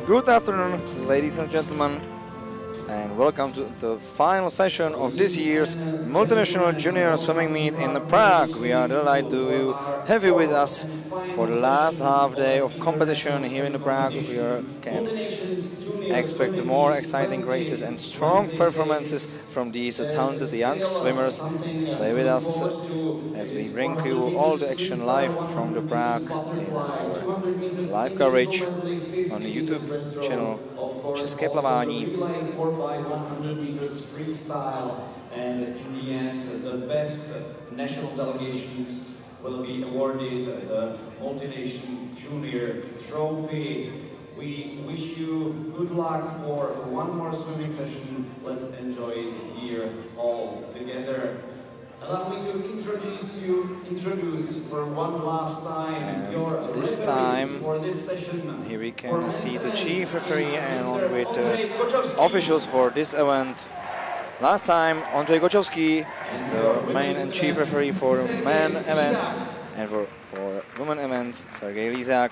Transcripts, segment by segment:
Good afternoon, ladies and gentlemen, and welcome to the final session of this year's Multinational Junior Swimming Meet in Prague. We are delighted to have you with us for the last half day of competition here in Prague. We can expect more exciting races and strong performances from these talented young swimmers. Stay with us as we bring you all the action live from the Prague in our live coverage on the YouTube channel České plavání. 4x100 meters freestyle, and in the end, the best national delegations will be awarded the Multination Junior Trophy. We wish you good luck for one more swimming session. Let's enjoy it here all together. Allow me to introduce for one last time your this time for this session. Here we can see the chief referee and along with officials for this event. Last time Ondřej Gočovský is the main and chief referee for men events, and for women events Sergej Lízák.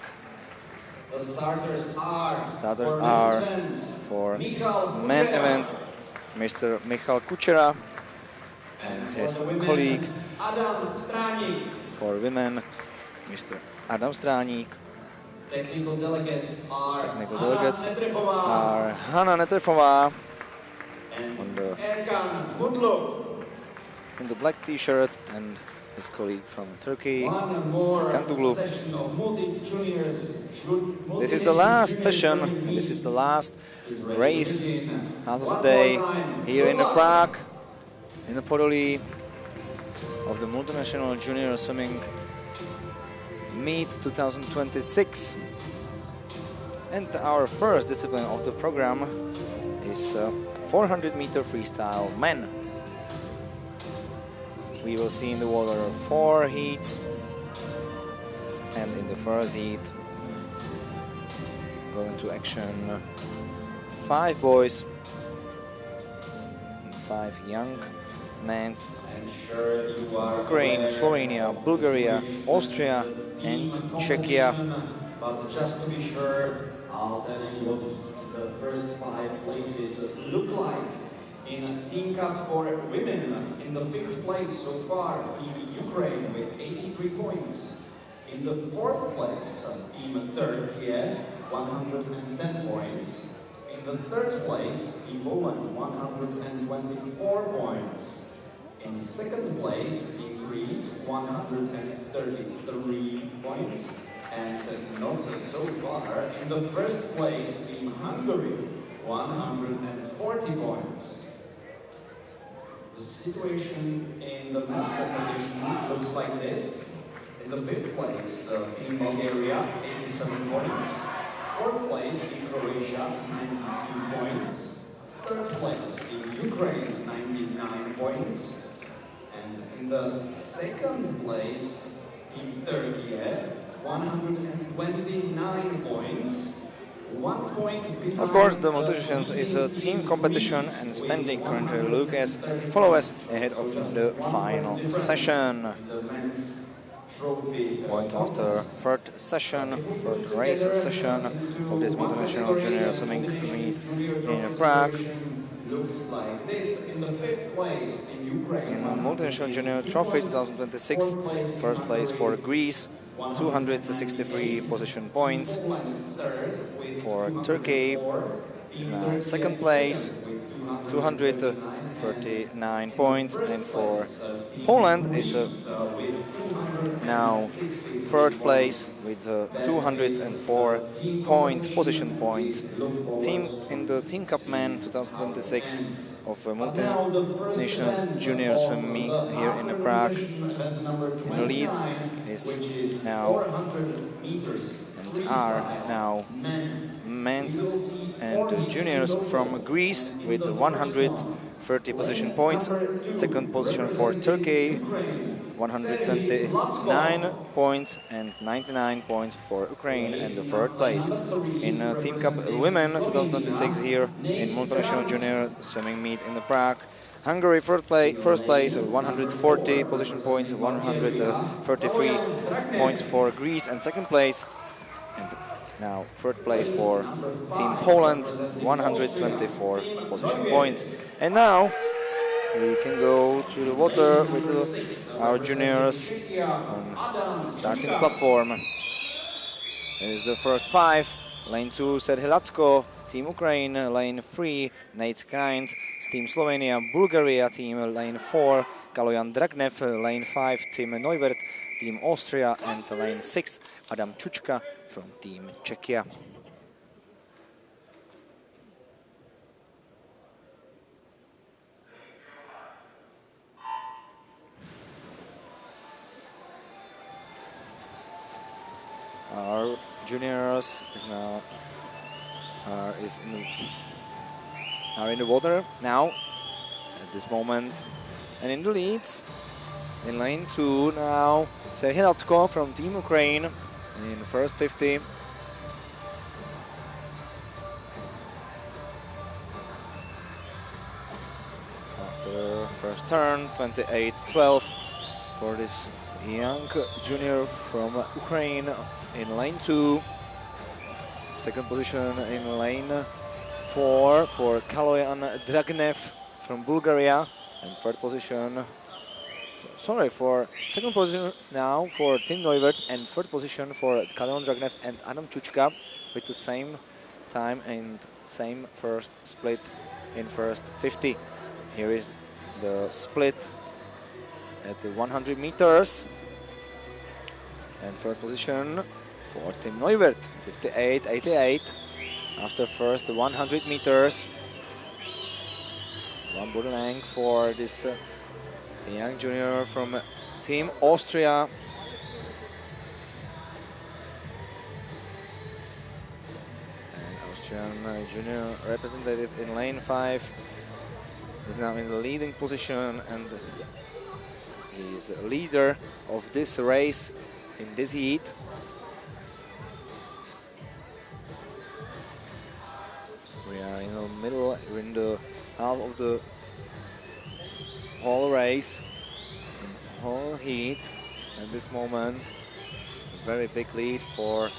The starters are for men events Mr. Michal Kučera and his colleague. For women, Mr. Adam Stráník. Technical delegates are Hanna Netrefová in the black t-shirt, and his colleague from Turkey, Kantuglu. This is the last session, and this is the last race half of the day here in Prague, in the Podolí of the Multinational Junior Swimming Meet 2026. And our first discipline of the program is 400-meter freestyle men. We will see in the water 4 heats, and in the first heat going to action 5 boys and 5 young men from Ukraine, Slovenia, Bulgaria, Austria and Czechia. But just to be sure, I'll tell you what the first 5 places look like. In Team Cup for women, in the 5th place so far, Team Ukraine with 83 points. In the 4th place, Team Turkey, 110 points. In the 3rd place, Team Poland, 124 points. In 2nd place, Team Greece, 133 points. And not so far, in the 1st place, Team Hungary, 140 points. The situation in the men's competition looks like this. In the 5th place, Team Bulgaria, 87 points. 4th place, Team Croatia, 92 points. 3rd place, Team Ukraine, 99 points. And in the 2nd place, Team Turkey, 129 points. 1 point behind. Of course, the Multinations is a team competition, and standing currently look as follows ahead of the final session. Points after third race session of this Multinational Junior Swimming Meet in Prague. Looks like this. In the 5th place in Ukraine. In the Multinational Junior Trophy 2026, first place for Greece, 263 position points. For Turkey, now 2nd place, 239 points, and for Poland is now 3rd place with 204 position points. In the Team Cup Men 2026 of Multinational Junior Swimming Meet here in Prague. In the lead is now and are now men's and juniors from Greece with 130 position points. 2nd position for Turkey, 129 points, and 99 points for Ukraine, and the 3rd place. In Team Cup Women 2026 here in Multinational Junior Swimming Meet in Prague, Hungary first place, 140 position points, 133 points for Greece, and 2nd place. And Now third place for Team Poland, 124 position points. And now we can go to the water with our juniors on starting platform. It is the first 5. Lane 2, Serhij Lacko, Team Ukraine. Lane 3, Nate Kind, Team Slovenia. Bulgaria team. Lane 4, Kaloyan Dragnev. Lane 5, Team Neuvert, Team Austria. And lane 6, Adam Čučka from Team Czechia. Our juniors are in the water now at this moment, and in the lead in lane 2 now Serhij Lacko from Team Ukraine in the first 50. After first turn, 28-12 for this young junior from Ukraine in lane 2. Second position in lane 4 for Kaloyan Dragnev from Bulgaria. And third position, for second position now for Team Neuvert, and third position for Kaloyan Dragnev and Adam Čučka with the same time and same first split in first 50. Here is the split at the 100 meters. And first position for Team Neuvert, 58-88 after first 100 meters. One body length for this young junior from Team Austria. And Austrian junior representative in lane 5 is now in the leading position, and he is a leader of this race in this heat. We are in the middle, we're in the half of the whole race, whole heat. At this moment, a very big lead for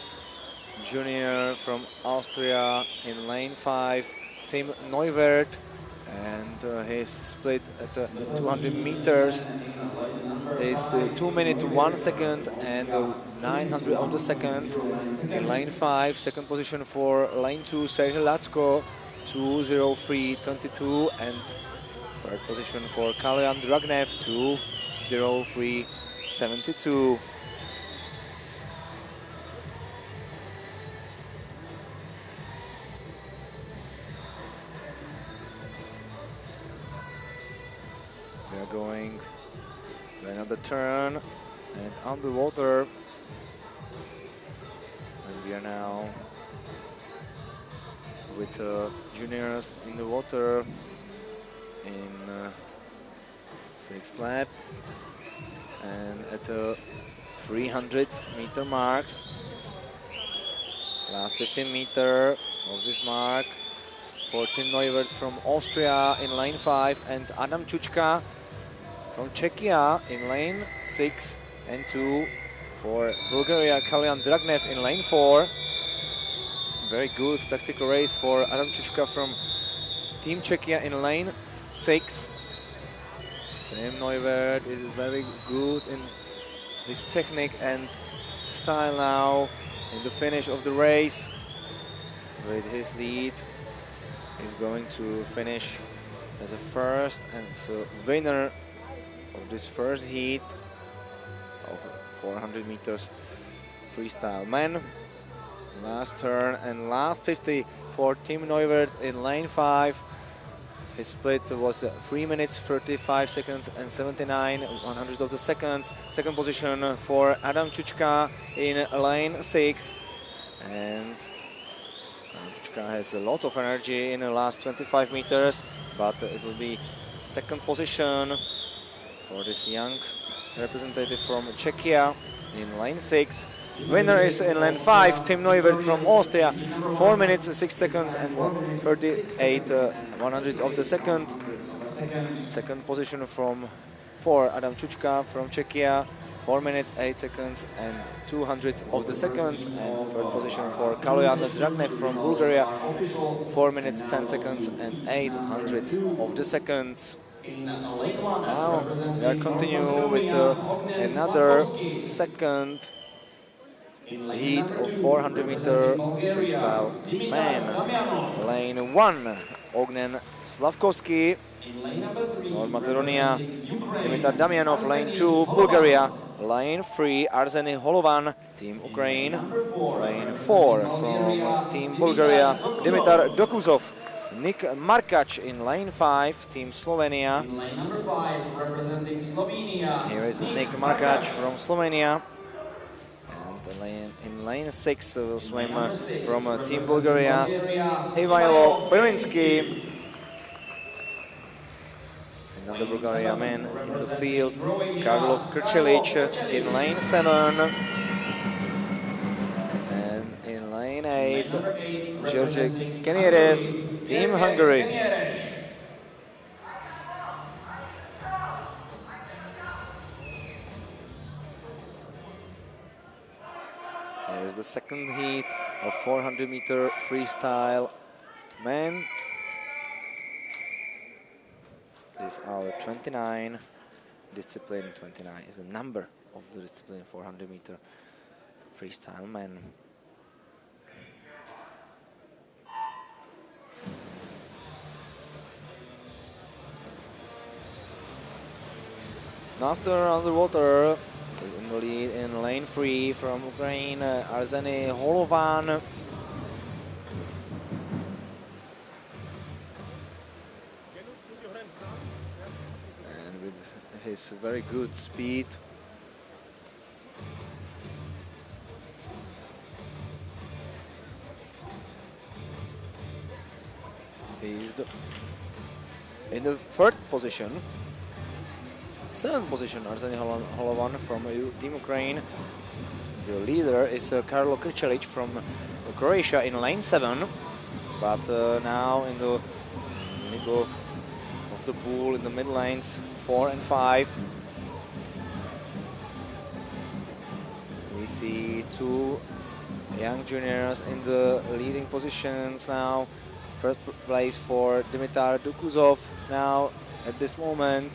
junior from Austria in lane 5, Team Neuvert, and his split at 200 meters is 2 minutes 1 second and 900 of the seconds. In lane 5, second position for lane 2, Serhij Lacko, 2:03.22, and third position for Kaloyan Dragnev, 2:03.72. We are going to another turn and underwater, and we are now with juniors in the water in 6th lap, and at the 300 meter marks, last 15 meter of this mark for Team Neuvert from Austria in lane 5, and Adam Čučka from Czechia in lane 6, and 2 for Bulgaria, Kaloyan Dragnev in lane 4. Very good tactical race for Adam Čučka from Team Czechia in lane 6. Team Neuvert is very good in his technique and style now in the finish of the race. With his lead, he's going to finish as a first and so winner of this first heat of 400 meters freestyle men. Last turn and last 50 for Team Neuvert in lane 5. His split was 3 minutes 35 seconds and 79 100 of the seconds. Second position for Adam Čučka in lane 6, and Adam Čučka has a lot of energy in the last 25 meters, but it will be second position for this young representative from Czechia in lane 6. Winner is in lane 5, Team Neuvert from Austria, 4 minutes 6 seconds and 38 100 of the second. Second position for Adam Čučka from Czechia, 4 minutes, 8 seconds and 200 of the seconds. And third position for Kaloyan Dragnev from Bulgaria, 4 minutes, 10 seconds and 800 of the seconds. Now we are continuing with another second heat of 400 meter freestyle men. Lane 1, Ognen Slavkovsky, North Macedonia, Dimitar Damianov. Lane 2, Bulgaria. Lane 3, Arseny Holovan, Team Ukraine. Lane 4 from Team Bulgaria, Dimitar Dokuzov. Nik Markac in lane 5, Team Slovenia. In lane number 5, representing Slovenia. Here is Nik Markac from Slovenia. And in lane 6 will swim from Team Bulgaria, Ivailo Berinsky. Another Bulgarian man in the field, Karlo Krčelić in lane 7. And in lane 8, George Kenyeres, Team Hungary. Here is the second heat of 400 meter freestyle men. This is our 29 discipline. 29 is the number of the discipline 400 meter freestyle men. After underwater is in the lead in lane 3 from Ukraine, Arseny Holovan. And with his very good speed, he's in the third position. 7th position, Arseny Holovan from Team Ukraine. The leader is Karlo Krčelić from Croatia in lane 7. But now in the middle of the pool, in the mid lanes 4 and 5, we see two young juniors in the leading positions now. First place for Dimitar Dokuzov now at this moment.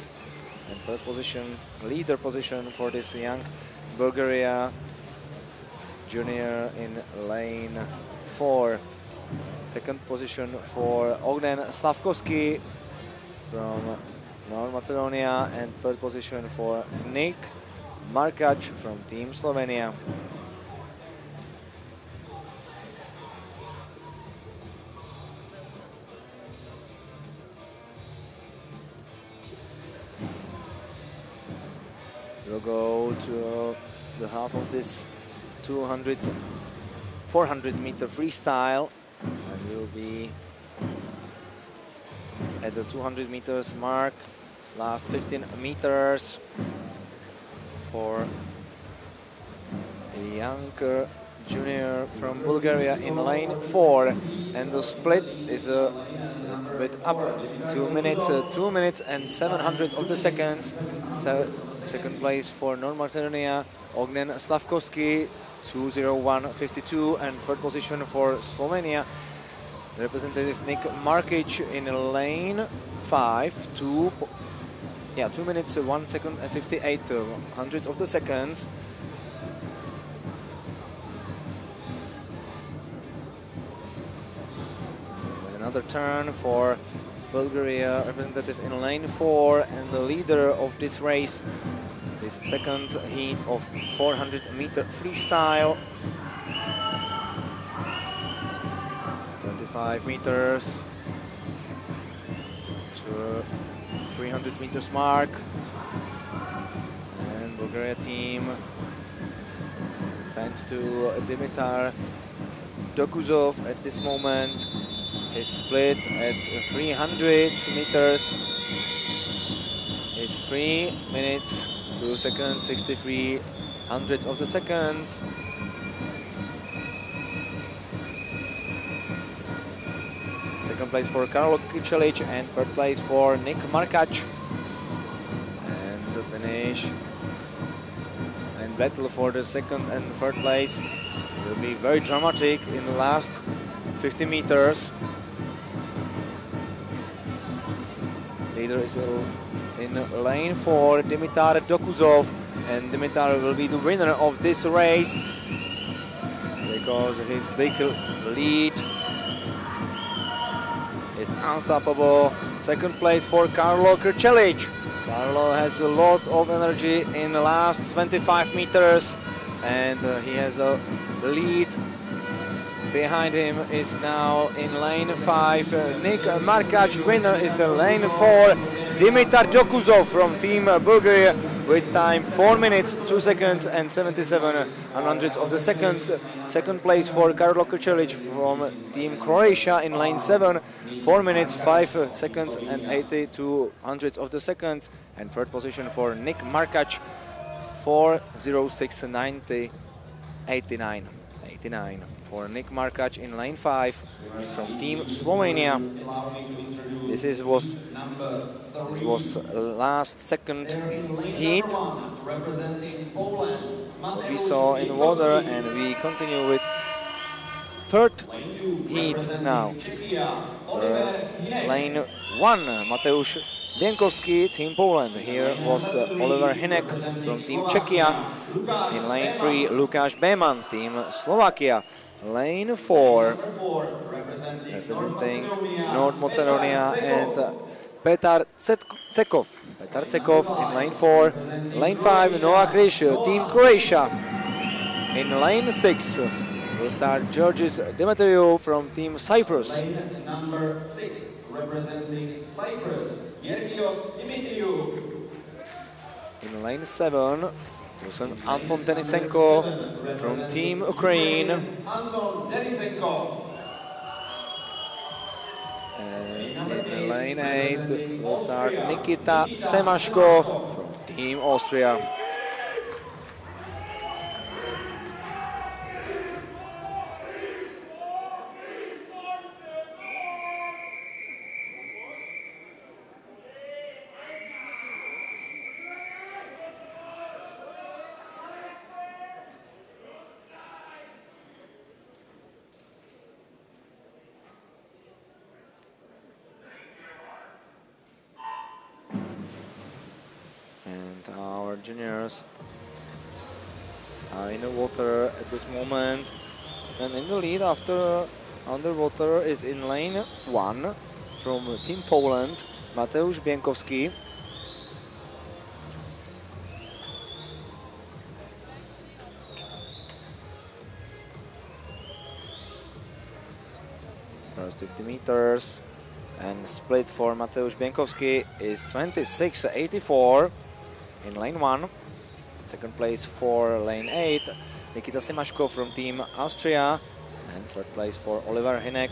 And first position, leader position for this young Bulgaria junior in lane 4. Second position for Ognen Slavkovsky from North Macedonia, and third position for Nik Markac from Team Slovenia. We'll go to the half of this 400 meter freestyle, and we'll be at the 200 meters mark, last 15 meters for a younger junior from Bulgaria in lane 4, and the split is a little bit up, 2 minutes and 700 of the seconds. So second place for North Macedonia, Ognen Slavkovsky, 2:01:52, and third position for Slovenia, representative Nik Markic in lane 5, 2 minutes, 1 second and 58 hundredths of the seconds. Another turn for Bulgaria, representative in lane 4, and the leader of this race, this second heat of 400 meter freestyle. 25 meters to 300 meters mark, and Bulgaria team, thanks to Dimitar Dokuzov at this moment, his split at 300 meters is 3 minutes, 2 seconds, 63 hundredths of the second. Second place for Karlo Krčelić and third place for Nik Markac. And the finish battle for the second and third place. It will be very dramatic in the last 50 meters. Leader is in lane 4, Dimitar Dokuzov, and Dimitar will be the winner of this race because his big lead is unstoppable. Second place for Karlo Krčelić. Karlo has a lot of energy in the last 25 meters, and he has a lead. Behind him is now in lane 5 Nick Markac. Winner is in lane 4 Dimitar Dokuzov from Team Bulgaria with time 4 minutes 2 seconds and 77 hundredths of the seconds. Second place for Karlo Krčelić from Team Croatia in lane 7, 4 minutes 5 seconds and 82 hundredths of the seconds. And third position for Nick Markac, 4:06:90, 89 for Nick Markac in lane 5 from Team Slovenia. This was last second heat we saw in water, and we continue with third heat now. Lane 1, Mateusz Bienkowski, Team Poland. Here was Oliver Hinek from Team Czechia. In lane 3, Lukáš Beman, Team Slovakia. Lane 4, representing North Macedonia, and Petar Cekov. Petar Cekov in lane 4. Lane 5, Noah Kriš, Team Croatia. In lane 6 will start Georgis Demetriou from Team Cyprus. Lane number 6, representing Cyprus, Georgios Dimitriou. In lane 7, Anton Denisenko from Team Ukraine. Anton Denisenko. In lane 8 will start Nikita Semashko from Team Austria. Juniors are in the water at this moment, and in the lead after underwater is in lane 1 from Team Poland, Mateusz Bienkowski. First 50 meters, and split for Mateusz Bienkowski is 26:84. In lane 1, second place for lane 8, Nikita Semashko from Team Austria, and third place for Oliver Hinek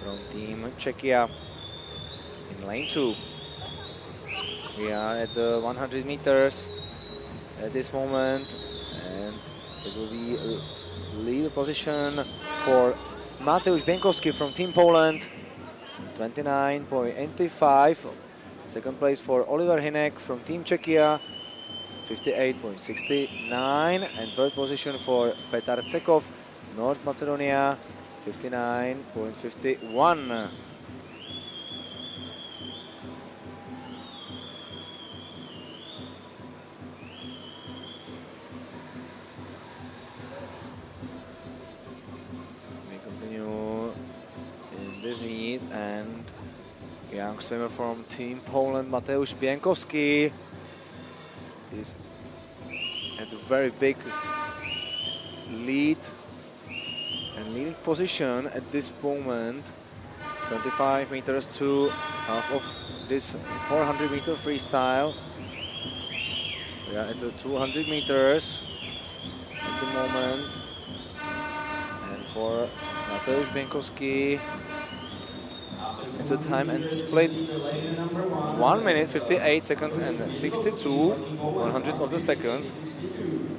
from Team Czechia. In lane 2, we are at the 100 meters at this moment, and it will be a lead position for Mateusz Bienkowski from Team Poland, 29.85. Second place for Oliver Hinek from Team Czechia, 58.69, and third position for Petar Cekov, North Macedonia, 59.51. We continue in this heat, and young swimmer from Team Poland, Mateusz Bienkowski, is at a very big lead and leading position at this moment. 25 meters to half of this 400-meter freestyle. We are at the 200 meters at the moment, and for Mateusz Bienkowski it's a time and split 1 minute 58 seconds and 62 100 of the seconds.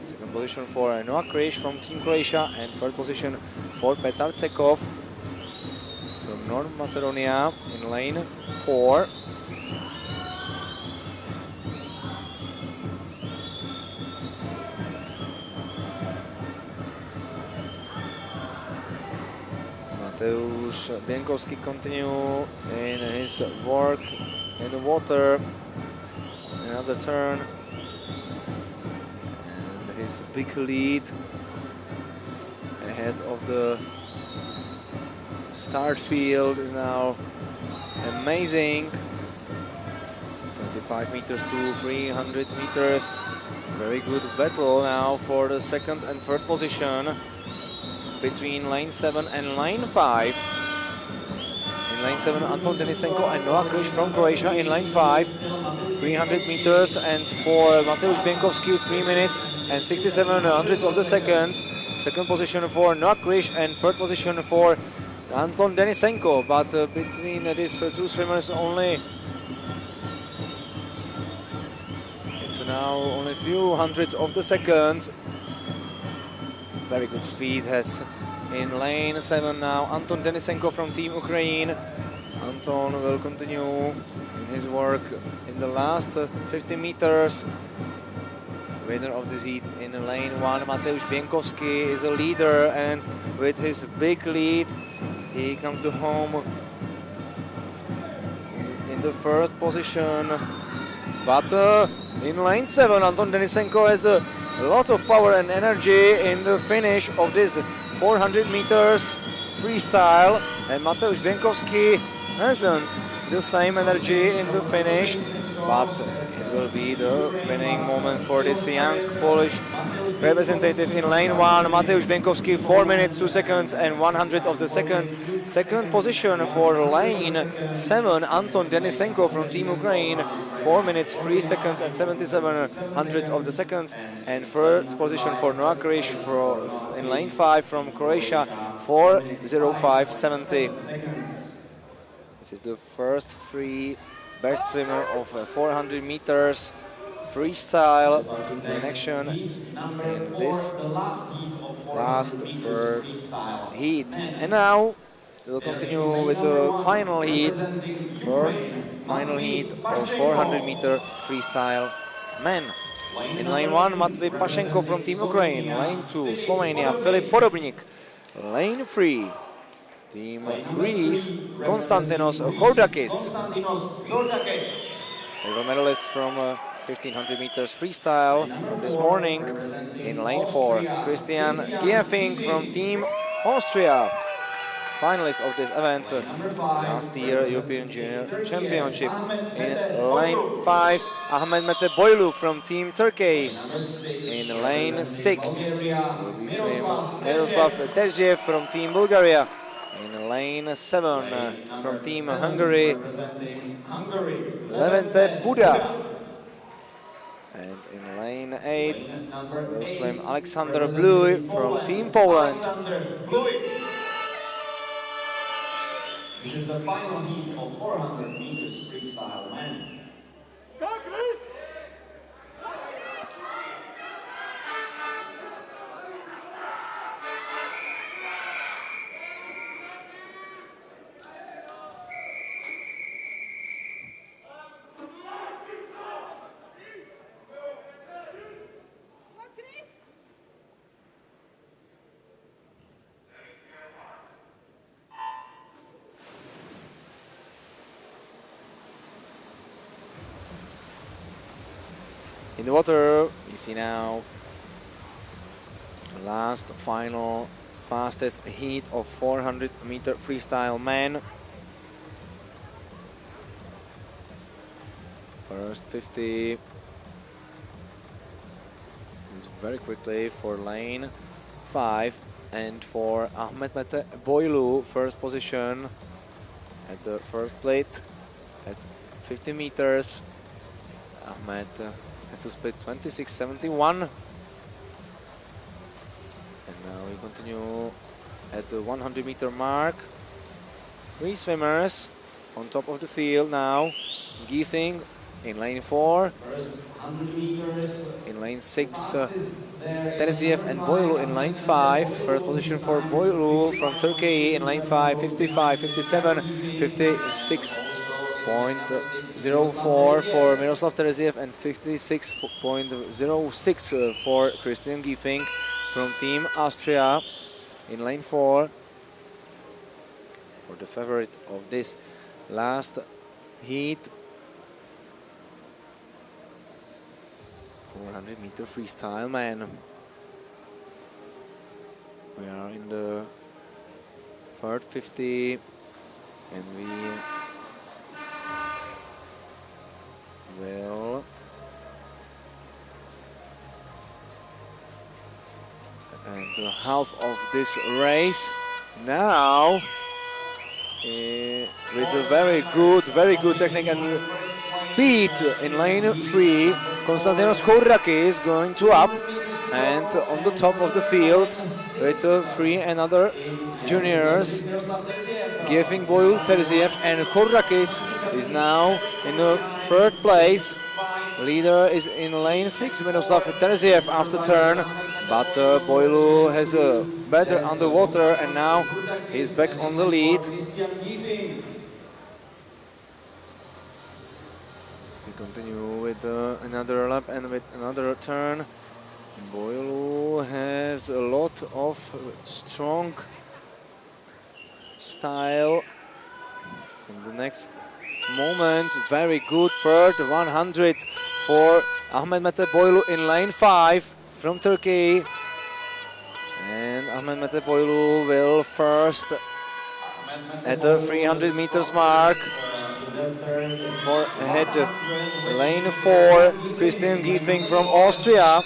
Second position for Noah Kriš from Team Croatia, and third position for Petar Cekov from North Macedonia in lane 4. Mateusz Bienkowski continue in his work in the water. Another turn. And his big lead ahead of the start field is now amazing. 25 meters to 300 meters. Very good battle now for the second and third position between lane 7 and lane 5. In lane 7, Anton Denisenko and Noah Krish from Croatia. In lane 5, 300 meters, and for Mateusz Bienkowski, 3 minutes and 67 hundredths of the seconds. Second position for Noah Krish and third position for Anton Denisenko. But between these two swimmers only, it's now only a few hundredths of the seconds. Very good speed has in lane 7 now Anton Denisenko from Team Ukraine. Anton will continue in his work in the last 50 meters. Winner of this heat in lane 1, Mateusz Bienkowski, is a leader, and with his big lead he comes to home in the first position. But in lane 7, Anton Denisenko has a lot of power and energy in the finish of this 400 meters freestyle, and Mateusz Bienkowski hasn't the same energy in the finish, but it will be the winning moment for this young Polish representative. In lane 1, Mateusz Bienkowski, 4 minutes, 2 seconds and 100 of the second. Second position for lane 7, Anton Denisenko from Team Ukraine, 4 minutes, 3 seconds and 77 hundredths of the seconds. And third position for Noah Krish in lane 5 from Croatia, 4:05:70. This is the first free best swimmer of 400 meters freestyle in action in this last third heat. And now we'll continue with the final heat, of 400 meter freestyle men. In lane 1, Matvey Pashenko from Team Ukraine. Lane 2, Slovenia, Filip Podobnik. Lane 3, Team Greece, Konstantinos Kordakis. Silver medalist from 1500 meters freestyle from this morning. In lane 4, Christian Giefing from Team Austria. Finalist of this event last year European Junior Championship. In lane 5, Ahmed Mete Boylu from Team Turkey. In lane 6 will be swim Miroslav Terziev from Team Bulgaria. In lane 7 from Team Hungary, Levente Buda. And in lane 8 will swim Alexander Bluy from Team Poland. This is the final heat of 400 meters freestyle men. In the water, we see now the last, final, fastest heat of 400 meter freestyle men. First 50 moves very quickly for lane 5, and for Ahmed Mete Boylu, first position at the first plate at 50 meters. Ahmed has to split 26:71. And now we continue at the 100 meter mark. 3 swimmers on top of the field now. Giefing in lane 4. In lane 6, Terziev and Boylu in lane 5. First position for Boylu from Turkey in lane 5, 55, 57, 56.04 for Miroslav Terziev and 56.06 for Christian Giefing from Team Austria in lane 4. for the favorite of this last heat. 400-meter freestyle man. We are in the third 50, and we will and the half of this race now with a very good technique and speed in lane 3. Konstantinos Kourakis going to up and on the top of the field with 3 another juniors, Giefing, Boyle, Terziev, and Kourakis is now in the third place. Leader is in lane 6, Miroslav Terziev after turn, but Boyle has a better underwater and now he's back on the lead. We continue with another lap and with another turn. Boyle has a lot of strong style in the next moments. Very good third 100 for Ahmed Mete Boyle in lane 5 from Turkey, and Ahmed Mete Boyle will first at the 300 meters mark for ahead lane 4 Christian Giefing from Austria,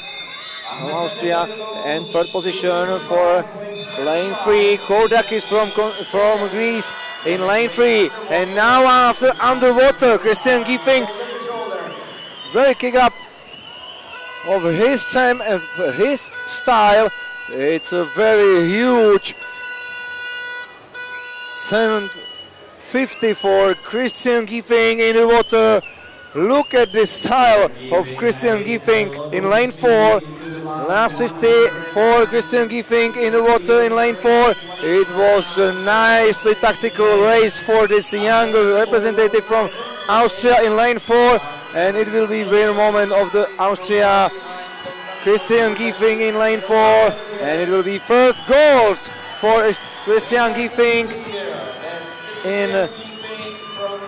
and third position for lane 3 Kourakis from Greece in lane 3, and now after underwater Christian Giefing, very kick up of his time and his style. It's a very huge 750 for Christian Giefing in the water. Look at the style of Christian Giefing in lane 4. Last 50 for Christian Giefing in the water in lane 4. It was a nicely tactical race for this young representative from Austria in lane 4, and it will be the moment of the Austria. Christian Giefing in lane 4, and it will be first gold for Christian Giefing in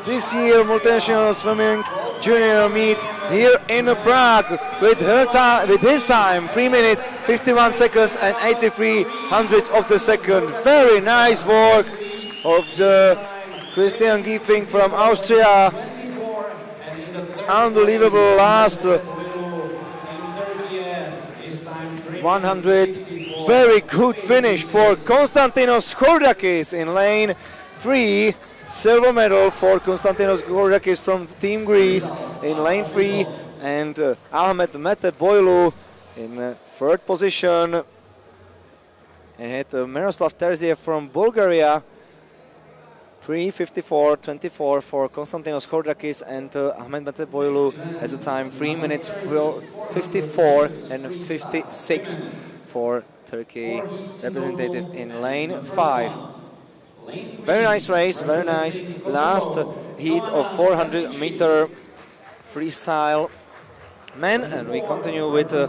this year multinational swimming junior meet here in Prague with his time 3 minutes 51 seconds and 83 hundredths of the second. Very nice work of the Christian Giefing from Austria. Unbelievable last 100. Very good finish for Konstantinos Kourakis in lane 3. Silver medal for Konstantinos Kourakis from Team Greece in lane 3, and Ahmed Mete Boyle in third position. Ahead Miroslav Terziev from Bulgaria. 3:54.24 for Konstantinos Kourakis, and Ahmed Mete Boyle has a time 3 minutes 54 and 56 for Turkey representative in lane 5. Very nice race, very nice. Last heat of 400-meter freestyle men, and we continue with the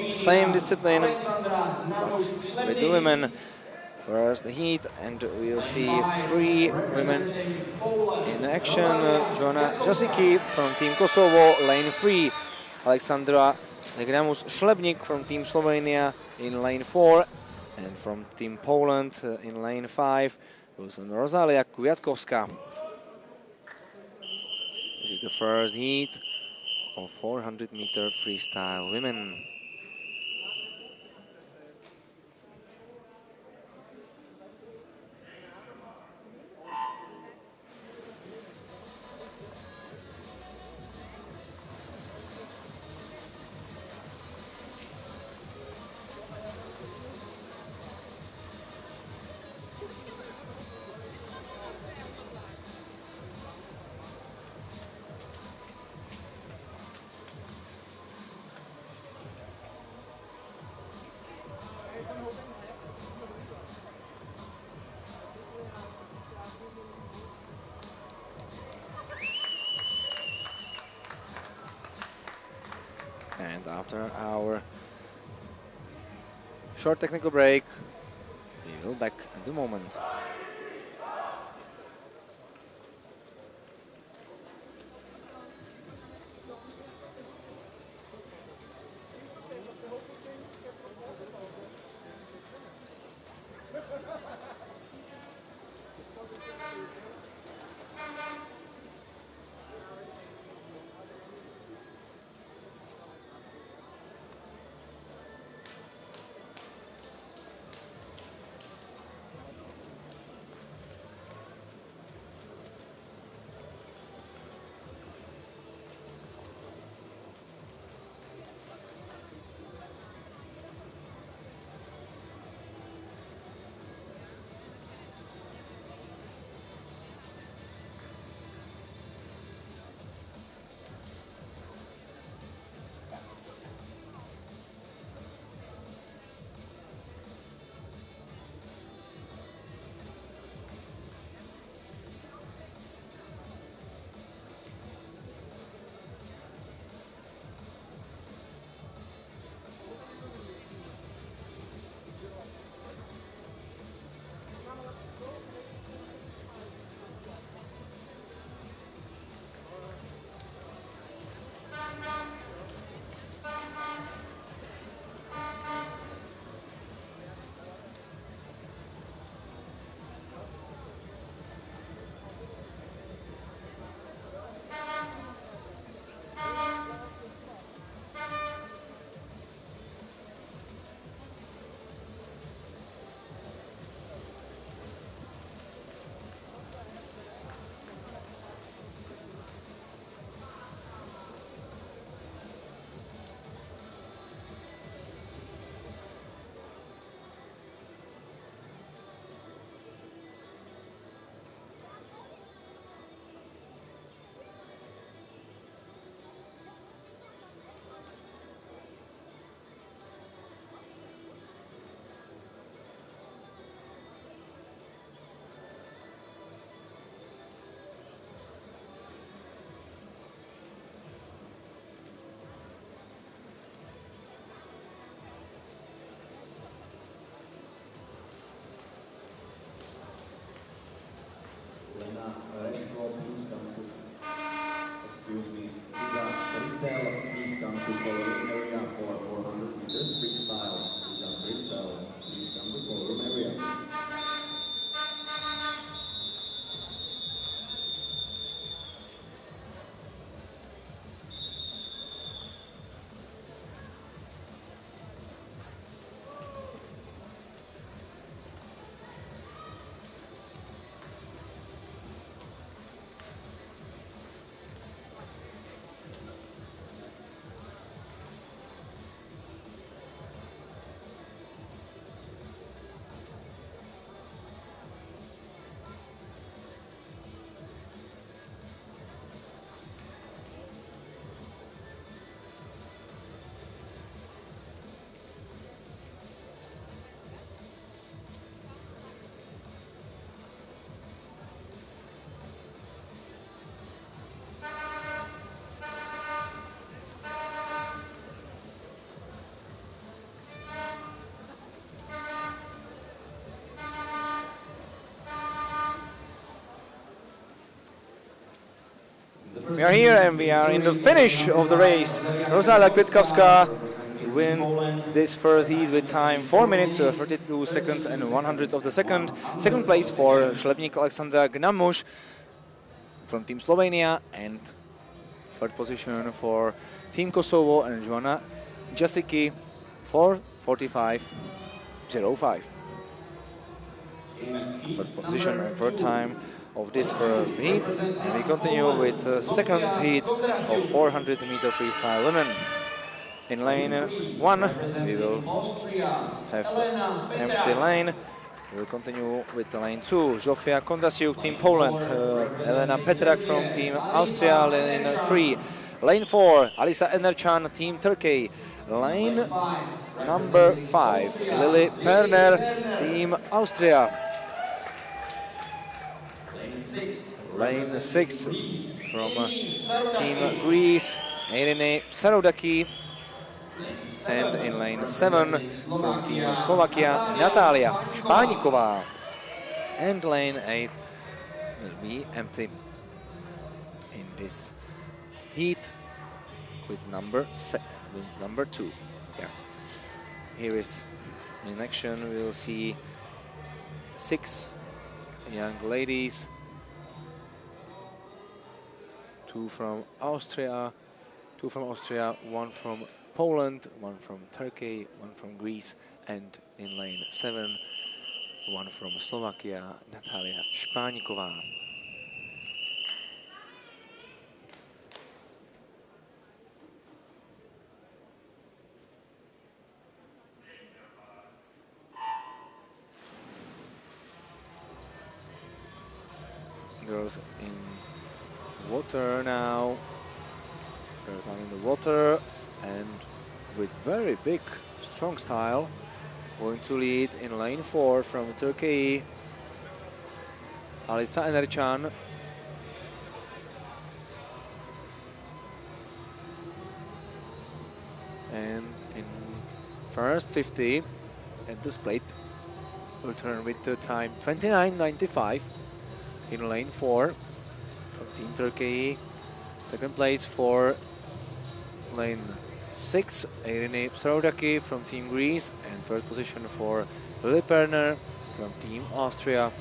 same discipline, but with the women. First heat, and we'll see 3 women in action. Joanna Jasicki from Team Kosovo, lane 3. Alexandra Negramus Šlebnik from Team Slovenia in lane 4. And from Team Poland in lane 5, Rosalia Kwiatkowska. This is the first heat of 400-meter freestyle women. And after our short technical break, we will back at the moment. to photo area for 400 meters freestyle. These are great, so please come to photo room area. We are here and we are in the finish of the race. Rosalda Kwiatkowska win this first heat with time 4 minutes, 32 seconds and 100 of the second. Second place for Šlepník Alexander Gnamuš from Team Slovenia, and third position for Team Kosovo and Joanna Jasicki for 45.05. Third position and third time of this first heat, and we continue with the second heat of 400 meter freestyle women. In lane 1 we will have empty lane. We will continue with the lane 2. Zofia Kondasiuk, Team Poland, Elena Petrak from Team Austria, lane 3. Lane 4, Alisa Enerchan, Team Turkey. Lane number 5, Lily Perner, Team Austria. Lane 6 from Team Greece, Irene Saroudaki. And in lane 7 from Team Slovakia, Natalia Špániková. And lane 8 will be empty in this heat with number 2. Yeah. Here is in action. We will see 6 young ladies. 2 from Austria, 1 from Poland, 1 from Turkey, 1 from Greece, and in lane 7, 1 from Slovakia, Natalia Špániková. Girls in water now. Girls are in the water and with very big, strong style, going to lead in lane 4 from Turkey, Alisa Enerchan. And in first 50 at the split, will turn with the time 29.95 in lane 4 from Team Turkey. Second place for lane 6, Irene Saroudaki from Team Greece, and third position for Lily Perner from Team Austria.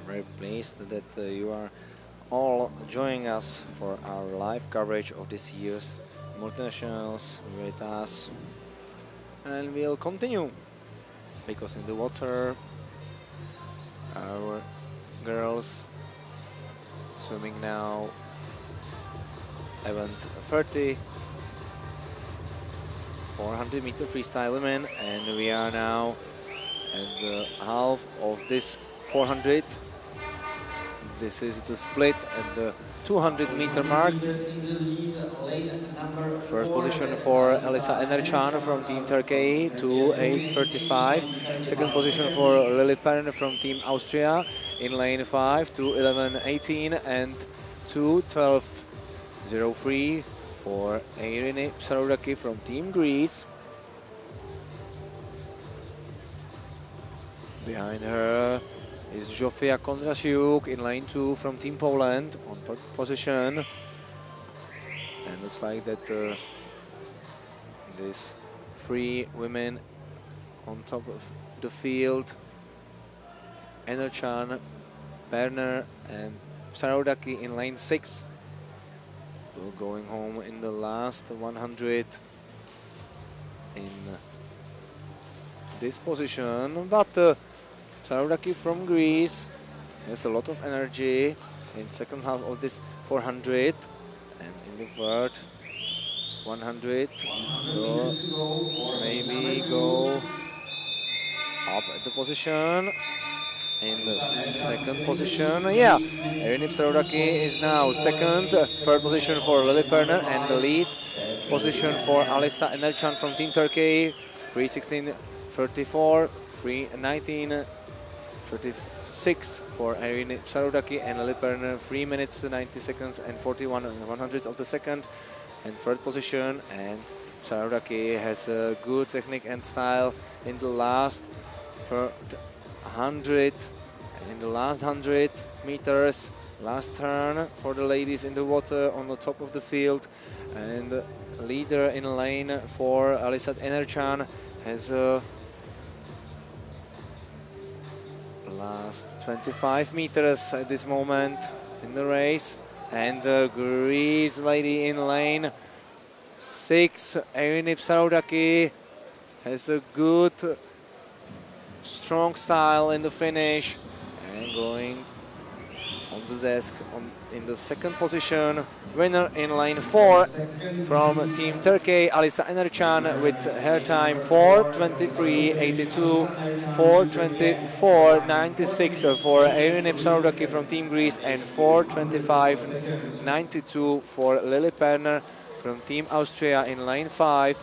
Very pleased that you are all joining us for our live coverage of this year's multinationals with us, and we'll continue because in the water our girls swimming now event 30, 400-meter freestyle women, and we are now at the half of this 400. This is the split at the 200-meter mark. First position for Elisa Enercan from Team Turkey, 2:8:35. Second position for Lily Perrin from Team Austria in lane 5, 2:11:18, and 2:12:03 for Irene Psaroudaki from Team Greece. Behind her is Zsofia Kondrasiuk in lane 2 from Team Poland on third position. And looks like that these three women on top of the field, Enercan, Berner and Psaroudaki in lane 6, will going home in the last 100 in this position. But Psaroudaki from Greece has a lot of energy in second half of this 400, and in the third 100 maybe go up at the position. In the second position, yeah, Irene Psaroudaki is now second, third position for Lily Perner, and the lead position for Alisa Enercan from Team Turkey, 3:16:34, 3:19:36 for Irene Psaroudaki, and Lily Perner 3 minutes 90 seconds and 41 100ths of the second, and third position. And Psaroudaki has a good technique and style in the last 100, in the last 100 meters, last turn for the ladies in the water on the top of the field, and leader in lane 4, Alisa Enercan, has a last 25 meters at this moment in the race, and the Greece lady in lane 6, Irene Psaroudaki, has a good strong style in the finish, and going on the desk in the second position. Winner in lane 4 from Team Turkey, Alisa Enercan, with her time 4:23:82, 4:24:96 for Irene Psaroudaki from Team Greece, and 4:25:92 for Lily Perner from Team Austria in lane 5.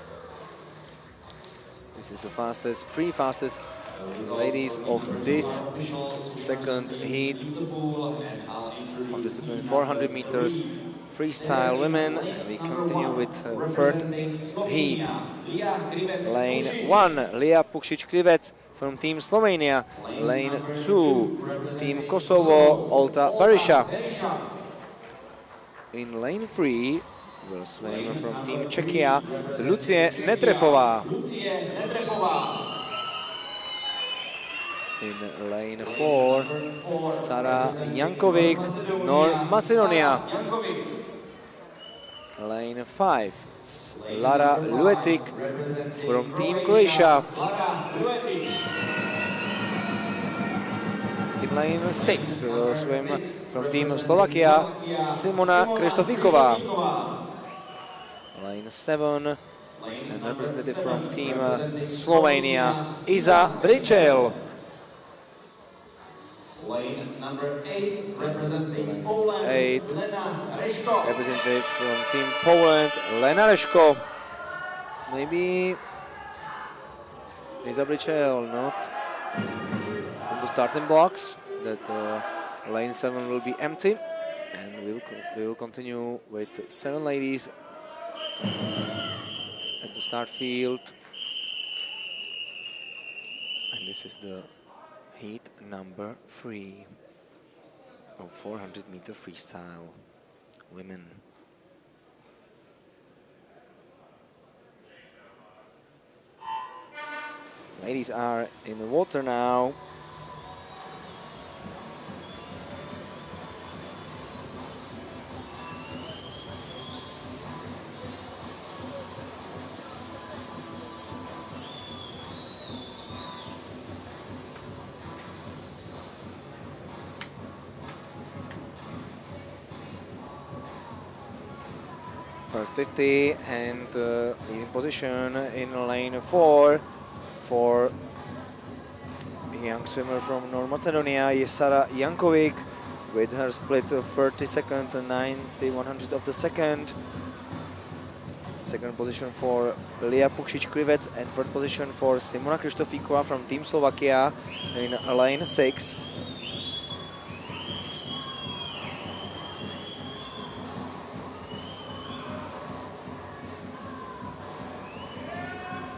This is the fastest, three fastest ladies of this second heat on discipline 400 meters freestyle women. And we continue with third heat. Lane 1, Lia Pukšić-Krivec from Team Slovenia. Lane 2, Team Kosovo, Olta Berisha. In lane 3 will swim from Team Czechia, Lucie Netrefová. In lane 4, Sara Jankovic, North Macedonia. Lane 5, Lara Luetic from Team Croatia. In lane 6 will swim from Team Slovakia, Simona Kreštofiková. Lane 7, and representative from Team Slovenia, Iza Bričel. Lane number 8, representing Poland, Lena Reško. Representative from Team Poland, Lena Reško. Maybe Iza Bričel not on the starting blocks. That lane 7 will be empty, and we will continue with 7 ladies at the start field. And this is the heat number 3 of 400-meter freestyle women. Ladies are in the water now. first 50, and leading position in lane 4 for young swimmer from North Macedonia, Sara Jankovic, with her split of 30 seconds and 90/100 of the second. Second position for Lia Pukšić-Krivec, and third position for Simona Krištofíková from Team Slovakia in lane 6.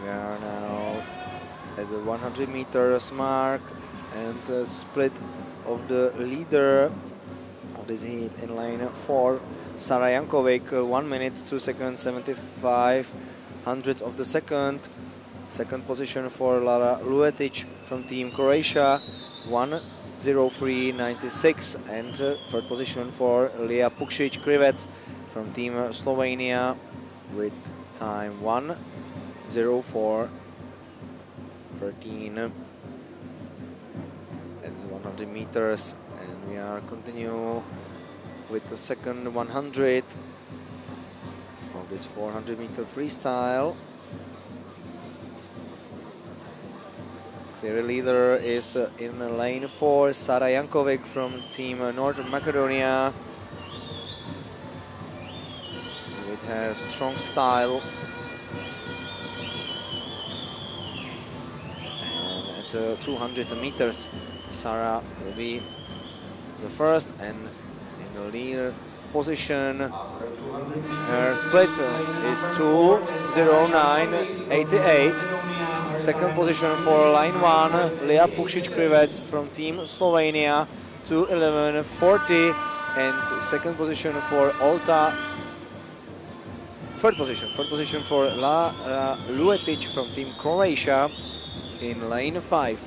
We are now at the 100 meters mark, and the split of the leader of this heat in lane 4, Sara Jankovic, 1 minute 2 seconds 75/100 of the second. Second position for Lara Luetic from Team Croatia, 1:03.96, and third position for Lia Pukšić-Krivec from Team Slovenia with time 1:04.13 at 100 meters, and we are continue with the second 100 of this 400-meter freestyle. The leader is in lane 4, Sara Jankovic from Team North Macedonia, with her strong style. And at 200 meters, Sara will be the first, and in the leader position, her split is 2:09.88. Second position for line 1, Lia Pukšić-Krivec from Team Slovenia, 2:11.40, and second position for Olta. Third position for Lara Luetic from Team Croatia in lane 5.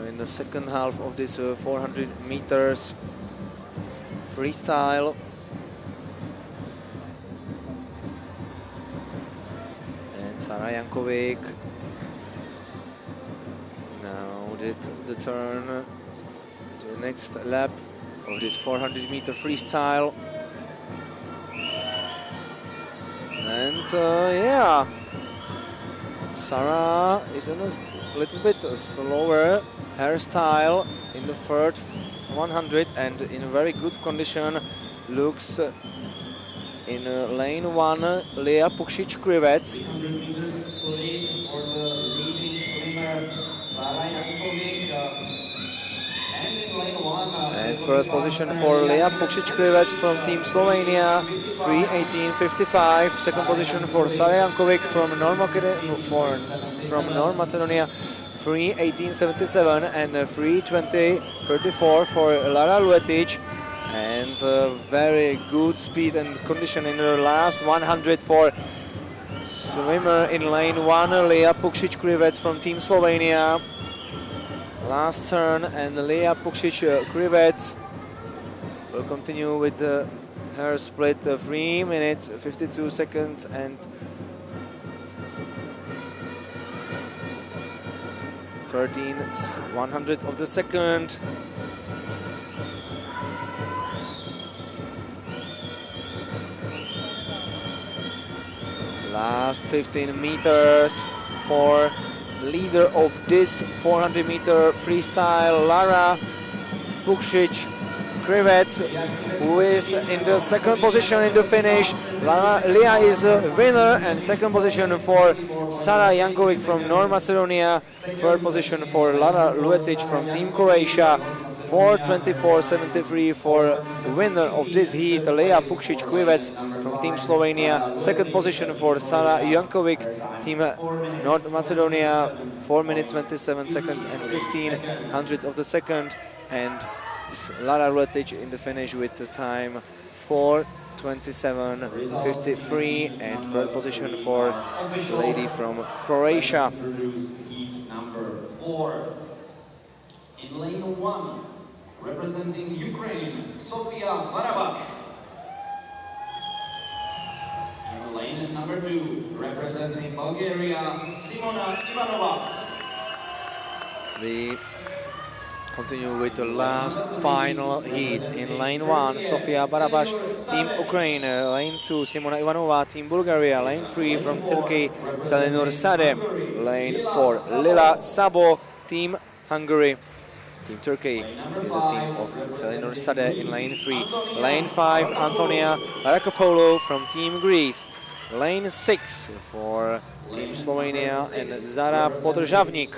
In the second half of this 400 meters freestyle. And Sara Jankovic now did the turn to the next lap of this 400-meter freestyle. And yeah, Sara is in a little bit slower hairstyle in the third 100, and in very good condition looks in lane 1, Lia Pukšić-Krivec. And first position for Lia Pukšić-Krivec from Team Slovenia, 3:18.55. Second position for Sara Jankovic from North Macedonia, 3:18.77, and 3:20.34 for Lara Luetic. And very good speed and condition in the last 100 for swimmer in lane 1, Lia Pukšić-Krivec from Team Slovenia. Last turn, and Lia Pukšić-Krivec will continue with her split 3 minutes 52 seconds and 13/100 of the second. Last 15 meters for leader of this 400-meter freestyle, Lara Pukšić-Krivec, who is in the second position in the finish. Lia is a winner, and second position for Sara Jankovic from North Macedonia. Third position for Lara Luetic from Team Croatia. 4:24.73 for winner of this heat, Lia Pukšić-Krivec from Team Slovenia. Second position for Sara Jankovic, Team North Macedonia, 4 minutes 27 seconds and 15/100 of the second. And Lara Luetic in the finish with the time 4:27.53, and third position for the lady from Croatia. Number 4. In lane 1, representing Ukraine, Sofia Barabаш. In lane number 2, representing Bulgaria, Simona Ivanova. The continue with the last final heat. In lane 1, Sofia Barabash, Team Ukraine. Lane 2, Simona Ivanova, Team Bulgaria. Lane 3 from Turkey, Selinur Sade. Lane 4, Lila Sabo, Team Hungary. Team Turkey is a team of Selinur Sade in lane 3. Lane 5, Antonia Rakopolo from Team Greece. Lane 6 for Team Slovenia and Zara Podržavnik.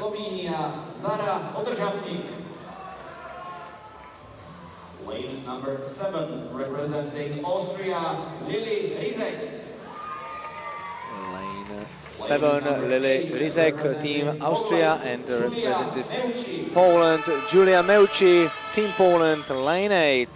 Lane number 7, representing Austria, Lili Rizek. Lane 7, Lili Rizek, Team Austria, and representative Poland, Julia Meucci, Team Poland, Lane 8.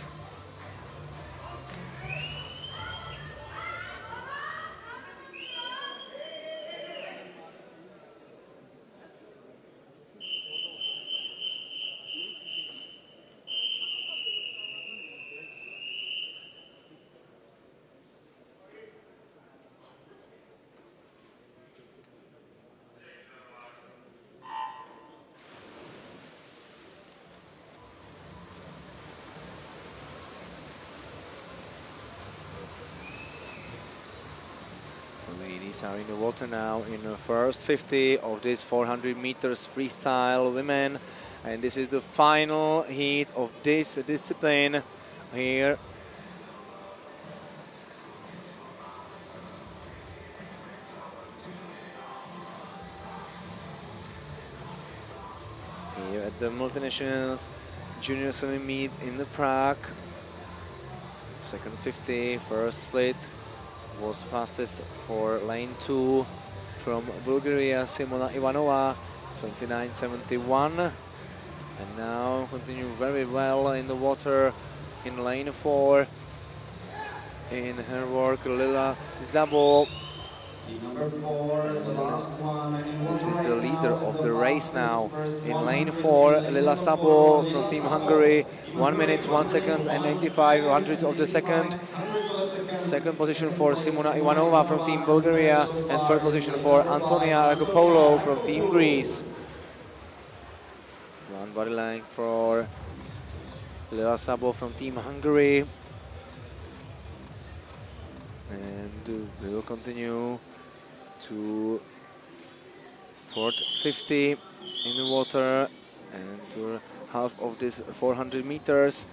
Ladies are in the water now in the first 50 of this 400 meters freestyle women, and this is the final heat of this discipline here. Here at the Multinationals Junior Swimming Meet in the Prague. Second 50, first split was fastest for lane 2 from Bulgaria, Simona Ivanova, 29.71. And now continue very well in the water in lane 4. In her work, Lila Zabo. Number 4, the last one. This is the leader of the race now. In lane 4, Lila Sabo from Team Hungary, 1 minute, 1 second and 95 hundredths of the second. Second position for Simona Ivanova from Team Bulgaria, and third position for Antonia Agopolo from Team Greece. One body length for Lila Sabo from Team Hungary. And we will continue to fourth 50 in the water and to half of this 400 meters.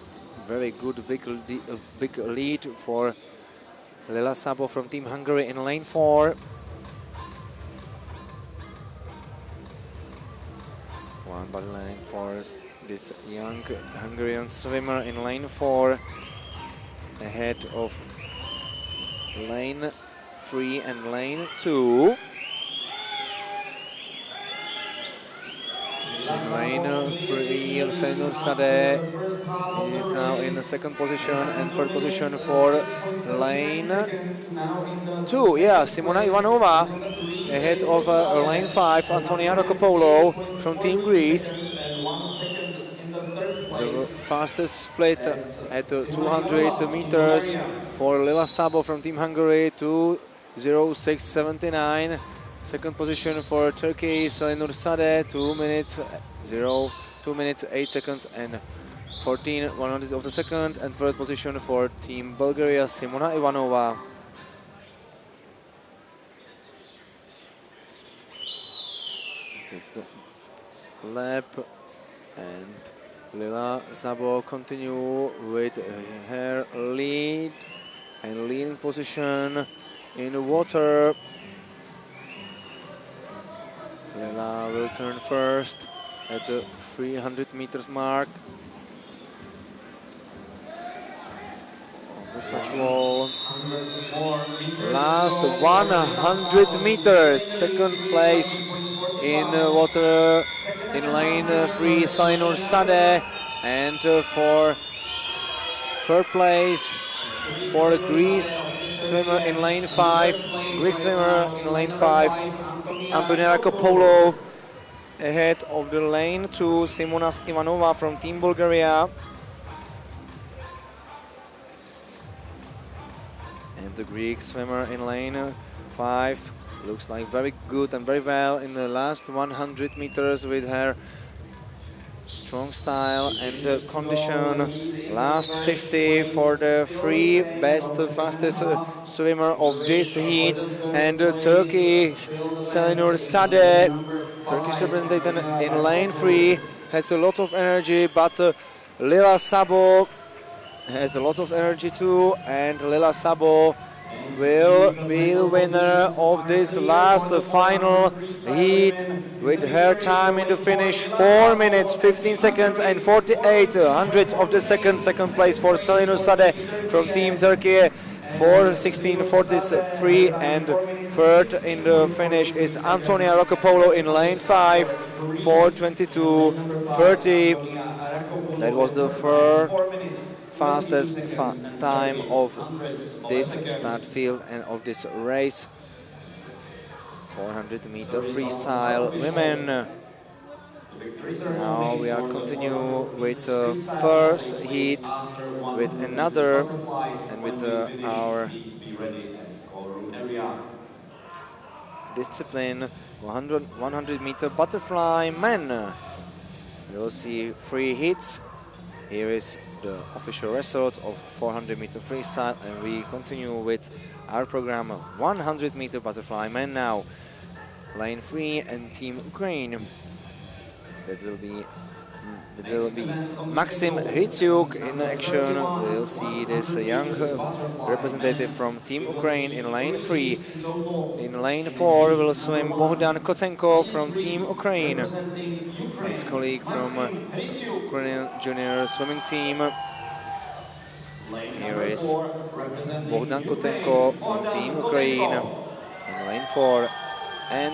Very good big lead for Lila Sabo from Team Hungary in lane 4. One body length for this young Hungarian swimmer in lane 4, ahead of lane 3 and lane 2. In lane 3, Selinur Sade is now in the second position, and third position for lane 2. Yeah, Simona Ivanova ahead of lane 5, Antonia Rakopolo from Team Greece. The fastest split at 200 meters for Lila Sabo from Team Hungary, 2:06.79. Second position for Turkey, Selinur Sade, 2 minutes 8 seconds and 14 100ths of the second. And third position for Team Bulgaria, Simona Ivanova. Sixth lap, and Lila Sabo continue with her lead and leading position in the water. Lila will turn first at the 300 meters mark. On the touch wall. Last 100 meters. Second place in water in lane 3, Selinur Sade. And for third place for Greece swimmer in lane 5, Greek swimmer in lane 5, Antonia Rakopolo, ahead of the lane 2, Simona Ivanova from Team Bulgaria. And the Greek swimmer in lane 5 looks like very good and very well in the last 100 meters with her Strong style and condition. Last 50 for the three best, fastest swimmer of this heat. And Turkey, Selinur Sade, Turkish representative in lane 3, has a lot of energy, but Lila Sabo has a lot of energy too, and Lila Sabo will be the winner of this last final heat with her time in the finish 4 minutes 15 seconds and 48 hundredths of the second. Second place for Selinur Sade from Team Turkey 4:16:43, and third in the finish is Antonia Roccopolo in lane 5 4:22:30. That was the third fastest time of this start field and of this race. 400-meter freestyle women. Now we are continue with the first heat with another and with our discipline 100-meter butterfly men. You'll see 3 heats. Here is the official result of 400-meter freestyle, and we continue with our program 100-meter butterfly men now. Lane 3 and Team Ukraine. That will be Maxim Hrytsiuk in action. We'll see this young representative from Team Ukraine in lane 3. In lane 4 will swim Bohdan Kotenko from Team Ukraine, his colleague from Ukrainian junior swimming team. Here is Bohdan Kotenko from Team Ukraine in lane 4, and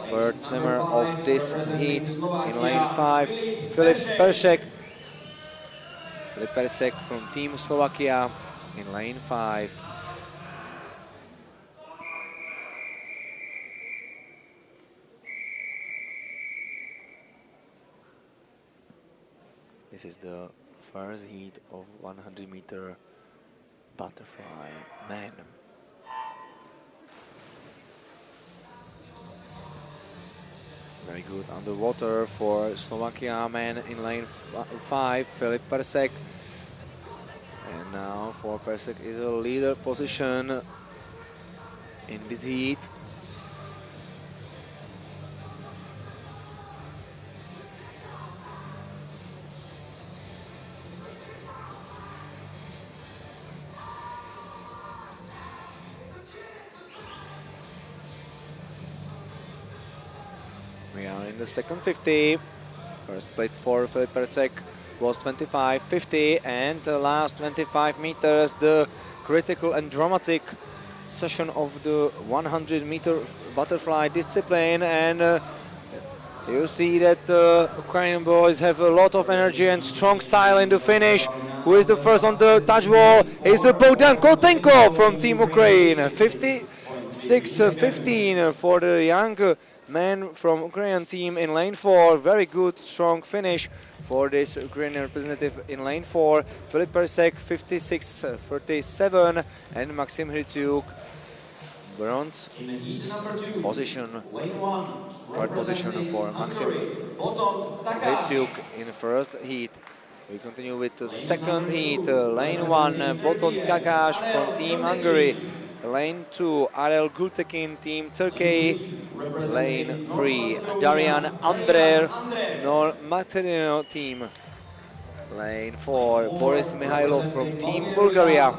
third swimmer of this heat in lane 5, Filip Persek. Filip Persek from Team Slovakia in lane 5. This is the first heat of 100-meter butterfly men. Very good underwater for Slovakia man in lane 5, Filip Persek. And now for Persek is a leader position in this heat. We are in the second 50. First plate for Filip Persek was 25:50, and the last 25 meters, the critical and dramatic session of the 100-meter butterfly discipline. And you see that the Ukrainian boys have a lot of energy and strong style in the finish. Who is the first on the touch wall? Is Bohdan Kotenko from Team Ukraine. 56:15 for the young man from Ukrainian team in lane 4. Very good, strong finish for this Ukrainian representative in lane 4. Filip Persek 56:37, and Maxim Hrytsiuk bronze position. Third position for Maxim Hrytsiuk in the first heat. We continue with the second heat. Lane 1, Boton Kakash from Team Hungary. Lane 2, Arel Gultekin, Team Turkey. Lane 3, Darian Andrer, Materino team. Lane 4, Boris Mihailov from Team Bulgaria.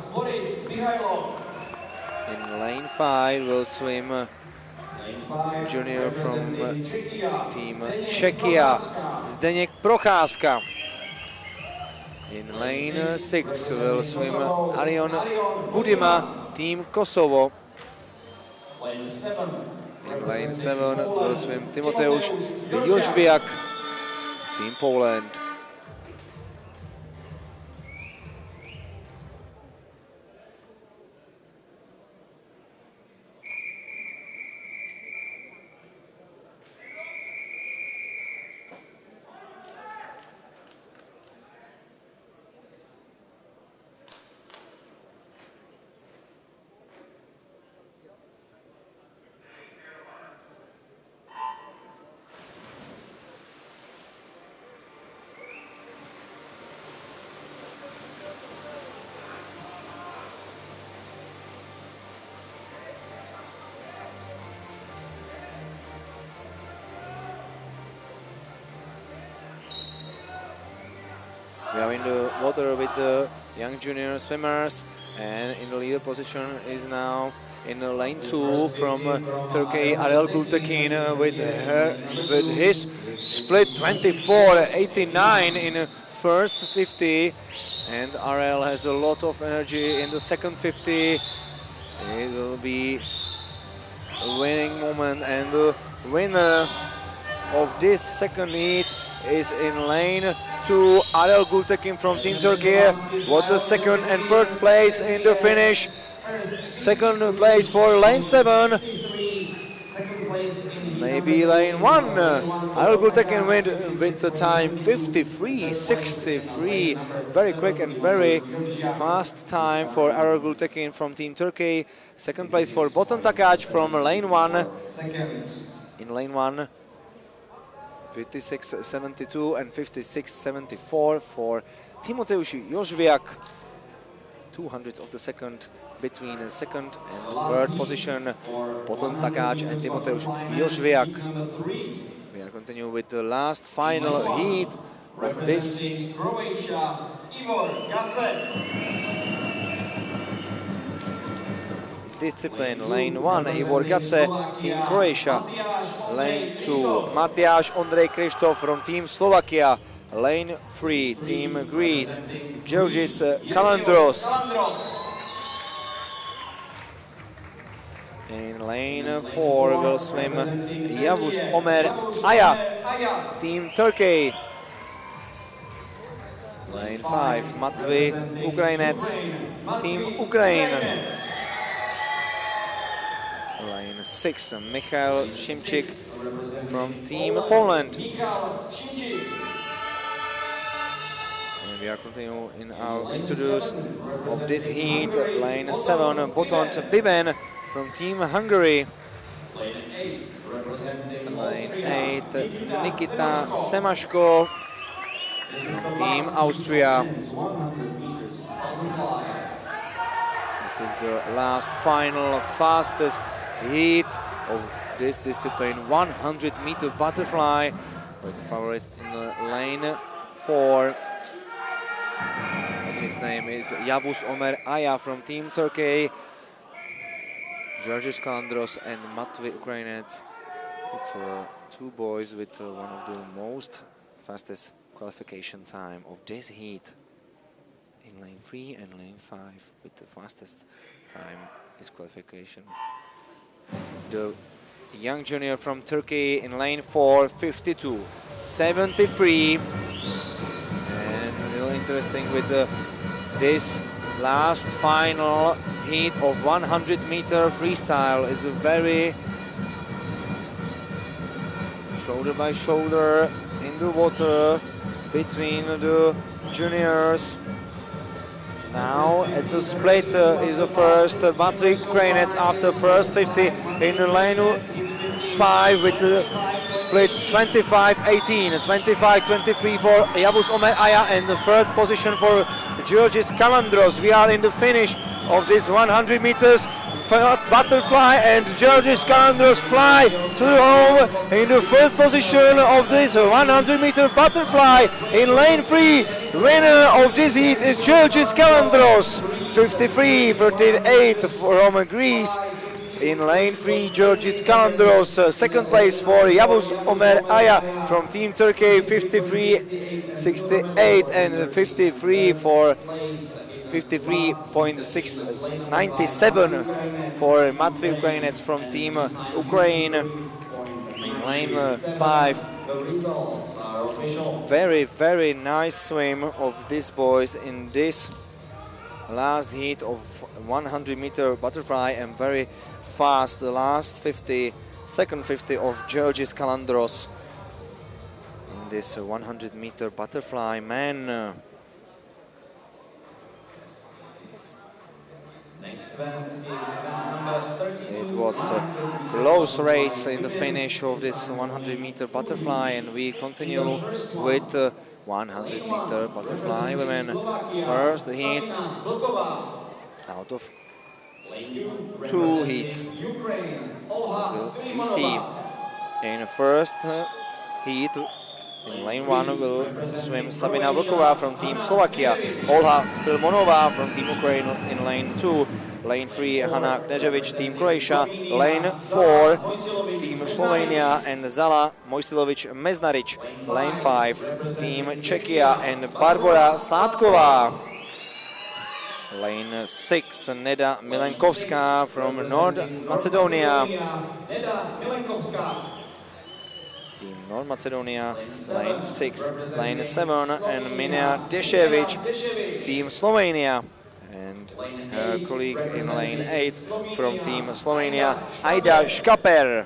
In lane 5 will swim junior from Team Czechia, Zdeněk Procházka. In lane 6 will swim Arion Budima, Team Kosovo. In lane 7 will swim Timoteusz Jóźwiak, Team Poland. in the water with the young junior swimmers, and in the leader position is now in lane 2 from Turkey, Ariel Gultekin with his split 24.89 in first 50, and Ariel has a lot of energy in the second 50. It will be a winning moment, and the winner of this second heat is in lane 2, Ariel Gultekin from Team Turkey. What the second and third place in the finish. Second place for lane 7. Maybe lane 1. Ariel Gultekin went with the time 53.63. Very quick and very fast time for Ariel Gultekin from Team Turkey. Second place for Botan Takac from lane 1. In lane 1, 56.72 and 56.74 for Timoteusz Jožviak. 200ths of the second between second and third position, Botan Takac and Timoteusz Jožviak. We are continuing with the last final heat of this. Discipline, lane 1, Ivor Gace, Team Croatia. Lane 2, Matyáš Ondrej Krištof from Team Slovakia. Lane 3, Team Greece, Georgis Kalandros. In lane 4 will swim Yavuz Omer Aya, Team Turkey. Lane 5, Matvey Ukrainec, Team Ukraine. Lane 6, Michal Šimčík from Team Poland. And we are continuing in our introduce of this heat. Lane 7, Botont Biben from Team Hungary. Lane 8, Nikita Semashko, Team Austria. This is the last final fastest heat of this discipline, 100-meter butterfly, with the favorite in the lane 4. His name is Yavuz Omer Aya from Team Turkey. Georgis Kalandros and Matvey Ukrainec. It's two boys with one of the most fastest qualification time of this heat. In lane 3 and lane 5 with the fastest time is qualification. The young junior from Turkey in lane 4, 52.73. And really interesting with this last final heat of 100-meter freestyle. Is a very shoulder by shoulder in the water between the juniors. Now at the split is the first Matvey Ukrainec after first 50 in lane 5 with the split 25-18, 25-23 for Yavuz Omer Aya, and the third position for Georgis Kalandros. We are in the finish of this 100 meters butterfly, and Georgis Kalandros fly to home in the first position of this 100-meter butterfly. In lane 3, winner of this heat is Georgis Kalandros, 53.38 from Greece. In lane 3, Georgis Kalandros, second place for Yavuz Omer Aya from Team Turkey, 53.68 and 53.697 for Matvey Ukrainec from Team Ukraine. In lane 5, very nice swim of these boys in this last heat of 100-meter butterfly, and very fast the last 50, second 50 of Georgis Kalandros in this 100-meter butterfly man. It was a close race in the finish of this 100-meter butterfly, and we continue with 100-meter butterfly women. First heat out of 2 heats. We see in the first heat In lane 1 will swim Sabina Vlková from Team Slovakia, Olha Filmonová from Team Ukraine in lane 2, lane 3 Hanna Knežević, Team Croatia, lane 4 Team Slovenia and Zala Mojsilovic Meznaric, lane 5 Team Czechia and Barbora Sládková. Lane 6, Neda Milenkovská from North Macedonia. Team North Macedonia, lane 6, lane 7, and Mina Dešević, Team Slovenia. And her colleague in lane 8 from Team Slovenia, Aida Škaper.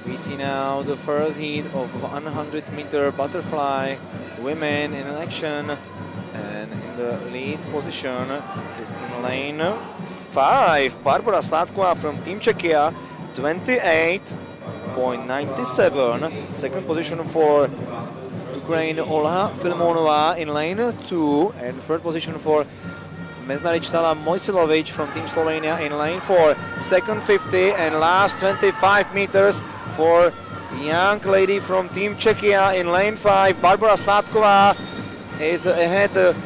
We see now the first heat of 100-meter butterfly women in action, and in the lead position is in lane 5 Barbora Sládková from Team Czechia, 28.97. Second position for Ukraine, Olha Filmonová in lane 2, and third position for Meznaric Mojsilovic from Team Slovenia in lane 4. Second 50 and last 25 meters for young lady from Team Czechia in lane 5. Barbora Sládková is ahead.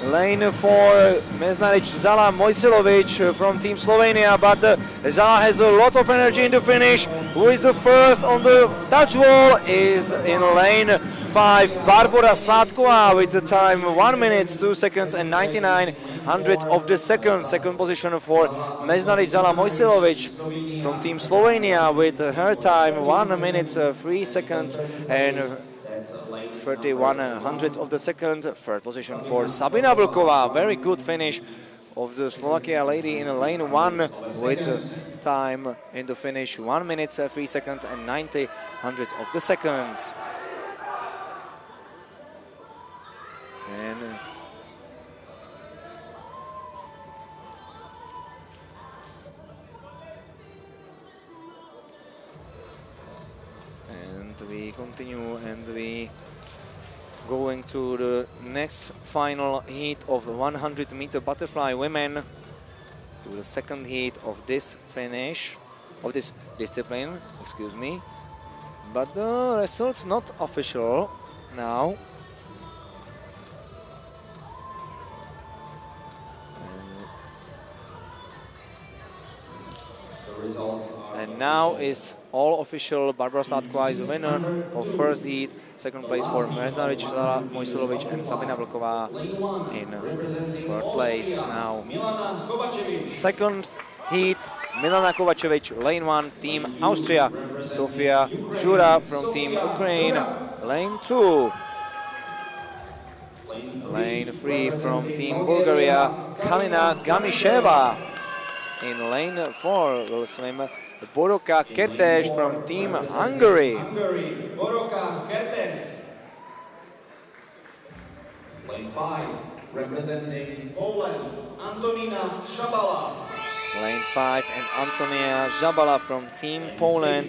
Lane 4, Meznaric Zala Mojsilovic from Team Slovenia, but Zala has a lot of energy in the finish. Who is the first on the touch wall is in lane 5, Barbora Sládková with the time 1 minute 2 seconds and 99 hundredths of the second. Second position for Meznaric Zala Mojsilovic from Team Slovenia with her time 1 minute 3 seconds and 31 hundredths of the second. Third position for Sabina Vlková. Very good finish of the Slovakia lady in lane 1 with time in the finish 1 minute 3 seconds and 90 hundredths of the second. And we continue, and we going to the next final heat of 100-meter butterfly women, to the second heat of this finish, of this discipline, excuse me. But the results not official now. And now is all official. Barbora Sládková is the winner of first heat. Second place for Meznaric Zala Mojsilovic and Sabina Vlková in third place. Now second heat, Milana Kovačević, lane 1, Team Austria. Sofia Žura from Team Ukraine, lane 2. Lane 3 from Team Bulgaria, Kalina Gamisheva. In lane 4 will swim Boroka Kertész from Team Hungary. Boroka Kertész. Lane 5, representing Poland, Antonina Zabala. Lane 5 and Antonia Zabala from Team Poland.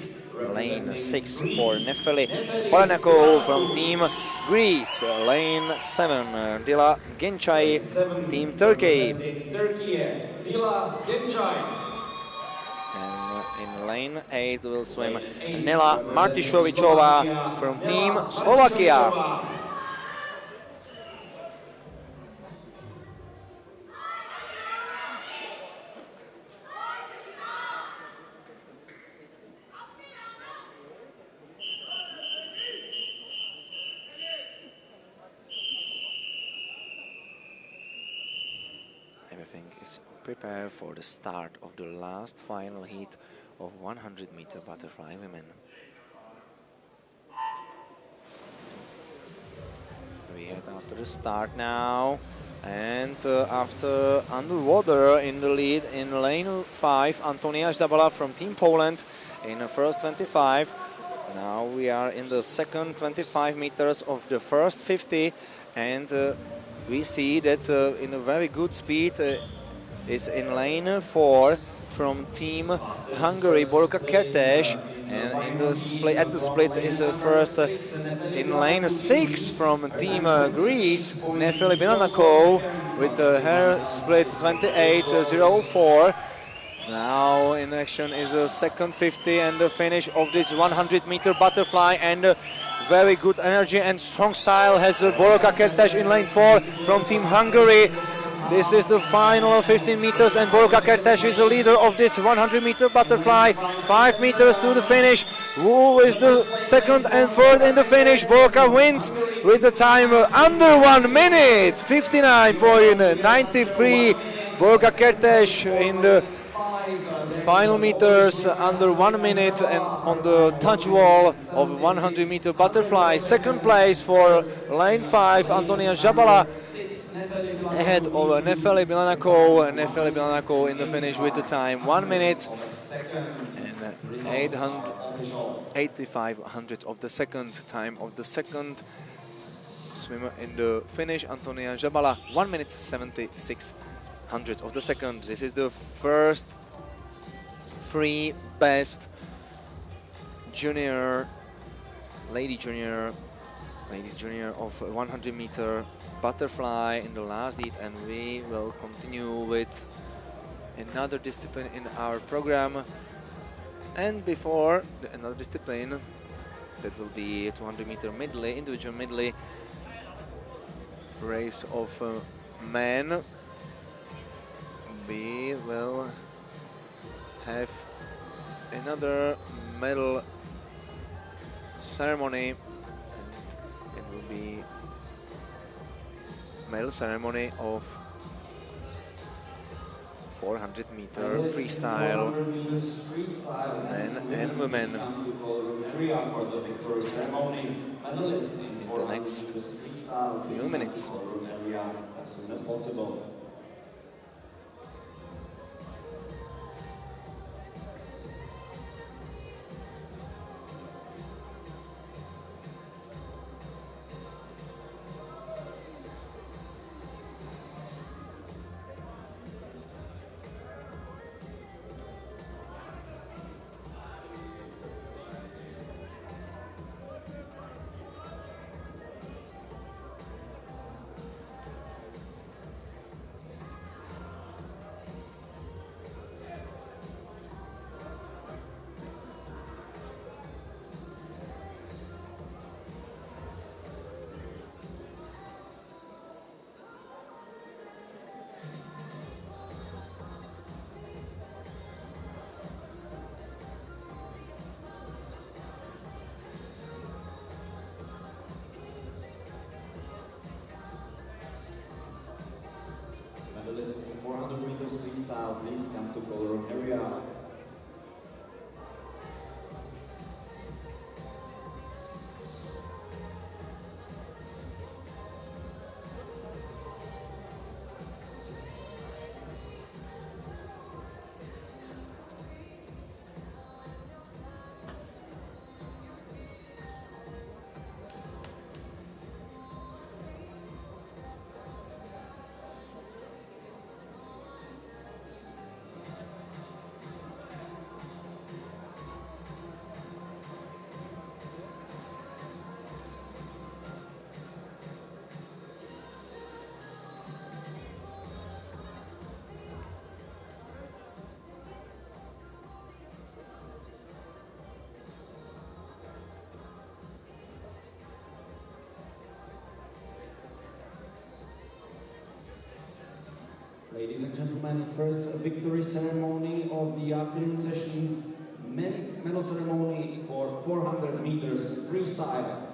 Lane 6 for Nefeli Palanakov from Team Greece. Lane 7, Dila Genchai, Team Turkey. And in lane 8 will swim Nela Martišovičová from Team Slovakia. Everything is prepared for the start of the last final heat of 100-meter butterfly women. We head after the start now. And after underwater in the lead in lane 5, Antonia Żdabala from Team Poland in the first 25. Now we are in the second 25 meters of the first 50, and we see that in a very good speed is in lane 4 from Team Hungary, Borka Kertes, and in the split, at the split is first in lane 6 from Team Greece, Nefeli Binanako, with her split 28.04. Now in action is a second 50 and the finish of this 100-meter butterfly, and very good energy and strong style has Borka Kertes in lane 4 from Team Hungary. This is the final 15 meters and Borka Kertes is the leader of this 100-meter butterfly. 5 meters to the finish. Who is the second and third in the finish? Borka wins with the time under 1 minute, 59.93. Borka Kertes in the final meters under 1 minute and on the touch wall of 100-meter butterfly. Second place for lane 5, Antonia Żdabala, ahead of Nefeli Binanako. Nefeli Binanako in the finish with the time 1 minute and 85 of the second time of the second swimmer in the finish. Antonia Żdabala 1 minute 76 hundredths of the second. This is the first free best junior, ladies junior of 100-meter butterfly in the last heat, and we will continue with another discipline in our program. And before another discipline, that will be 200-meter medley, individual medley race of men. We will have another medal ceremony. It will be medal ceremony of 400-meter freestyle, men and women. In the next few minutes. As soon as possible. Medalists in 400 meters freestyle, please come to color room area. Ladies and gentlemen, first victory ceremony of the afternoon session, men's medal ceremony for 400 meters freestyle.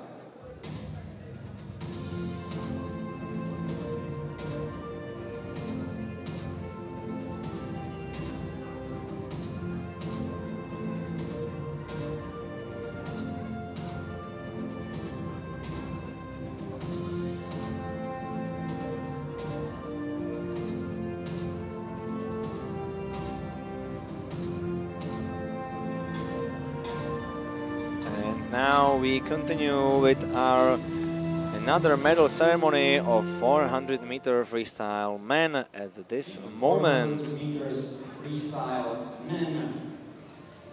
now we continue with our another medal ceremony of 400-meter freestyle men at this moment. 400 meters freestyle men.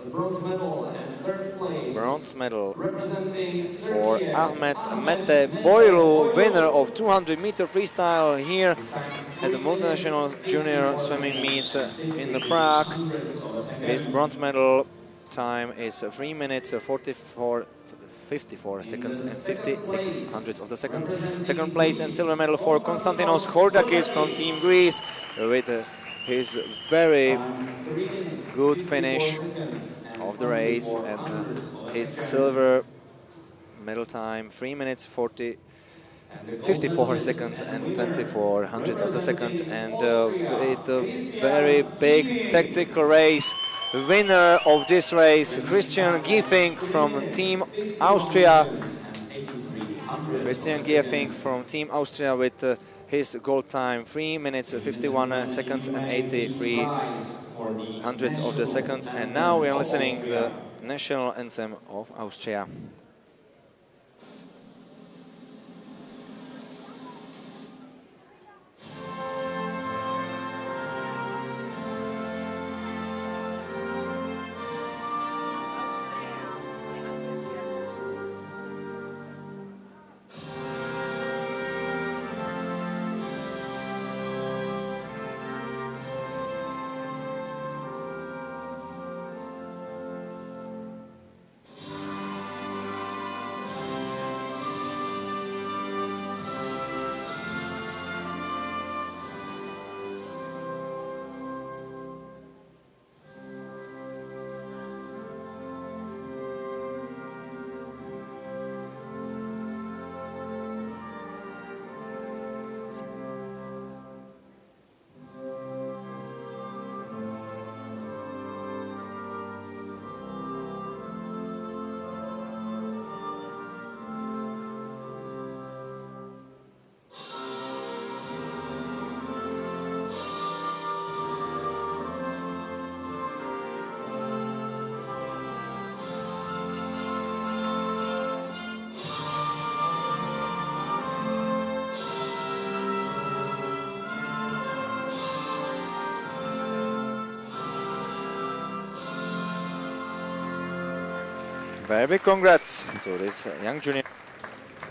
The bronze medal and third place. Bronze medal representing for Turkey, Ahmet Mete Boylu, winner of 200-meter freestyle here at the Multinational Junior Swimming Meet in the Prague. His bronze medal time is 3 minutes 54 seconds and 56 hundredths of the second. Second place and silver medal for Konstantinos Chordakis from Team Greece with his very good finish of the race, and his silver medal time 3 minutes 54 seconds and 24 hundredths of the second, and with a very big tactical race. Winner of this race, Christian Giefink from Team Austria. Christian Giefink from Team Austria with his goal time 3 minutes 51 seconds and 83 hundredths of the seconds. And now we are listening to the national anthem of Austria. Very big congrats to this young junior.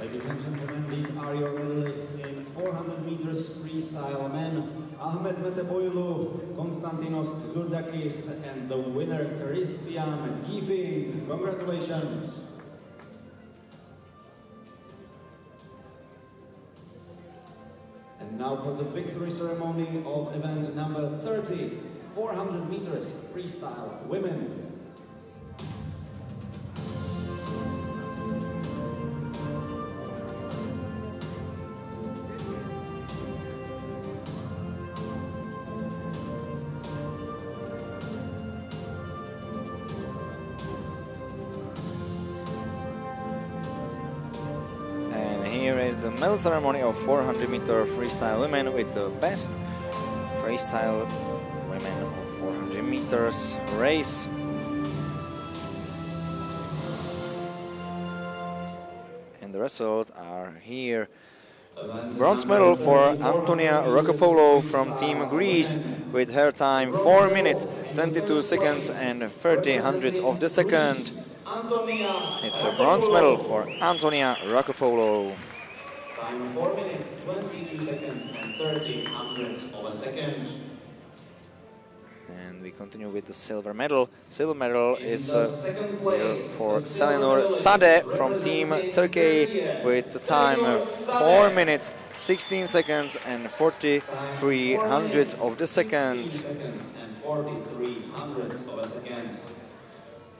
Ladies and gentlemen, these are your medalists in 400 meters freestyle men. Ahmet Mete Boylu, Konstantinos Zurdakis, and the winner Christian Giefink. Congratulations. And now for the victory ceremony of event number 30, 400 meters freestyle women. Here is the medal ceremony of 400-meter freestyle women with the best freestyle women of 400 meters race. And the results are here. Bronze medal for Antonia Rokopolo from Team Greece with her time 4 minutes 22 seconds and 30 hundredths of the second. It's a bronze medal for Antonia Rokopolo. Time 4 minutes, 22 seconds and 30 hundredths of a second. And we continue with the silver medal. Silver medal is for Selinur Sade from Team Turkey with the time of 4 minutes, 16 seconds and 43 hundredths of the seconds.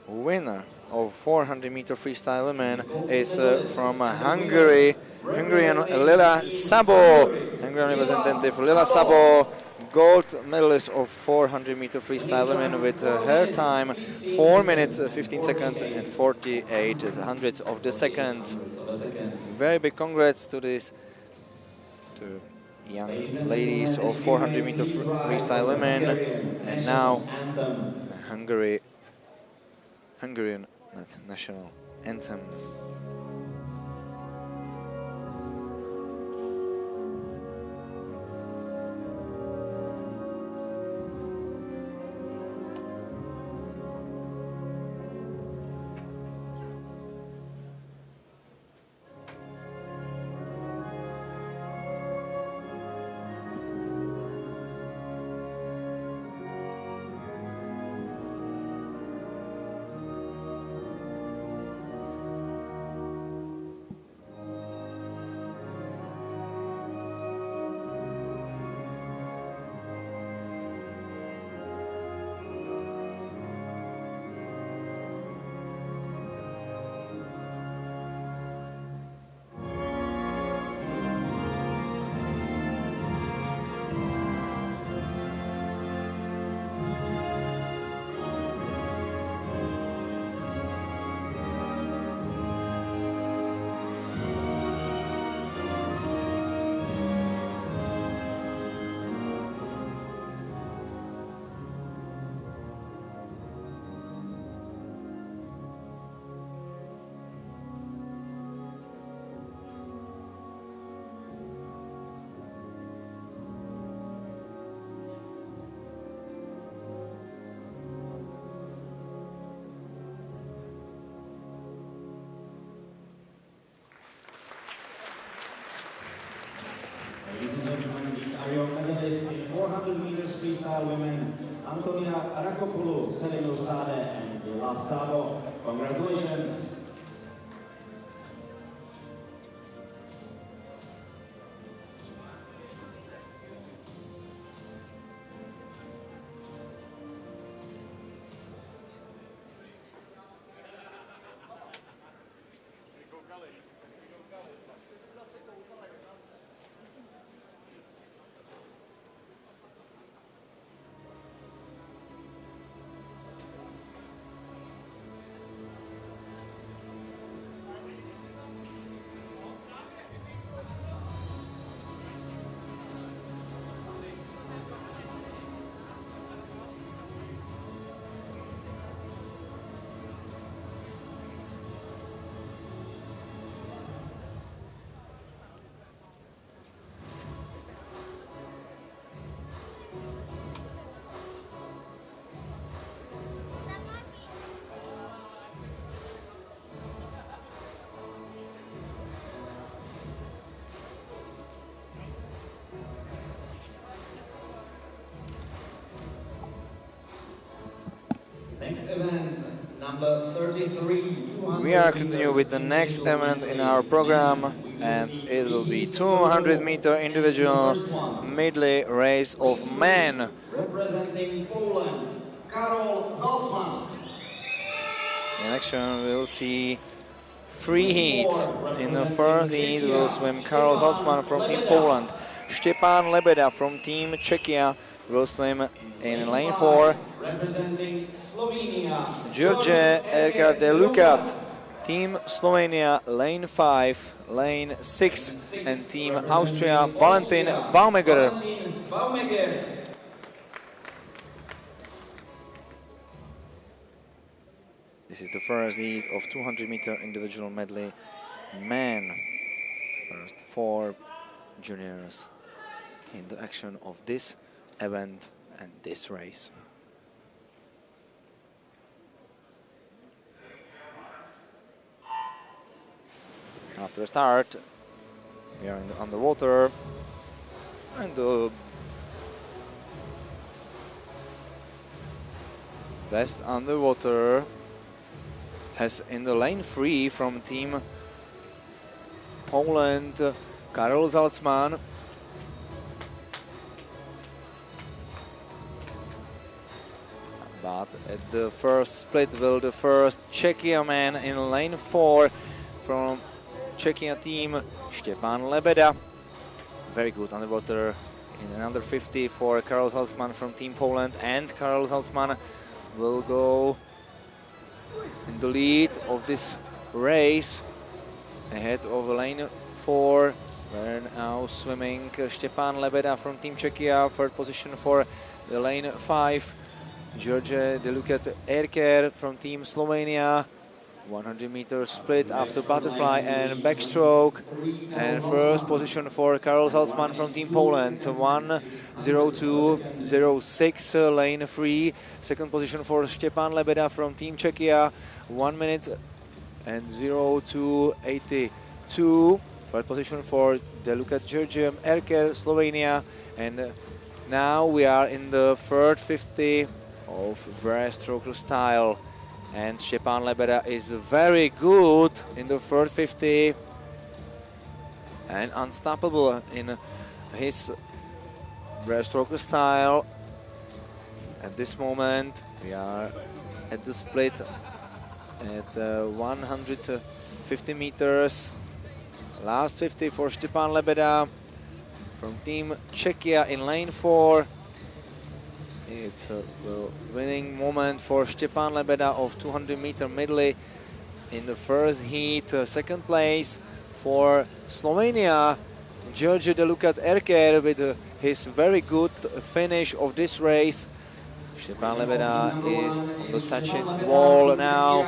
Winner of 400-meter freestyle women is from Hungary, Hungarian Lila Sabo, Hungarian representative Lila Sabo, gold medalist of 400-meter freestyle women with her time 4 minutes, 15 seconds and 48 hundredths of the seconds. Very big congrats to these young ladies of 400-meter freestyle women. And now Hungarian national anthem. Ladies and gentlemen, these are your medalists in 400 meters freestyle women, Antonia Rakopoulou, Selinur Sade, and Vila Sabo. Congratulations! Next event, number 33. We are continuing with the next event in our program, and it will be 200-meter individual medley race of men. Representing Poland, Karol Zalcman. In action, we'll see 3 heats. In the first heat, will swim Karol Zalcman from Team Poland. Stepan Lebeda from Team Czechia will swim in lane 4. Representing Slovenia, George Erka de Lucat, Team Slovenia, lane 5, lane 6, and Team Austria, Valentin Baumegger. This is the first heat of 200-meter individual medley men. First 4 juniors in the action of this event and this race. After a start, we are in the underwater, and the best underwater has in the lane 3 from Team Poland, Karol Zalcman. But at the first split will the first Czechia man in lane 4 from Czechia team, Stepan Lebeda. Very good underwater in an under 50 for Karol Zalcman from Team Poland, and Karol Zalcman will go in the lead of this race ahead of lane 4, where now swimming Stepan Lebeda from Team Czechia. Third position for the lane 5, George de Lucat Erker from Team Slovenia. 100-meter split after butterfly and backstroke. And first position for Karol Salzman from Team Poland, 1:02.06, lane 3. Second position for Stepan Lebeda from Team Czechia, 1 minute and 0:2.82. Third position for Deluca Georgium Erker, Slovenia. And now we are in the third 50 of breaststroke style. And Stepan Lebeda is very good in the third 50 and unstoppable in his breaststroke style. At this moment, we are at the split at 150 meters. Last 50 for Stepan Lebeda from Team Czechia in lane 4. It's a winning moment for Stepan Lebeda of 200-meter medley in the first heat. Second place for Slovenia, George Deluca Erker with his very good finish of this race. Stepan Lebeda is on the touching wall now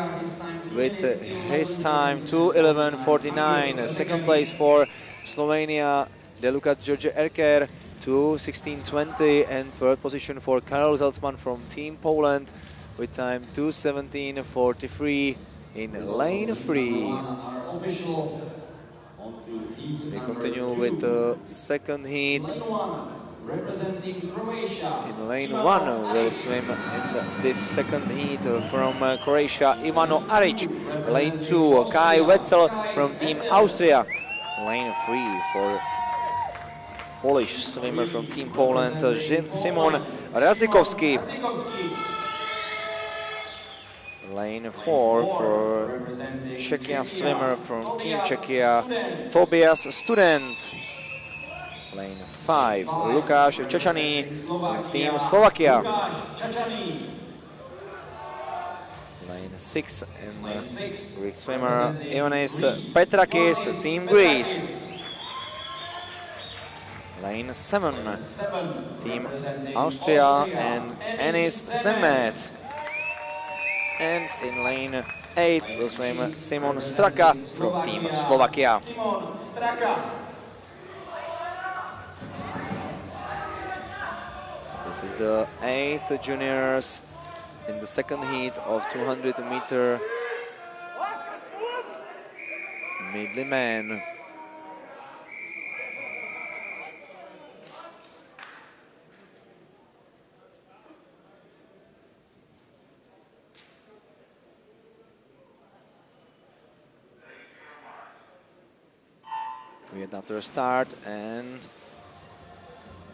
with his time 2:11.49. Second place for Slovenia, Deluca George Erker, 2:16.20, and third position for Karol Salzman from Team Poland with time 2:17.43 in lane 3. We continue with the second heat. In lane 1 will swim in this second heat from Croatia, Ivano Aric. Lane 2, Kai Wetzel from Team Austria. Lane 3 for Polish swimmer from Team Poland, Szymon Radzikowski. Lane 4 for Czechia swimmer from Team Czechia, Tobias Student. Lane 5, Lukáš Čačaný from Team Slovakia. Lane 6, and Greek swimmer Ioannis Petrakis, Team Greece. Lane 7, Team Austria and Enis Semet. And in lane 8 will swim Simon Straka from Team Slovakia. This is the 8th juniors in the second heat of 200-meter medley men. We had after a start, and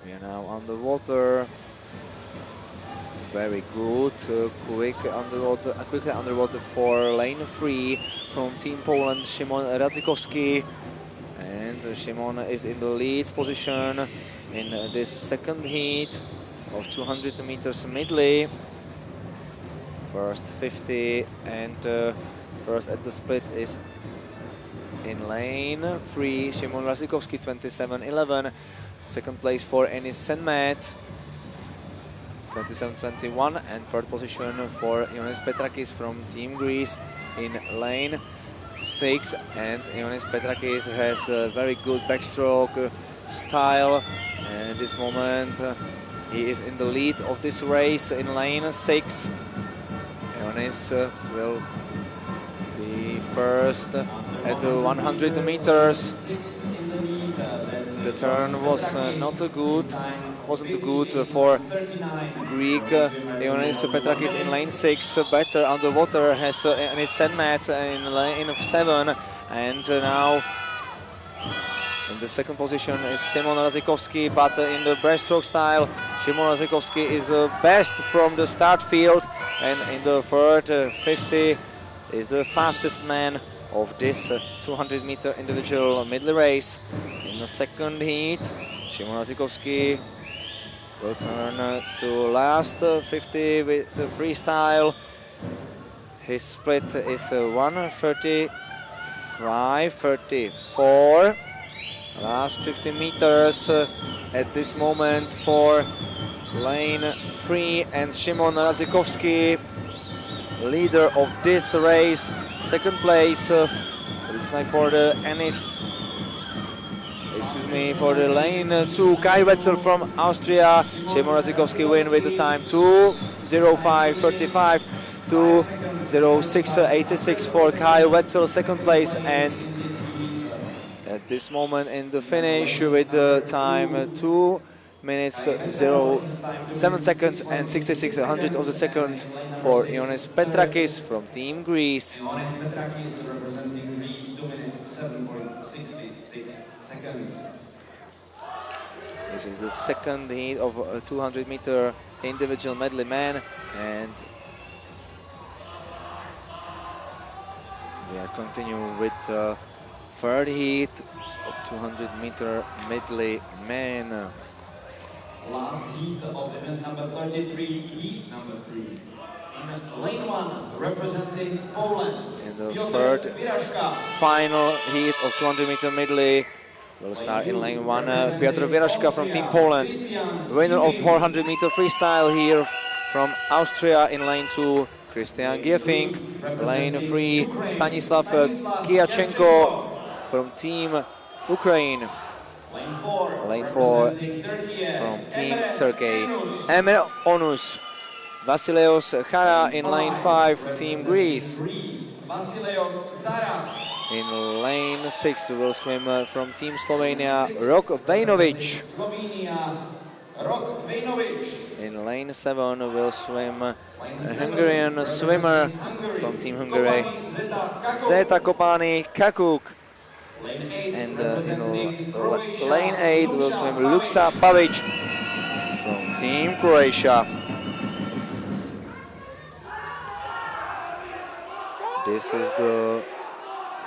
we are now on the water. Very good, quickly underwater for lane 3 from Team Poland, Szymon Radzikowski. And Szymon is in the lead position in this second heat of 200 meters medley. First 50 and first at the split is in lane 3, Szymon Radzikowski, 27:11. Second place for Enis Semet, 27:21, and third position for Ioannis Petrakis from Team Greece in lane 6. And Ioannis Petrakis has a very good backstroke style, and this moment he is in the lead of this race in lane 6. Ioannis will be first at the 100 meters. The turn was wasn't good for Greek. Ioannis Petrakis in lane 6, better underwater has Enis Semet in lane 7, and now in the second position is Szymon Radzikowski, but in the breaststroke style, Szymon Radzikowski is best from the start field, and in the third 50 is the fastest man of this 200-meter individual medley race. In the second heat, Szymon Radzikowski will turn to last 50 with the freestyle. His split is 1:35.34. Last 50 meters at this moment for lane 3, and Szymon Radzikowski leader of this race. Second place looks like for the for the lane 2, Kai Wetzel from Austria. Szymon Razikowski win with the time 2:05:35 to 2:06:86 for Kai Wetzel, second place, and at this moment in the finish with the time 2 minutes 07 seconds and 66 hundredths of the second for Ioannis Petrakis from Team Greece. Ioannis Petrakis representing Greece, 2 minutes 7.66 seconds. This is the second heat of a 200-meter individual medley man, and we are continuing with the third heat of 200-meter medley man. Last heat of event number 33, heat number 3. In lane 1, representing Poland, In the third final heat of 200-meter medley will start in lane 1, Piotr Wieraszka from Team Poland. Winner of 400-meter freestyle here from Austria in lane 2, Christian Giefink. Lane 3, Stanislav Kiachenko from Team Ukraine. Lane 4 from Team Turkey, Emre Onus. Vasileos Chara in lane 5, Team Greece. In lane 6 will swim from Team Slovenia, Rok Vejnovic. In lane 7 will swim a Hungarian swimmer from Team Hungary, Zeta Kopani Kakuk. And in lane 8 will swim Luksa Pavic from Team Croatia. This is the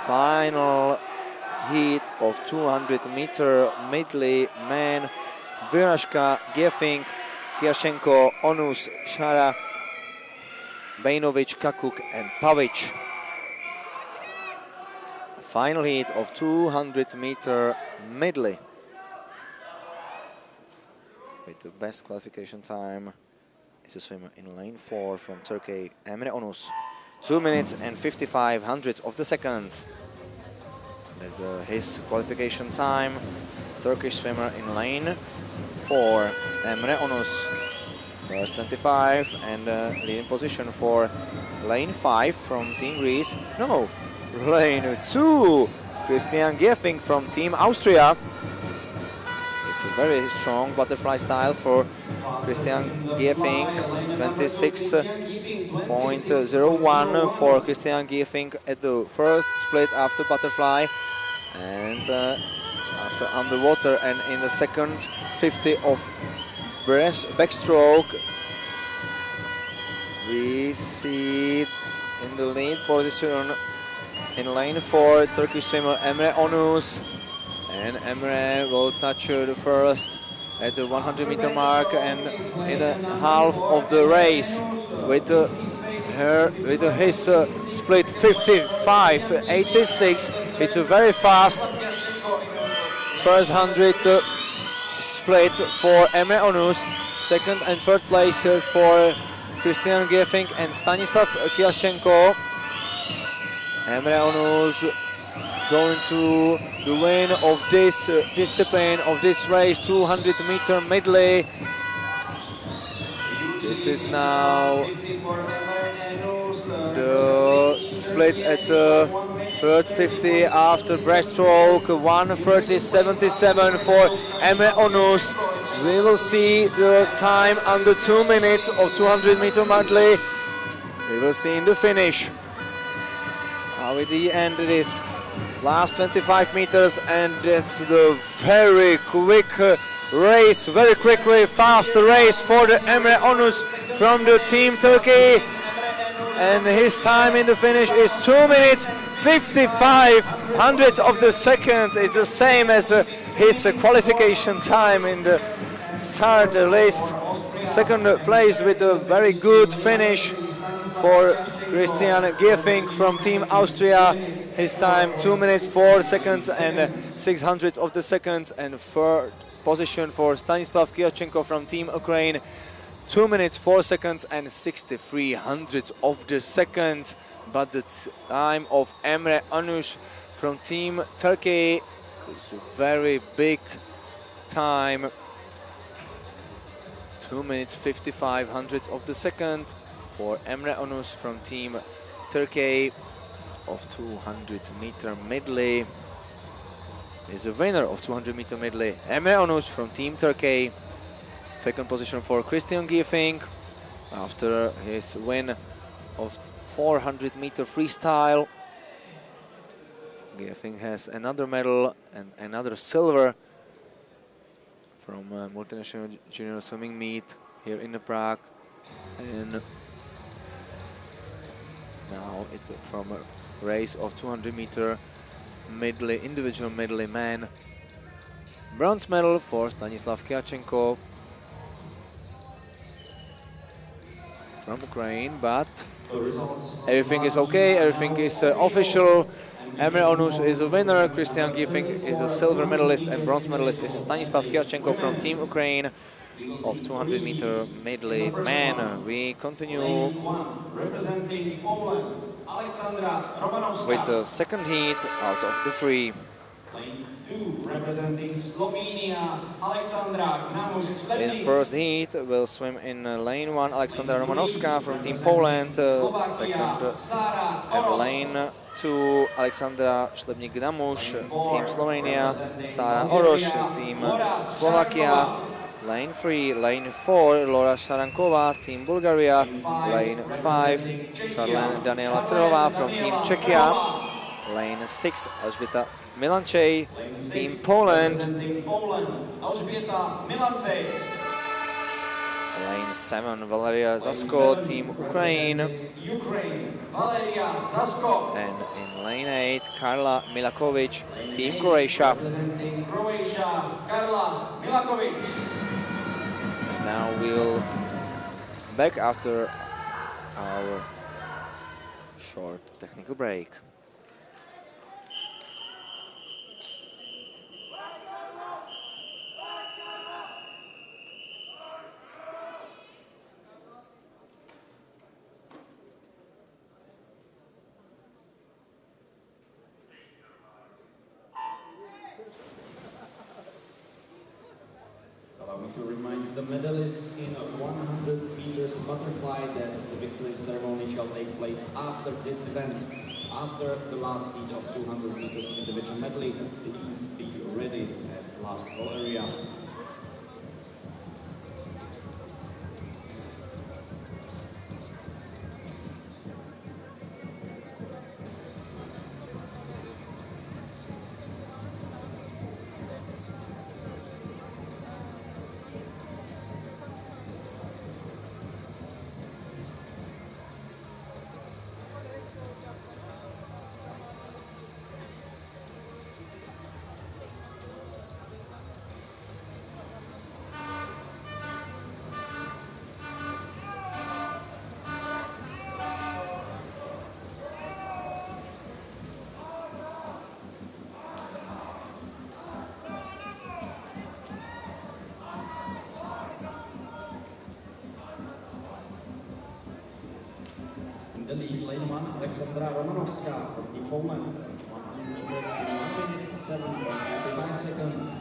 final heat of 200-meter medley man. Wieraszka, Giefink, Kiachenko, Onus, Chara, Vejnovic, Kakuk and Pavic. Final heat of 200-meter medley. With the best qualification time is a swimmer in lane 4 from Turkey, Emre Onus. 2 minutes and 55 hundredths of the seconds. That's his qualification time. Turkish swimmer in lane 4, Emre Onus. First 25 and leading position for lane 5 from Team Greece. No, lane 2, Christian Giefink from Team Austria. It's a very strong butterfly style for Christian Giefink. 26.01 for Christian Giefink at the first split after butterfly and after underwater, and in the second 50 of backstroke we see in the lead position in lane 4 Turkish swimmer Emre Onus, and Emre will touch the first at the 100-meter mark and in the half of the race with his split 55.86. It's a very fast first 100 split for Emre Onus. Second and third place for Christian Giefink and Stanislav Kiachenko. Emre Onus going to the win of this discipline, of this race, 200-meter medley. This is now the split at the third 50 after breaststroke, 1:30.77 for Emre Onus. We will see the time under 2 minutes of 200-meter medley. We will see in the finish how at the end it is. Last 25 meters, and it's the very quick race, very quick, very fast race for the Emre Onus from the Team Turkey. And his time in the finish is 2 minutes 55 hundredths of the second. It's the same as his qualification time in the start list. Second place with a very good finish for Christian Giefink from Team Austria. His time 2 minutes 4 seconds and 6 hundredths of the second. And third position for Stanislav Kiachenko from Team Ukraine. 2 minutes 4 seconds and 63 hundredths of the second, but the time of Emre Anush from Team Turkey is a very big time. 2 minutes 55 hundredths of the second for Emre Anush from Team Turkey of 200-meter medley. Is a winner of 200-meter medley. Emre Anush from Team Turkey. Second position for Christian Giefing after his win of 400-meter freestyle. Giefing has another medal and another silver from multinational junior swimming meet here in Prague. And now it's from a race of 200-meter medley, individual medley man. Bronze medal for Stanislav Kyachenko from Ukraine, but everything is okay, everything is official. Emre Anush is a winner, Christian Giefing is a silver medalist, and bronze medalist is Stanislav Kyachenko from Team Ukraine of 200-meter medley man. We continue with the second heat out of the three. Lane 2, representing Slovenia, Alexandra Gnamuš. In first heat, will swim in lane 1 Alexandra Romanovska from Team Poland. Second, and lane 2 Alexandra Šlebník-Gnamuš, Team Slovenia. Sara Oroš, Team Slovakia. Lane 3, lane 4 Laura Šarankova, Team Bulgaria. Lane 5 Charlene Daniela Cerhová from Team Czechia. Lane 6 Elžbieta Milančej, Team Poland. Lane 7 Valeria Zasko, Team Ukraine. And in lane 8 Karla Milakovic, Team Croatia. And now we'll back after our short technical break. To remind the medalists in 100 meters butterfly that the victory ceremony shall take place after this event. After the last heat of 200 meters individual medley, please be ready at last call area. In the lead, lane 1, Alexandra Romanovska from Team Poland. 100 meters in 1 minute, 7.25 seconds.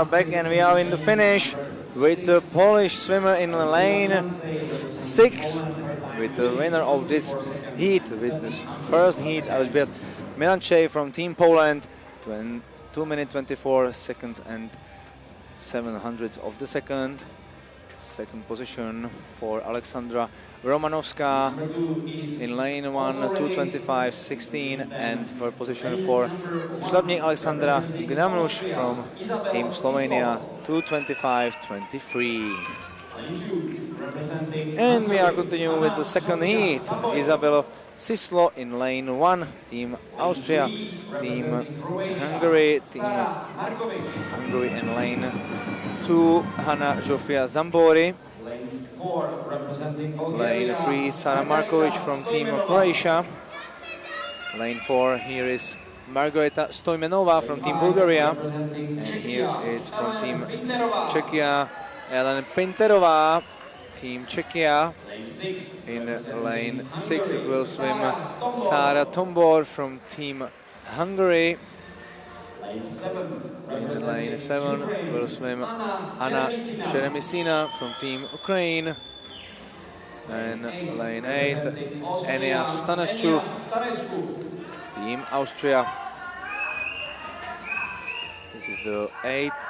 are back and we are in the finish with the Polish swimmer in lane 6, with the winner of this heat, with this first heat, Elżbieta Milanczej from Team Poland, 2 minutes 24 seconds and 700ths of the second. Second position for Alexandra Romanowska in lane 1, 2:25.16, and third position for Slabnik Alexandra Gnamnush from Team Slovenia, 2:25.23. And we are continuing with the second heat. Isabella Sislo in lane 1, Team Austria, Team Hungary, in lane 2, Hanna Zsofia Zambori. Lane 3, Sara Markovic from Team Croatia. Lane 4, here is Margareta Stojmenova from Team Bulgaria. And here is from Team Czechia, Ellen Pinterová, Team Czechia. In lane 6 will swim Sara Tombor from Team Hungary. In lane 7 will swim Anna Cheremysina from Team Ukraine. And lane 8, Enia Stanescu, Team Austria. This is the 8th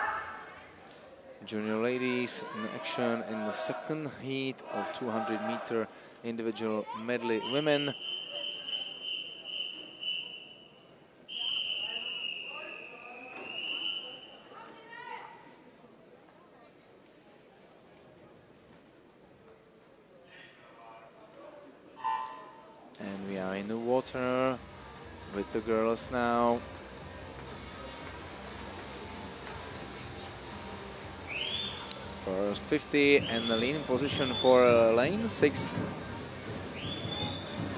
junior ladies in action in the second heat of 200-meter individual medley women. And we are in the water with the girls now. First 50 and the leading position for lane 6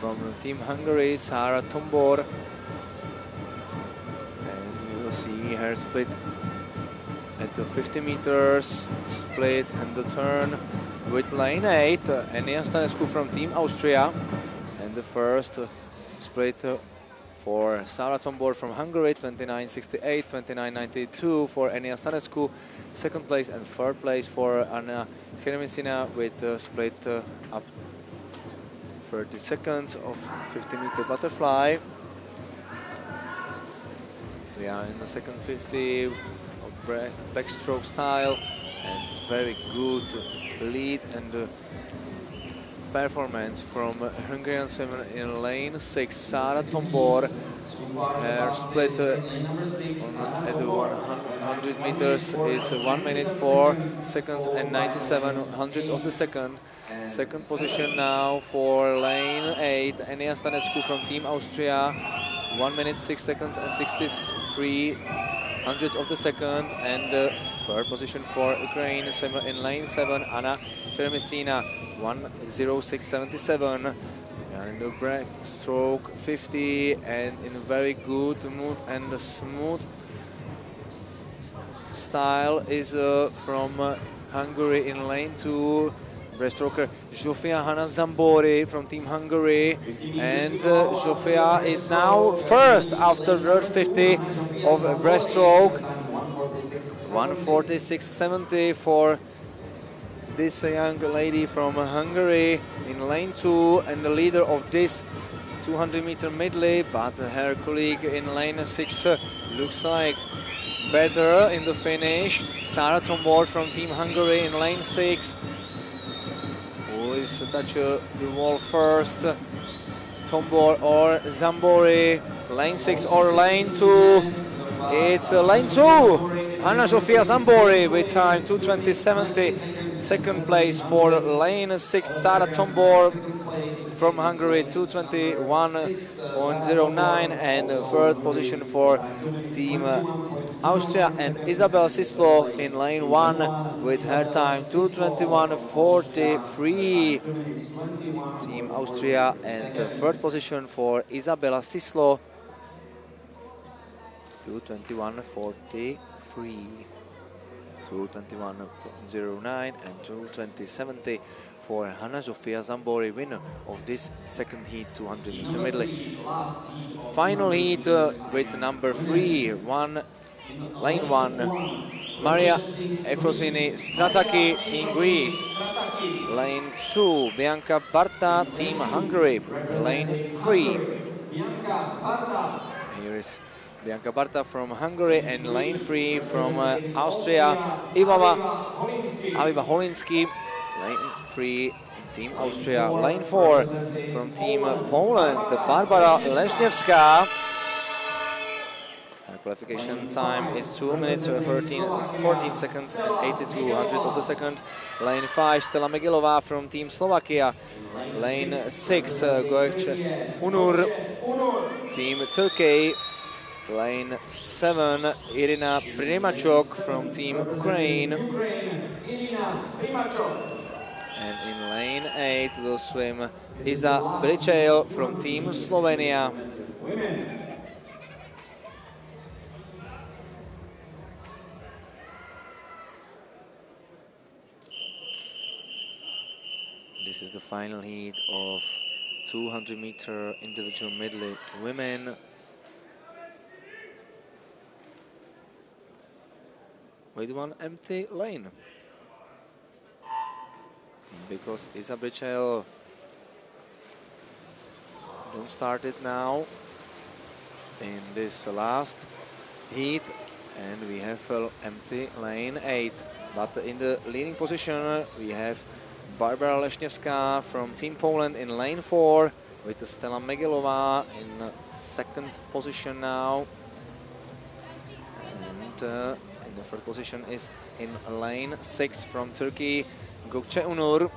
from Team Hungary, Sara Tombor. And we will see her split at the 50 meters, split and the turn with lane 8, Enia Stanescu from Team Austria. And the first split for Sara Tombor from Hungary, 29.68, 29.92 for Enia Stanescu. Second place and third place for Anna Cheremysina with split up 30 seconds of 50-meter butterfly. We are in the second 50 of backstroke style, and very good lead and performance from Hungarian swimmer in lane 6, Sara Tombor. Her split at 100 meters is 1 minute 4 seconds and 97 hundredths of the second. Second position now for lane 8, Enia Stanescu from Team Austria, 1 minute 6 seconds and 63 hundredths of the second. And third position for Ukraine, in lane 7, Anna Cheremysina, 1:06.77. And the breaststroke 50 and in a very good mood and a smooth style is from Hungary in lane 2, breaststroker Zsofia Hanna Zambori from Team Hungary. And Zsofia is now first after the 50 of breaststroke, 1:46.70 for this young lady from Hungary in lane 2 and the leader of this 200-meter medley, but her colleague in lane 6 looks like better in the finish. Sara Tombor from Team Hungary in lane 6, who is touch the wall first, Tombor or Zambori, lane 6 or lane 2. It's lane 2, Anna Zsofia Zambori with time 2:20.70. Second place for lane 6, Sara Tombor from Hungary, 2:21.09, and third position for Team Austria and Isabella Sislo in lane 1 with her time 2:21.43. Team Austria, and third position for Isabella Sislo, 2:21.43. 2:21.09 and 2:20.70 for Hanna Zsofia Zambori, winner of this second heat 200-meter medley. Final heat with number 3, 1 Lane 1, Maria Efrosini Strataki, Team Greece. Lane 2, Bianca Barta, Team Hungary. Lane 3. Here is Bianca Barta from Hungary, and lane 3 from Austria, Aviva Holinsky. Lane 3 in Team Austria. Lane 4 from Team Poland, Barbara Leśniewska. Her qualification time is 2 minutes 14 seconds and 82 hundredths of the second. Lane 5, Stella Megilová from Team Slovakia. Lane 6, Gökçe Unur, Team Turkey. Lane 7, Irina Primachok from Team Ukraine. And in lane 8 will swim Iza Bričel from Team Slovenia. This is the final heat of 200-meter individual medley women. With one empty lane. Because Iza Bričel don't start it now in this last heat, and we have an empty lane 8. But in the leading position we have Barbara Leśniewska from Team Poland in lane 4, with Stella Megilová in second position now. And in the third position is in lane 6 from Turkey, Gökçe Unur.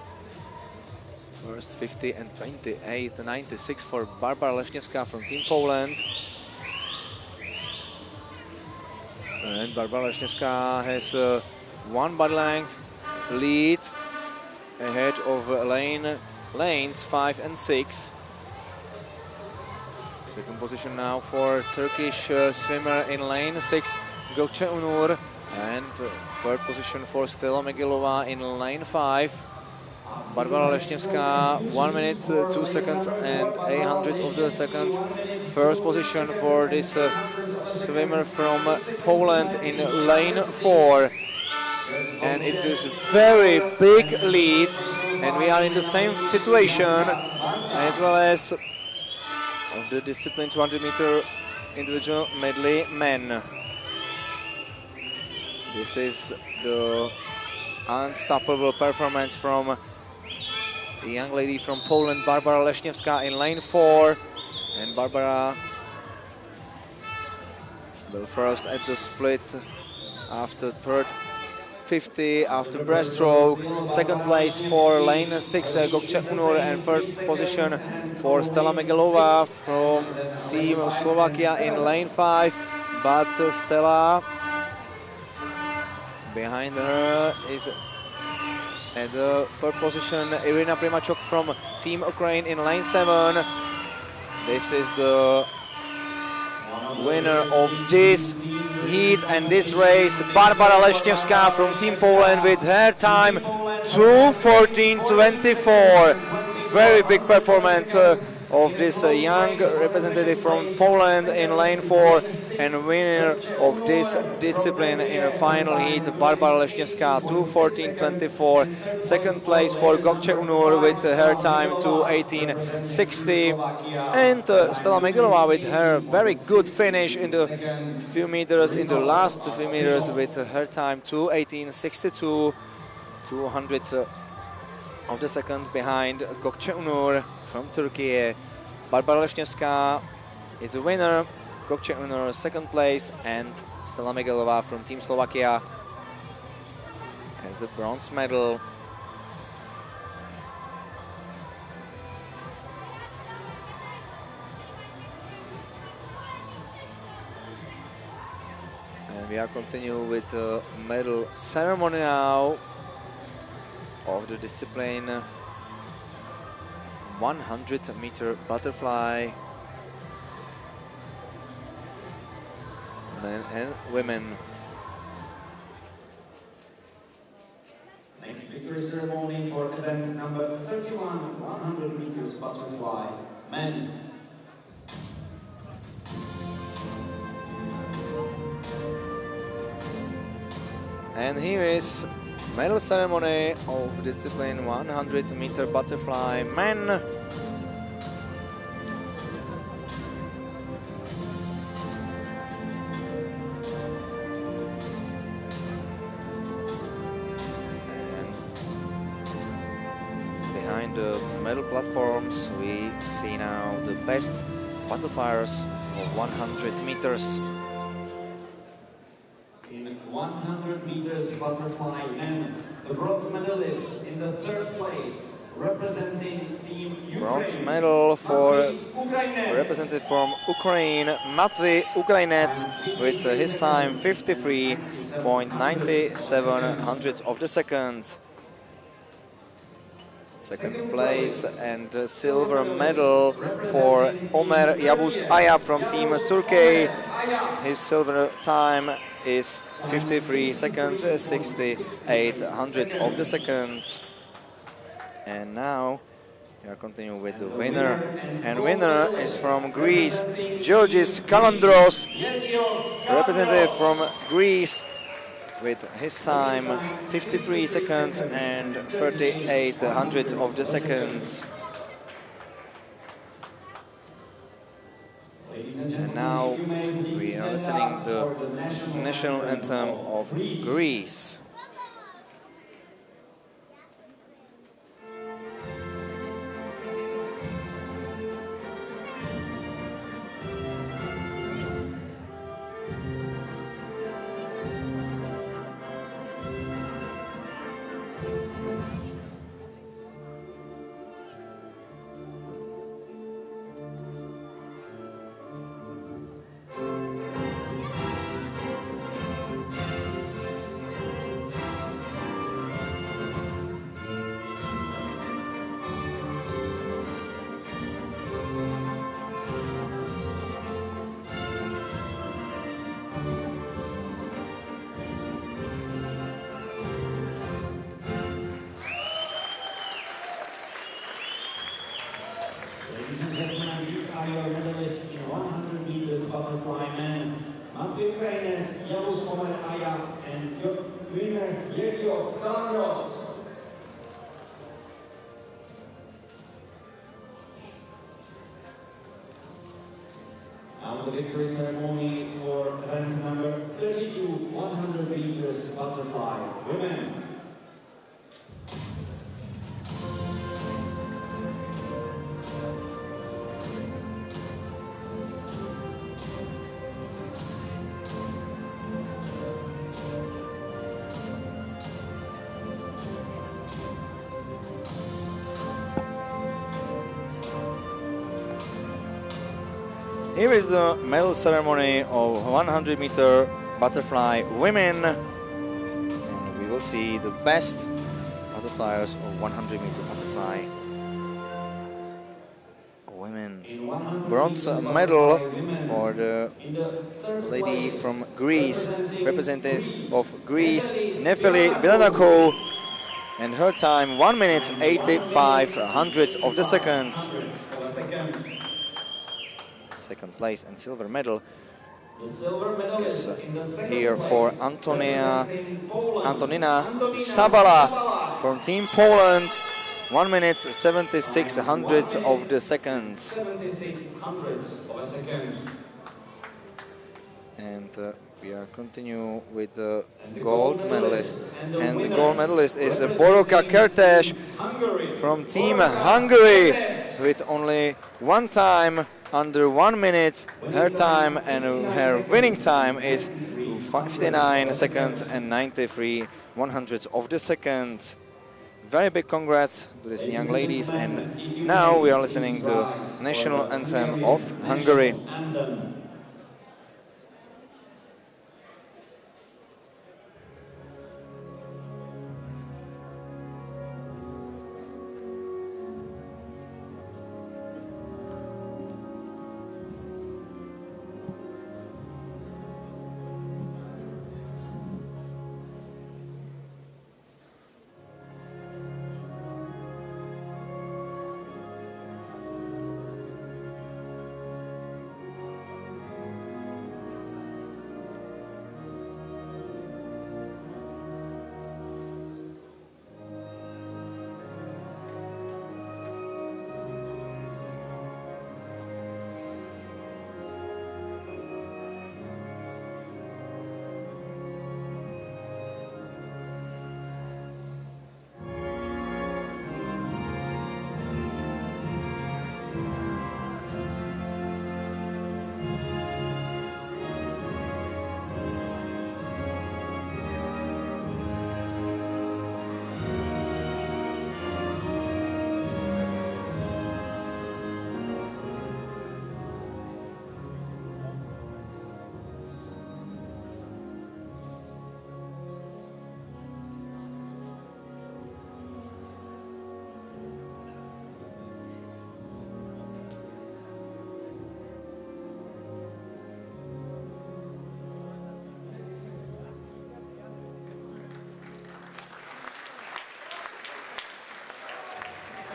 First 50 and 28, 96 for Barbara Leśniewska from Team Poland. And Barbara Leśniewska has one body length lead ahead of lanes 5 and 6. Second position now for Turkish swimmer in lane 6, Gökçe Unur, and third position for Stella Megilová in lane 5. Barbara Leśniewska, 1 minute 2 seconds and 800 of the second. First position for this swimmer from Poland in lane 4. And it is very big lead, and we are in the same situation as well as of the discipline 200-meter individual medley men. This is the unstoppable performance from the young lady from Poland, Barbara Leśniewska, in lane 4. And Barbara will first at the split after third 50 after breaststroke. Second place for lane 6, Gökçe Unur, and third position for Stella Megilová from Team Slovakia in lane 5. But Stella, behind her is at the third position Irina Primachok from Team Ukraine in lane 7. This is the winner of this heat and this race, Barbara Leśniewska from Team Poland, with her time 2:14.24. Very big performance of this young representative from Poland in lane 4, and winner of this discipline in a final heat, Barbara Leśniewska, 2:14.24. Second place for Gökçe Unur with her time 2:18.60, and Stella Megilová with her very good finish in the few meters, in the last few meters, with her time 2:18.62, 200 of the second behind Gökçe Unur from Turkey. Barbara Leśniewska is a winner, Gökçe Unur second place, and Stella Megilová from Team Slovakia has a bronze medal. And we are continuing with the medal ceremony now of the discipline 100-meter butterfly, men and women. Next victory ceremony for event number 31, 100 meters butterfly, men. And here is medal ceremony of discipline 100-meter butterfly men. Behind the medal platforms, we see now the best butterfliers of 100 meters. In 100 meters butterfly men, the bronze medalist in the third place, representing Team Ukraine. Bronze medal for represented from Ukraine, Matvey Ukrainets, with his time 53.97 hundredths of the second. Second place and silver medal for Ömer Yavuz Aya from Team Turkey. His silver time is 53 seconds, 68 hundredths of the second. And now we are continuing with the winner. And winner is from Greece, Georgis Kalandros, representative from Greece, with his time 53 seconds and 38 hundredths of the second. And now we are listening to the national anthem of Greece. Now the victory ceremony for event number 32, 100 meters butterfly women. Here is the medal ceremony of 100-meter butterfly women. And we will see the best butterfliers of 100-meter butterfly women's. Bronze medal for the lady from Greece, representative of Greece, Nefeli Bilanakou, and her time 1 minute 85 hundredths of the second. Second place and silver medal is here for Antonina Sabala from Team Poland, 1 minute 76 hundredths of the second. 76 hundredths of a second. And we are continuing with the gold medalist. And the gold medalist is Boroka Kertes from Team Hungary, with only one time under 1 minute. Her time and her winning time is 59 seconds and 93 100ths of the second. Very big congrats to these young ladies. And now we are listening to national anthem of Hungary.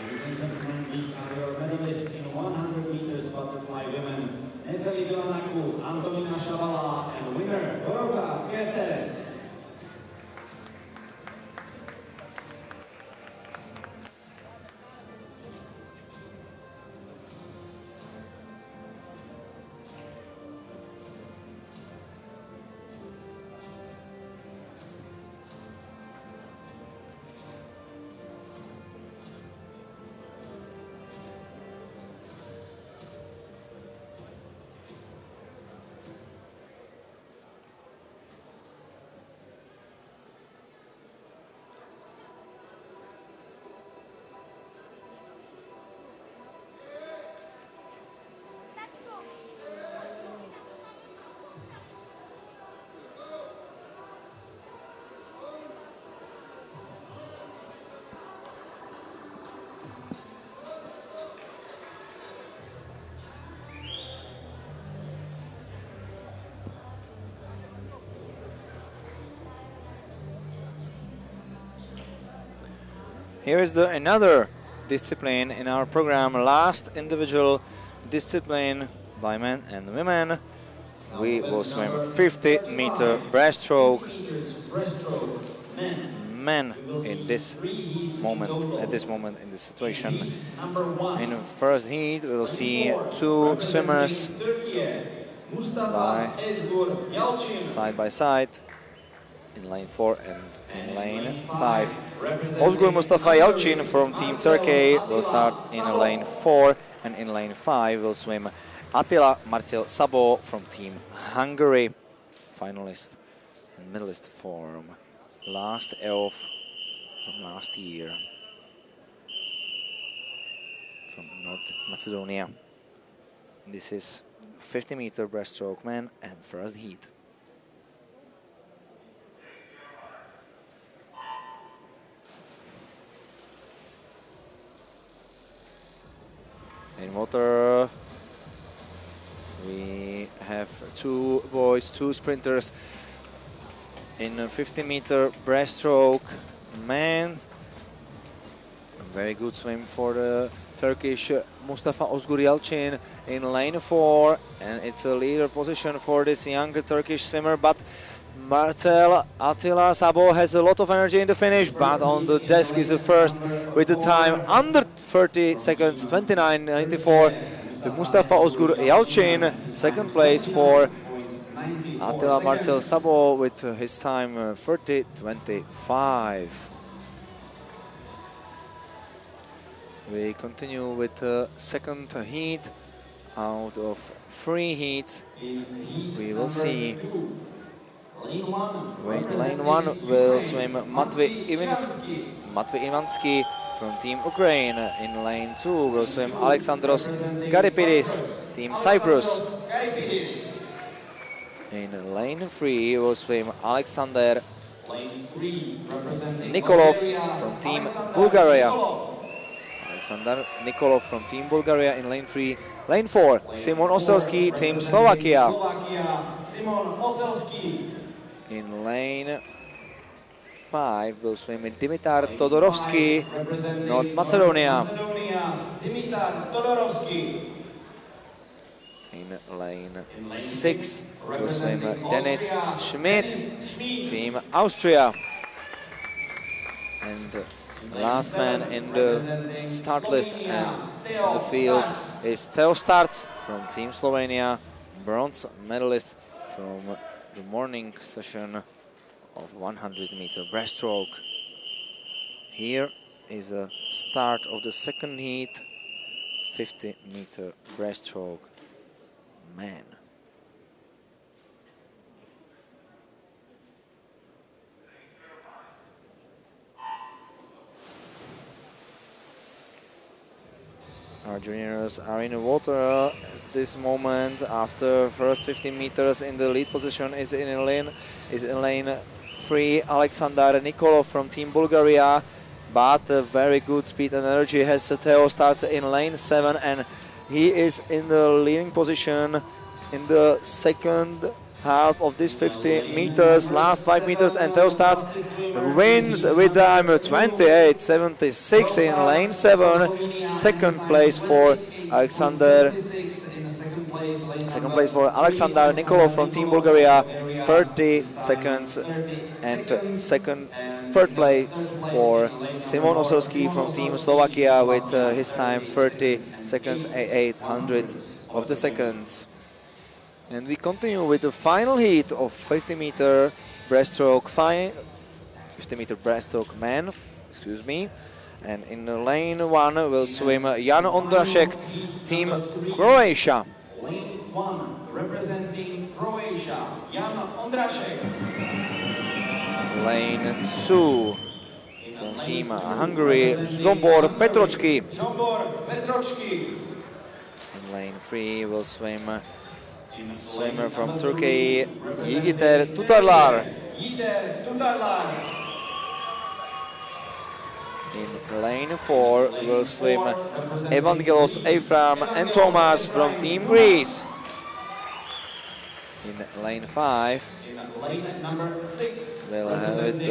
Ladies and gentlemen, these are your medalists in 100 meters butterfly women. Nefeli Bilanaku, Antonina Shavala, and winner, Doroka Kertes. Here is another discipline in our program, last individual discipline by men and women. We will swim 50-meter breaststroke. Men in this moment, at this moment in this situation. In the first heat, we will see two swimmers side by side in lane 4 and in lane 5. Ozgur Mustafa Yalcin from Team Turkey will start in lane 4, and in lane 5 will swim Attila Marcel Sabo from Team Hungary, finalist and medalist from last EOF from last year from North Macedonia. This is 50-meter breaststroke men and first heat. In water, we have two boys, two sprinters in a 50-meter breaststroke men. A very good swim for the Turkish Mustafa Ozgur Yalcin in lane 4, and it's a leader position for this young Turkish swimmer, but Marcel Attila Sabo has a lot of energy in the finish, but on the desk is the first with the time under 30 seconds, 29.94. Mustafa Ozgur Yalcin, second place for Attila Marcel Sabo with his time 30.25. We continue with the second heat. Out of 3 heats, we will see. In lane 1 will swim Matvey Ivansky from Team Ukraine. In lane 2 will swim Alexandros Garipidis, Team Cyprus. In lane 3 will swim Alexander Nikolov from Team Bulgaria. Alexander Nikolov from Team Bulgaria in lane 3. Lane 4, Simon Oselski, Team Slovakia. In lane 5 will swim Dimitar Todorovsky, North Macedonia. In lane 6 will swim Dennis Schmidt, Team Austria. And last man in the start list and in the field is Theo Starc from Team Slovenia, bronze medalist from the morning session of 100-meter breaststroke. Here is a start of the second heat, 50-meter breaststroke men. Our juniors are in the water at this moment. After first 15 meters in the lead position is in lane 3 Alexander Nikolov from Team Bulgaria, but a very good speed and energy has Theo Starc in lane 7, and he is in the leading position in the second half of this 50 meters, last 5 meters, and Teostats wins with time 28.76 in lane 7. Second place for Alexander. Second place for Alexander Nikolov from Team Bulgaria, 30 seconds, and third place for Simon Osovsky from Team Slovakia with his time 30 seconds, 800 of the seconds. And we continue with the final heat of 50-meter breaststroke 50-meter breaststroke men, excuse me. And in lane 1 will swim Jan Ondrašek, Team Croatia. Lane 1, representing Croatia, Jan Ondrašek. Lane 2 from Team Hungary, Zsombor Petrocsky. In lane 3 will swim swimmer from Turkey, Yiğiter Tutarlar. In lane 4 will swim Evangelos, Ephraim and Thomas from Team Greece. In lane 5 we'll have it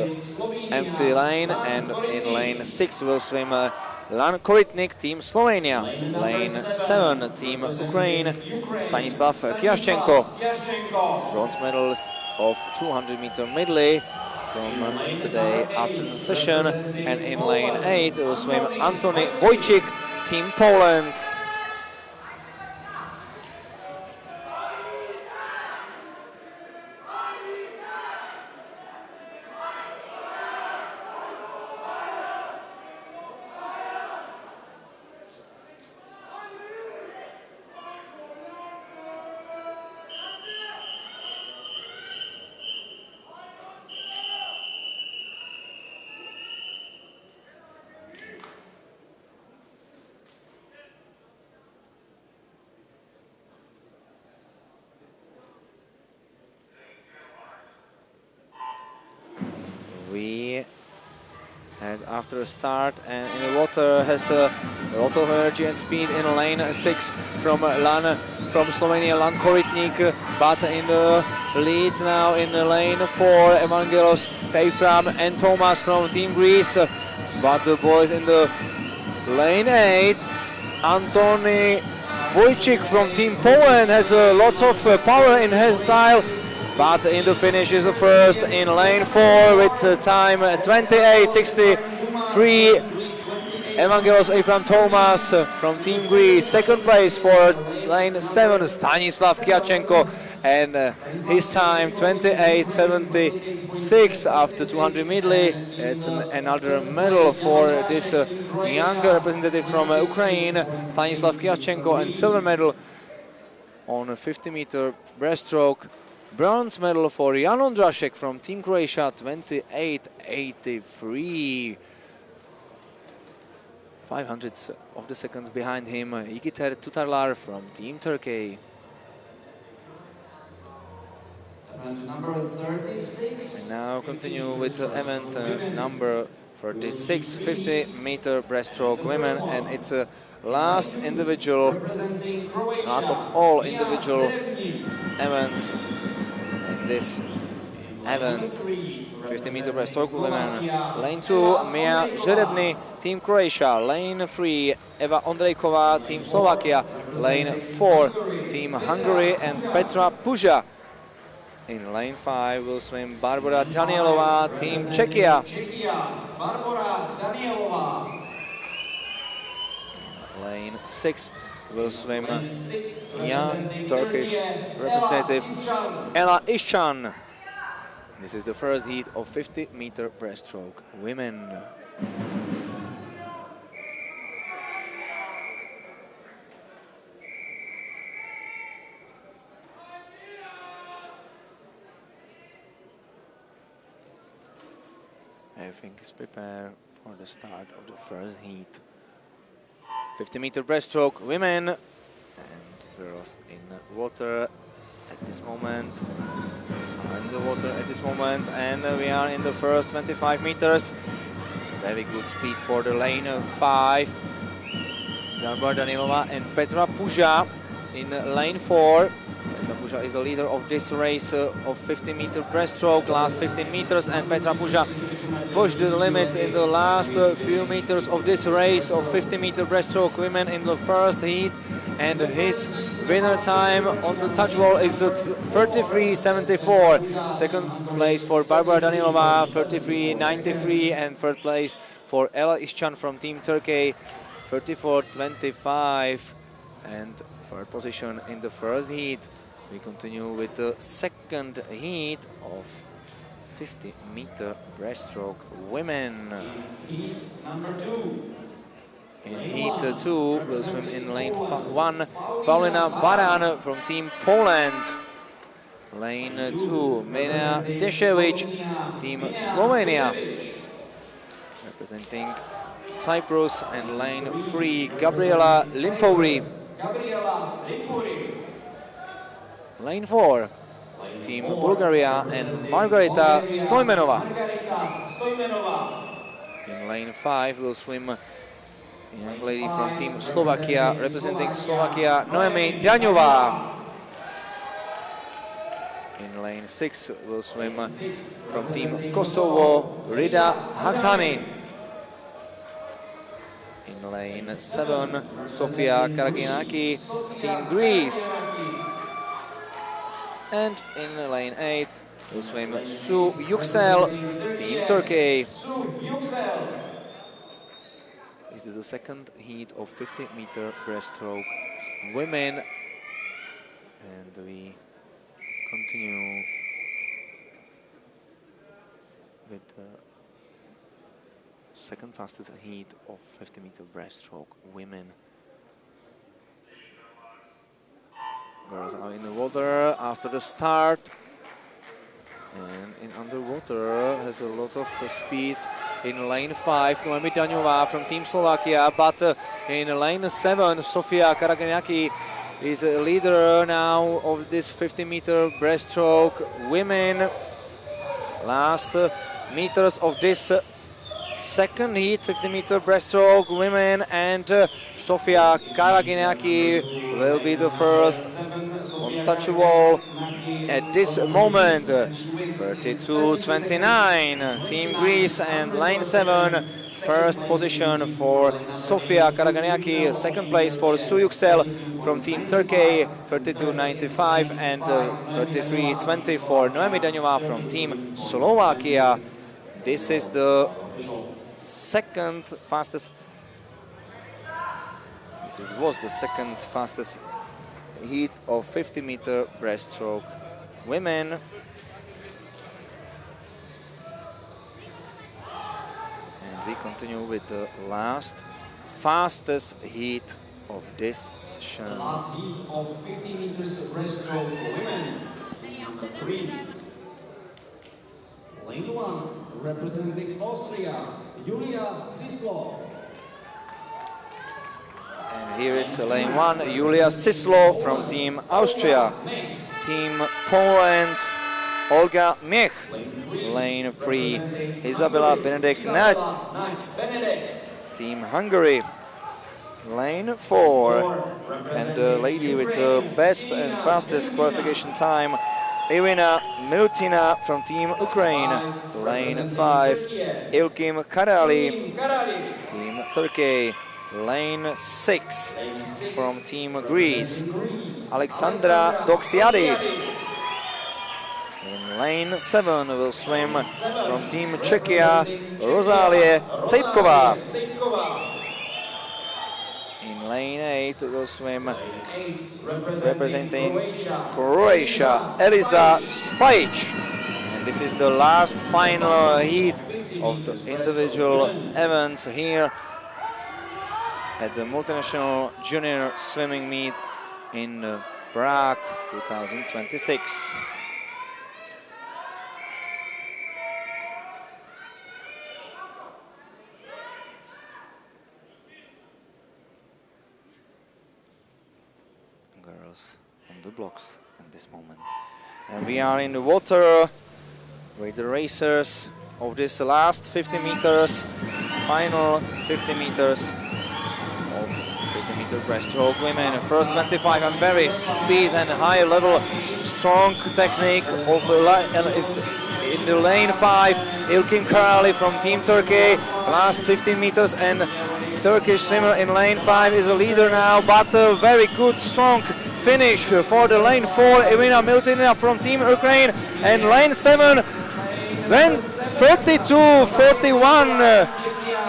empty lane, and in lane 6 will swim Lan Korytnik, Team Slovenia. Lane 7, Team Ukraine, Stanislav Kyashchenko, bronze medalist of 200-meter medley from today afternoon session. And in lane 8 will swim Antony Wojcik, Team Poland. We had after a start and in the water has a lot of energy and speed in lane 6 from Slovenia, Lan Korytnik, but in the leads now in lane 4, Evangelos, Ephraim and Thomas from Team Greece, but the boys in the lane 8, Antony Wojcik from Team Poland has lots of power in his style. But in the finish is the first in lane 4 with time 28.63. Evangelos Ephraim Thomas from Team Greece. Second place for lane 7, Stanislav Kyachenko, and his time 28.76 after 200 medley. It's another medal for this young representative from Ukraine, Stanislav Kyachenko, and silver medal on a 50-meter breaststroke. Bronze medal for Jan Ondrašek from Team Croatia, 28.83. 500ths of the seconds behind him, Yiğiter Tutarlar from Team Turkey. And number 36. And now continue with event number 36, 50-meter breaststroke women, and it's a last of all individual events. This event, 50-meter breaststroke women. Lane 2, Mia Žerebny, Team Croatia. Lane 3, Eva Ondrejková, Team Slovakia. Lane 4, Team Hungary and Petra Puža. In lane 5 will swim Barbara Danielová, Team Czechia. Lane 6 will swim young Turkish representative Ela Işcan. This is the first heat of 50-meter breaststroke women. Everything is prepared for the start of the first heat. 50-meter breaststroke women, and girls in water at this moment. In the water at this moment, and we are in the first 25 meters. Very good speed for the lane 5. Barbara Danielova and Petra Puža in lane 4. Petra Puja is the leader of this race of 50-meter breaststroke, last 15 meters, and Petra Puja pushed the limits in the last few meters of this race of 50-meter breaststroke women in the first heat, and his winner time on the touch wall is 33.74. Second place for Barbara Danilova, 33.93, and third place for Ela Işcan from Team Turkey, 34.25, and third position in the first heat. We continue with the second heat of 50-meter breaststroke women. Heat number 2. In heat 2, will swim in lane 1, Paulina Baran from Team Poland. Lane 2, Mena Dešević, Team Slovenia. Representing Cyprus, and lane 3, Gabriela Limpouri. Lane 4, Team Bulgaria, and Margarita Stojmenova. In lane 5 will swim a young lady from Team Slovakia, representing Slovakia, Noemi Daňová. In lane 6 will swim from Team Kosovo, Rida Haksani. In lane 7, Sofia Karaginaki, Team Greece. And in lane 8 will swim Su Yüksel, Team Turkey. This is the second heat of 50-meter breaststroke women, and we continue with the second fastest heat of 50-meter breaststroke women. Girls are in the water after the start, and in underwater has a lot of speed. In lane 5, Noemi Daňová from Team Slovakia, but in lane 7, Sofia Karaginaki is a leader now of this 50-meter breaststroke women. Last meters of this second heat, 50-meter breaststroke women, and Sofia Karaginaki will be the first on touch wall at this moment. 32.29, Team Greece, and lane 7, first position for Sofia Karaginaki, second place for Su Yüksel from Team Turkey, 32.95, and 33.24, Noemi Daňová from Team Slovakia. This is the second fastest. Was the second fastest heat of 50-meter breaststroke women. And we continue with the last fastest heat of this session. The last heat of 50 meters breaststroke women. Three. Lane 1, representing Austria, Julia Sislo. And here is lane 1, Julia Sislo from Team Austria. Team Poland, Olga Miech. Lane 3, Isabella Benedek-Nagy. Team Hungary. Lane 4, and the lady with the best and fastest qualification time, Irina Milutina from Team Ukraine. Lane 5, Ilkim Karali, Team Turkey. Lane 6 from Team Greece, Alexandra Doxiadi. In lane 7 will swim from Team Czechia, Rosalie Cejpková. In lane 8 will swim representing Croatia, Eliza Spajic. And this is the last final heat of the individual events here at the Multinational Junior Swimming Meet in Prague 2026. Girls on the blocks at this moment. And we are in the water with the racers of this last 50 meters, final 50 meters of 50-meter breaststroke women. First 25 and very speed and high level, strong technique of in the lane 5. Ilkim Karali from Team Turkey. Last 15 meters and Turkish swimmer in lane 5 is a leader now, but a very good strong finish for the lane 4. Irina Miltinina from Team Ukraine, and lane 7 went 32-41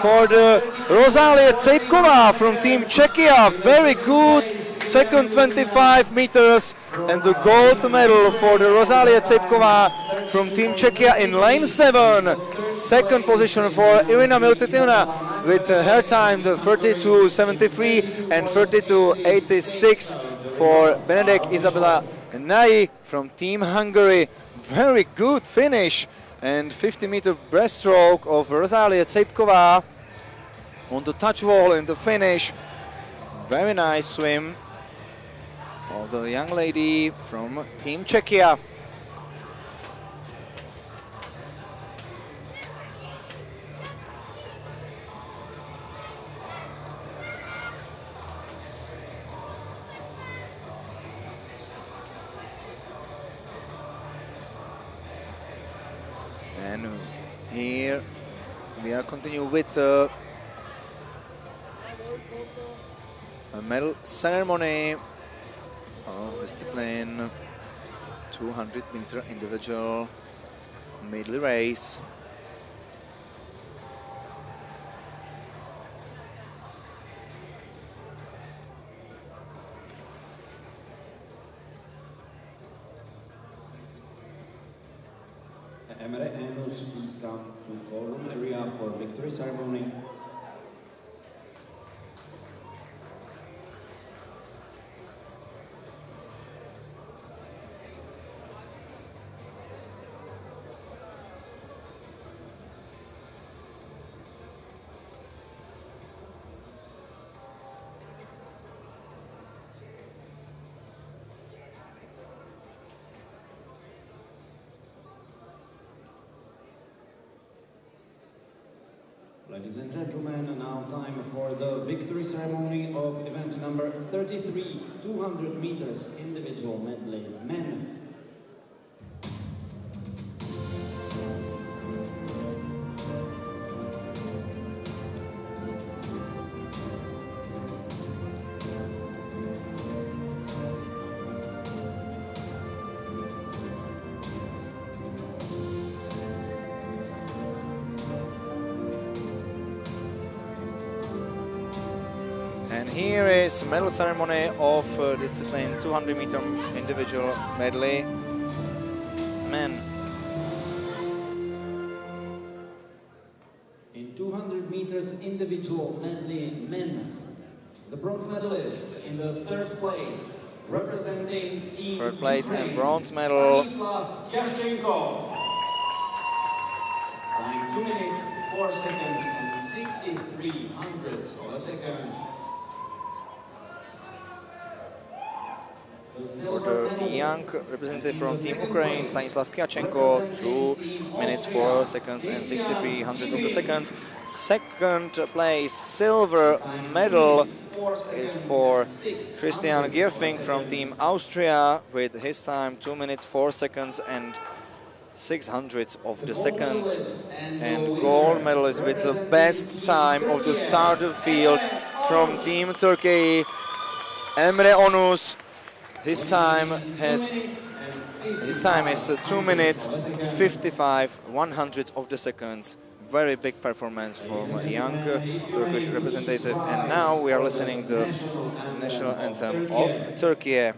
for the Rosalia Tsepkova from Team Czechia. Very good second 25 meters, and the gold medal for the Rosalia Tsepkova from Team Czechia in lane 7. Second position for Irina Miltinina with her time the 32.73 and 32.86 for Benedek Isabella Nai from Team Hungary. Very good finish, and 50-meter breaststroke of Rosalia Tsepkova on the touch wall in the finish. Very nice swim of the young lady from Team Czechia. And here we are continuing with a medal ceremony of discipline 200-meter individual medley race. Emre Enos, please come to ballroom area for victory ceremony. Ladies and gentlemen, now time for the victory ceremony of event number 33, 200 meters individual medley men. And here is medal ceremony of discipline 200-meter individual medley men. In 200 meters individual medley men, the bronze medalist in the third place, representing Team Third place Ukraine, and bronze medal. Time 2 minutes, 4 seconds and 63 hundredths of a second. For the young representative from Team Ukraine, Stanislav Kyachenko, 2 minutes 4 seconds and 63 hundredths of the second. Second place silver medal is for Christian Gierfing from Team Austria with his time 2 minutes 4 seconds and 6 hundredths of the second. And gold medalist with the best time of the starter field from Team Turkey, Emre Onus. His time is 2 minutes 55 100 of the seconds. Very big performance from a young Turkish representative. And now we are listening to the national anthem of Turkey.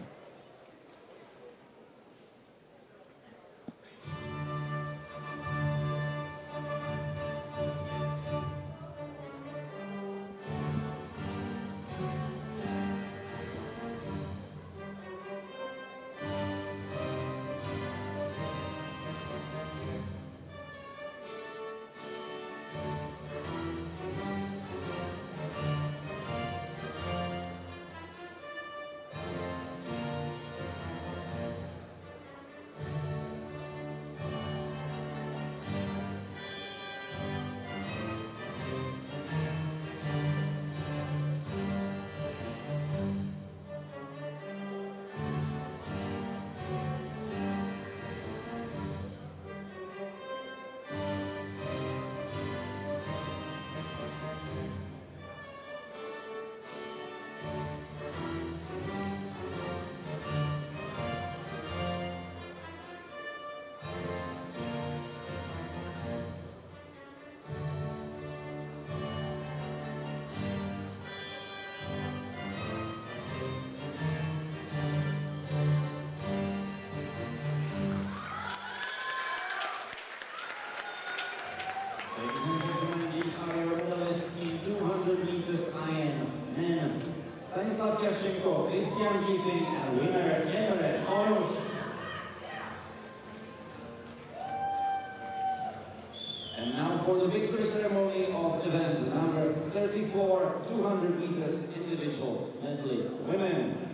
meters IN men. Stanislav Kashchenko, Christian Giefing, and winner Emre Orush. And now for the victory ceremony of event number 34, 200 meters individual medley women.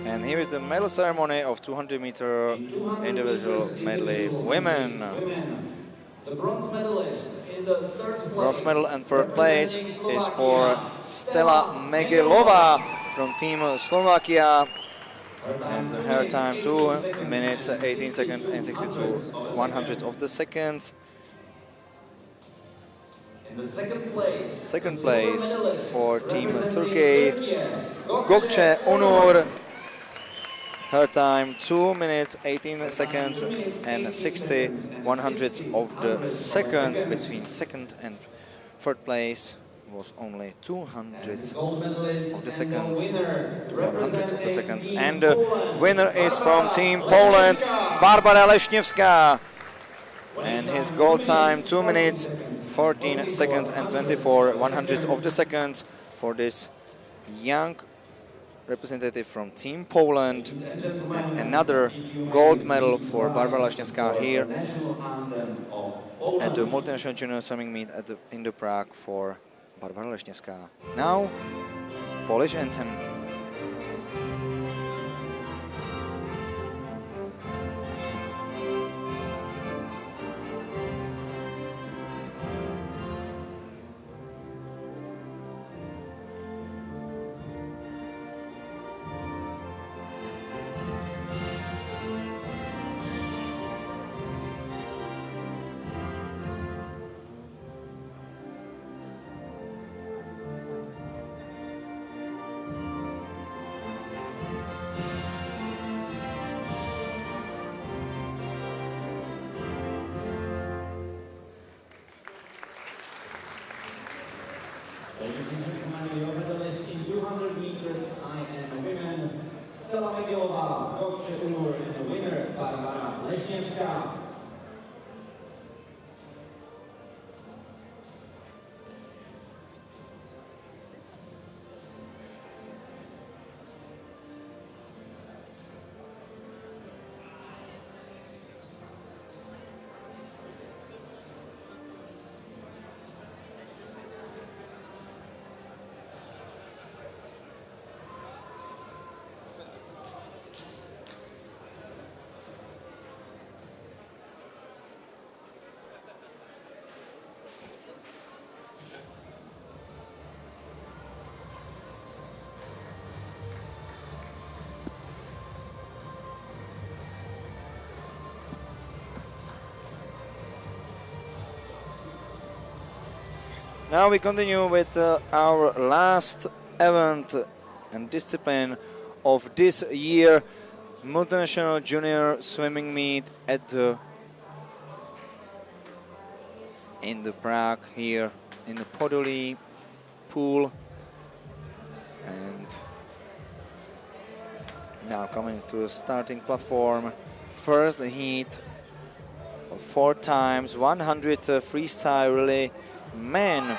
And here is the medal ceremony of 200-meter individual medley women. The bronze medalist in the third place. Bronze medal and third place is for Stella Megelova from Team Slovakia. And her time 2 minutes, 18 seconds and 62 100 of the seconds. In the Second place for Team Turkey, Gökçe Onur. Her time 2 minutes, 18 seconds and 60 100 of the seconds. Between second and third place was only 200 of the seconds, 100 of the seconds. And the winner is from Team Poland, Barbara Leśniewska. And his goal time 2 minutes, 14 seconds and 24 100 of the seconds for this young representative from Team Poland. And another gold medal for Barbara Leśniewska here at the multinational junior swimming meet in the Prague for Barbara Leśniewska. Now, Polish anthem. Ladies and gentlemen, your medalist in 200 meters IM women, Stella Megelova, Gökçe Onur, and the winner, Barbara Leśniewska. Now we continue with our last event and discipline of this year, multinational junior swimming meet at in the Prague here in the Podolí pool. And now coming to the starting platform, first heat of 4 times 100 freestyle relay men.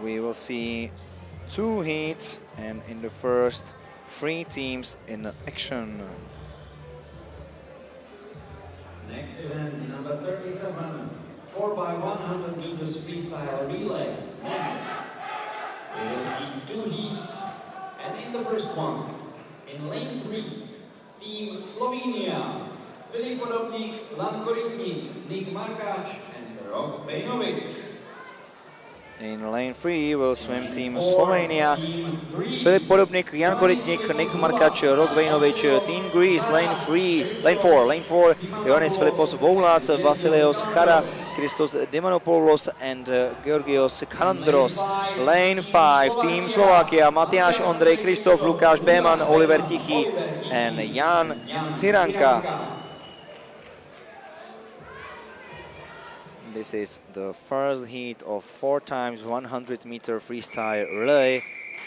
We will see 2 heats, and in the first 3 teams in action. Next event, number 37, 4x100 meters freestyle relay. We will see 2 heats, and in the first one, in lane 3, Team Slovenia, Filip Podobnik, Lan Korytnik, Nik Markač, and Rok Bejnovic. In lane 3 will swim team Slovenia. Filip Podobnik, Jan Korytnik, Nick Markač, Rok Vejnovič, Team Greece, lane 4, Ioannis Philippos Voulas, Vasilios Chara, Christos Dimanopoulos and Georgios Kalandros. Lane 5, Team Slovakia, Matiáš Ondrej, Kristof, Lukáš Béman, Oliver Tichý and Jan Ciranka. This is the first heat of 4x100-meter freestyle relay,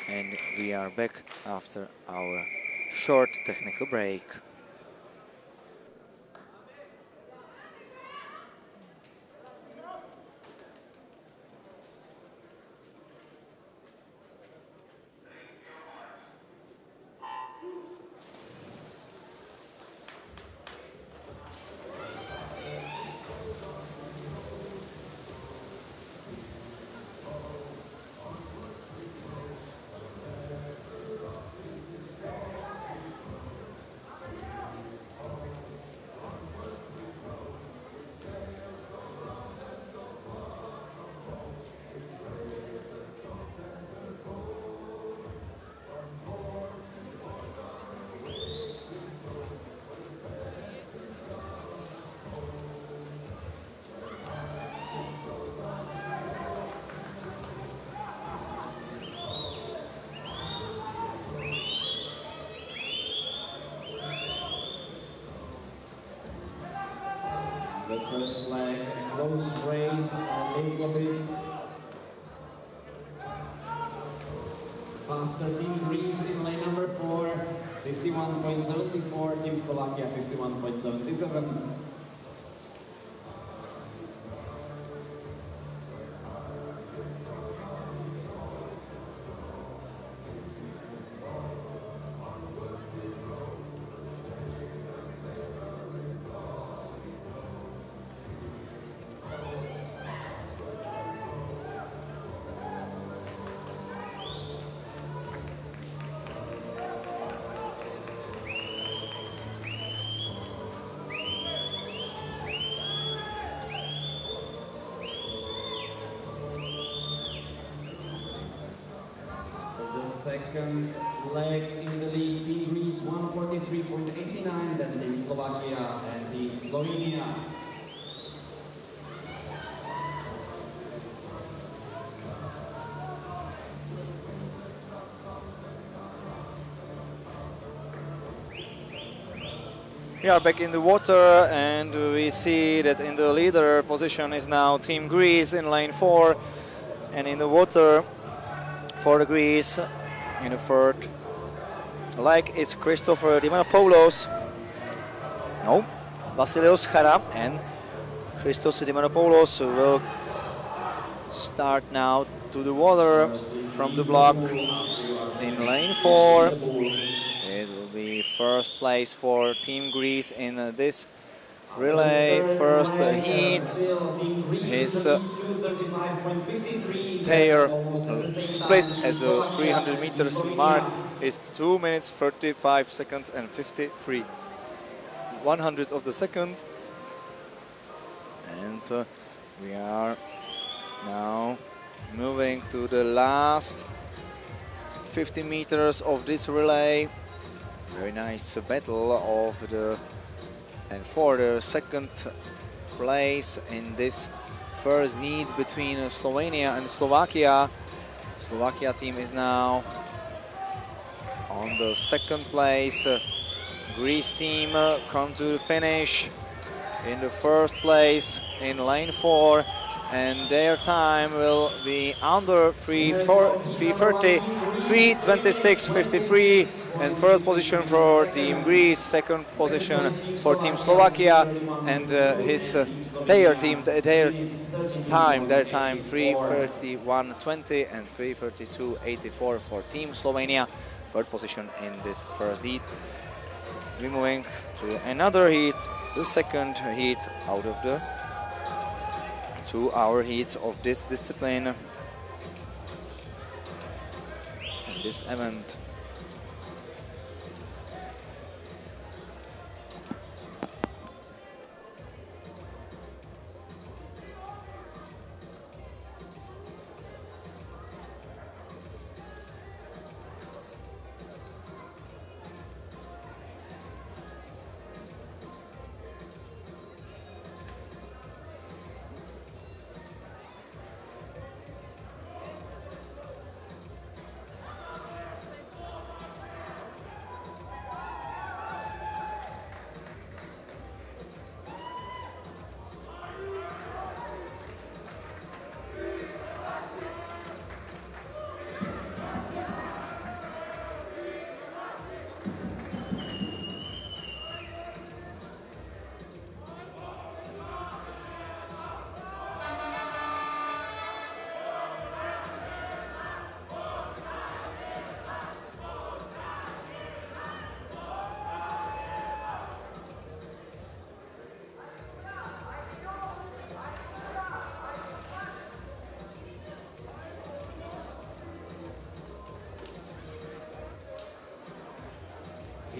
and we are back after our short technical break. The first leg, a close race, a little bit faster. Team Greece in lane number 4, 51.74, Team Slovakia 51.77. Second leg in the lead, Team Greece 143.89, then Team Slovakia and Team Slovenia. We are back in the water, and we see that in the leader position is now Team Greece in lane 4, and in the water for the Greece in the third leg is Christopher Dimanopoulos, Vasilios Chara, and Christos Dimanopoulos will start now to the water from the block in lane 4. It will be first place for Team Greece in this relay first heat. His tire split at the 300 meters mark is 2 minutes 35 seconds and 53 100 of the second, and we are now moving to the last 50 meters of this relay. Very nice battle of the and for the second place in this first heat between Slovenia and Slovakia. Slovakia team is now on the second place. Greece team come to the finish in the first place in lane 4, and their time will be under 3:30, 3:26.53, and first position for Team Greece, second position for Team Slovakia, and his player team, their time 3:31.20 and 3:32.84 for Team Slovenia, third position in this first heat. We're moving to another heat, the second heat out of the 2-hour heats of this discipline and this event.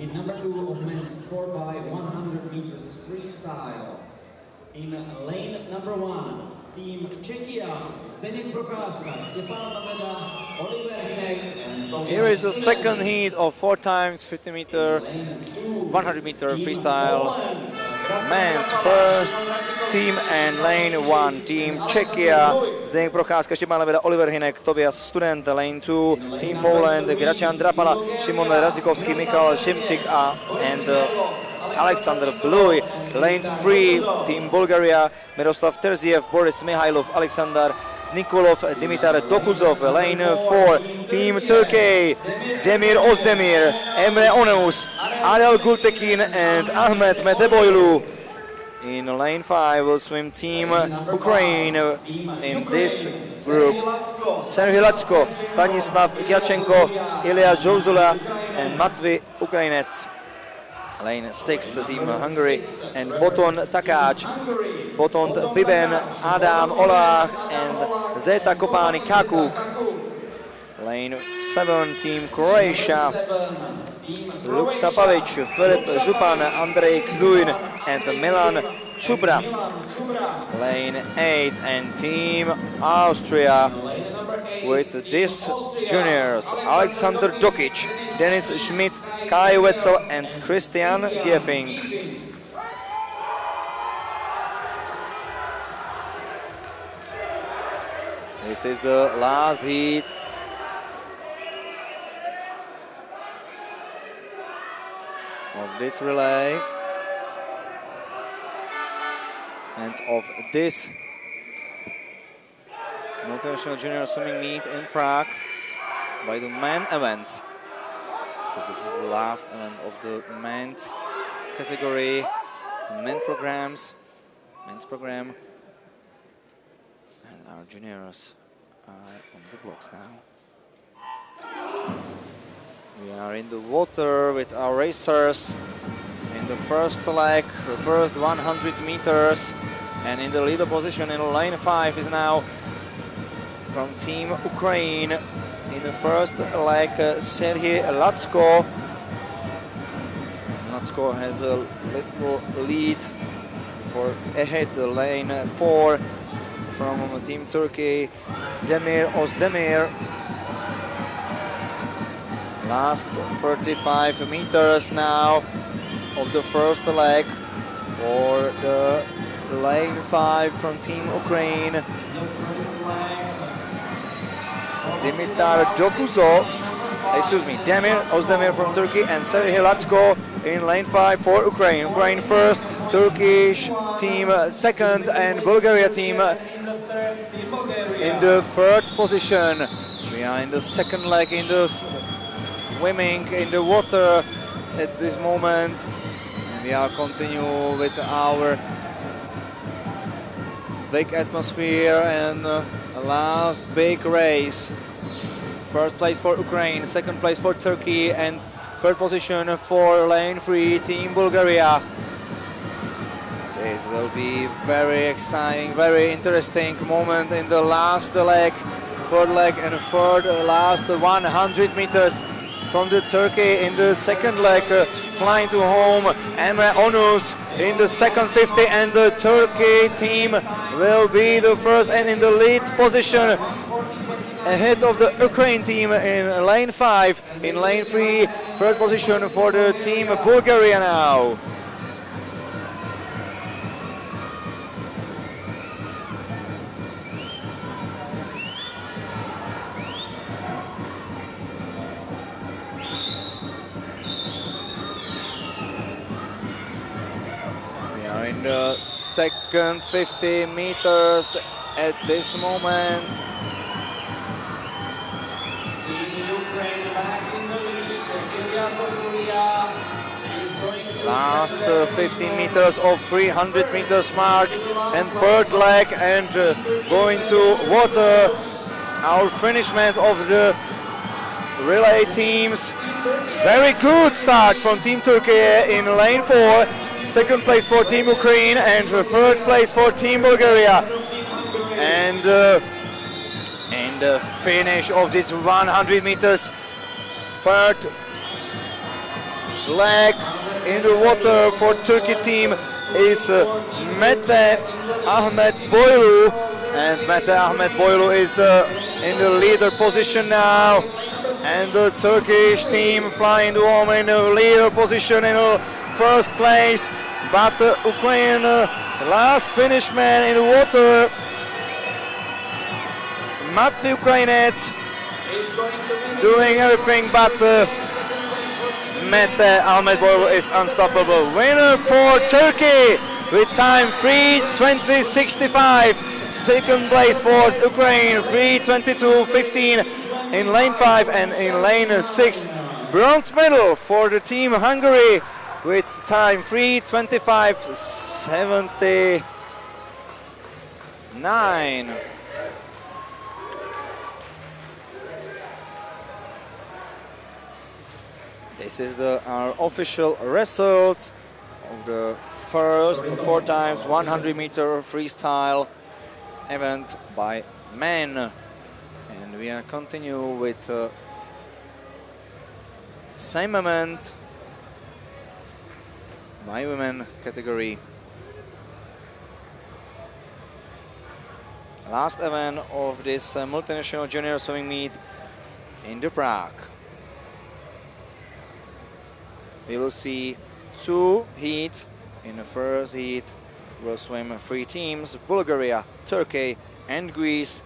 in number 2 of men's 4 by 100 meters freestyle. In lane number 1, Team Czechia, Zdeněk Procházka, Štěpán Lameda, Oliver Hinek, and here is the second heat of 4 times 50 meter, 100 meter freestyle. Men's first team and lane 1, Team Czechia, Zdeněk Procházka, Štěpán Lameda, Oliver Hinek, Tobias Student, lane 2, Team Poland, Gracian Drapala, Šimon Radzikovský, Michal Šimčík and Alexander Bluy. Lane 3, Team Bulgaria, Miroslav Terziev, Boris Mihailov, Alexander Nikolov, Dimitar Dokuzov. Lane 4, Team Turkey, Demir Ozdemir, Emre Onus, Ariel Gultekin and Ahmed Meteboylu. In lane 5 will swim Team Ukraine in this group. Serhiy Lacko, Stanislav Gyachenko, Ilya Jozula and Matvey Ukrainets. Lane 6, Team Hungary and Boton Takács, Boton Biben, Adam Olah and Zeta Kopani Kakuk. Lane 7, Team Croatia, Luksa Pavic, Filip Župan, Andrej Kduin and Milan Čubra. Lane 8 and Team Austria with this juniors, Alexander Dokic, Denis Schmidt, Kai Wetzel and Christian Giefing. This is the last heat. Of this relay and of this Multinational Junior Swimming Meet in Prague by the men event, because this is the last event of the men's category, the men's program, and our juniors are on the blocks now. We are in the water with our racers in the first leg, the first 100 meters, and in the leader position in lane 5 is now from Team Ukraine. In the first leg, Serhiy Lacko. Lacko has a little lead for ahead lane 4 from Team Turkey, Demir Ozdemir. Last 35 meters now of the first leg for the lane 5 from Team Ukraine. Dimitar Dokuzov, Demir Ozdemir from Turkey and Serhiy Lacko in lane 5 for Ukraine. Ukraine first, Turkish team second and Bulgaria team in the third position. We are in the second leg in the swimming in the water at this moment. And we are continue with our big atmosphere and last big race. First place for Ukraine, second place for Turkey and third position for lane 3 Team Bulgaria. This will be very exciting, very interesting moment in the last leg, third leg and third last 100 meters from the Turkey in the second leg, flying to home, Emre Onus in the second 50 and the Turkey team will be the first and in the lead position ahead of the Ukraine team in lane 5, in lane 3, third position for the team Bulgaria now. In the second 50 meters at this moment. Last 15 meters of 300 meters mark and third leg and going to water. Our finishment of the relay teams. Very good start from Team Turkey in lane 4. Second place for Team Ukraine and third place for Team Bulgaria. And in the finish of this 100 meters, third leg in the water for Turkey team is Mete Ahmet Boylu, and Mete Ahmet Boylu is in the leader position now, and the Turkish team flying home in the leader position in the first place, but Ukraine last finish man in the water, Matvey Ukrainets doing everything, but Mete Ahmet Boylu is unstoppable. Winner for Turkey with time 3:20.65. Second place for Ukraine 3:22.15 in lane 5 and in lane 6. Bronze medal for the team Hungary with time 3:25.79. This is our official result of the first 4x100-meter freestyle event by men. And we are continue with same moment by women category. Last event of this multinational junior swimming meet in the Prague. We will see 2 heats. In the first heat will swim 3 teams, Bulgaria, Turkey and Greece,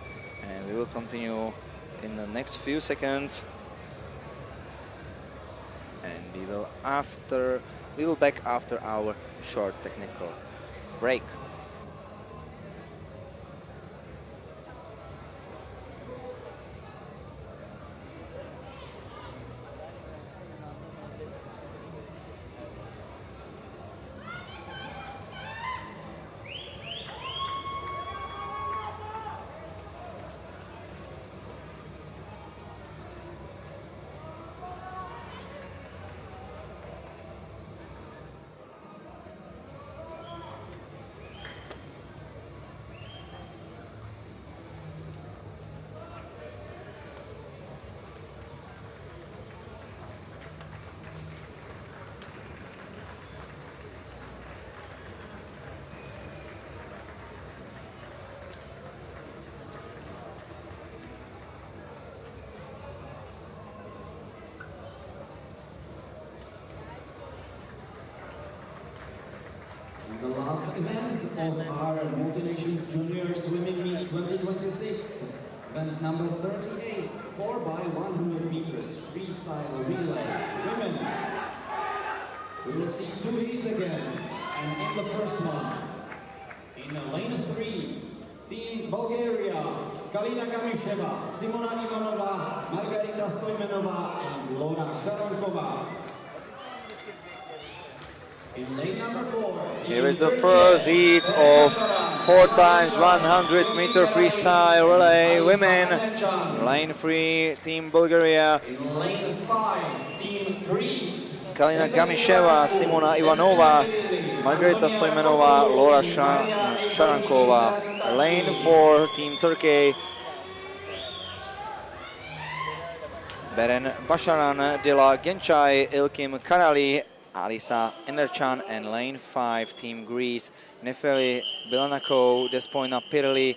and we will continue in the next few seconds, and we will back after our short technical break. The last event of our Multination Junior Swimming Meet 2026, event number 38, 4x100 meters freestyle relay women. We will see 2 heats again, and in the first one, in lane 3, Team Bulgaria, Kalina Kamisheva, Simona Ivanova, Margarita Stoimenova, and Laura Sharankova. Here is the first heat of 4x100-meter freestyle relay women. Lane 3, Team Bulgaria. In lane 5, Team Greece. Kalina Gamisheva, Simona Ivanova, Margarita Stoimenova, Laura Sharankova. Lane 4, Team Turkey. Beren Basharan, Dila Genchai, Ilkim Karali, Alisa Enderchan, and lane 5, Team Greece, Nefeli Belanako, Despoina Pirelli,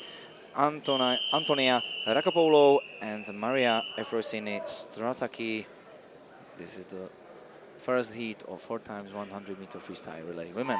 Antonia Rakapoulou, and Maria Efrosini Strataki. This is the first heat of 4x100-meter freestyle relay women.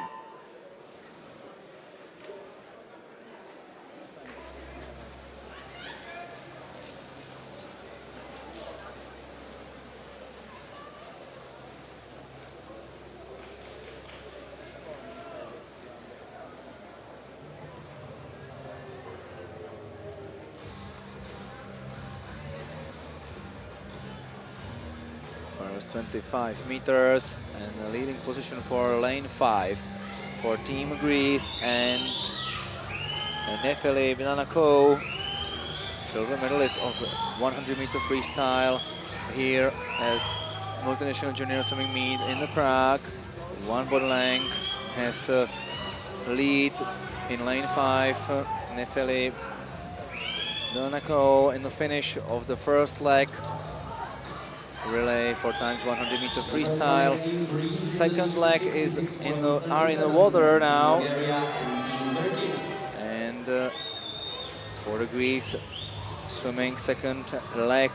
First 25 meters, and the leading position for lane 5 for Team Greece, and Nefeli Belanako, silver medalist of 100-meter freestyle here at Multinational Junior Swimming Meet in the Prague. One body length has lead in lane 5. Nefeli Belanako in the finish of the first leg. relay 4 times 100 meter freestyle. Second leg is in the water now, and for the Greece swimming second leg,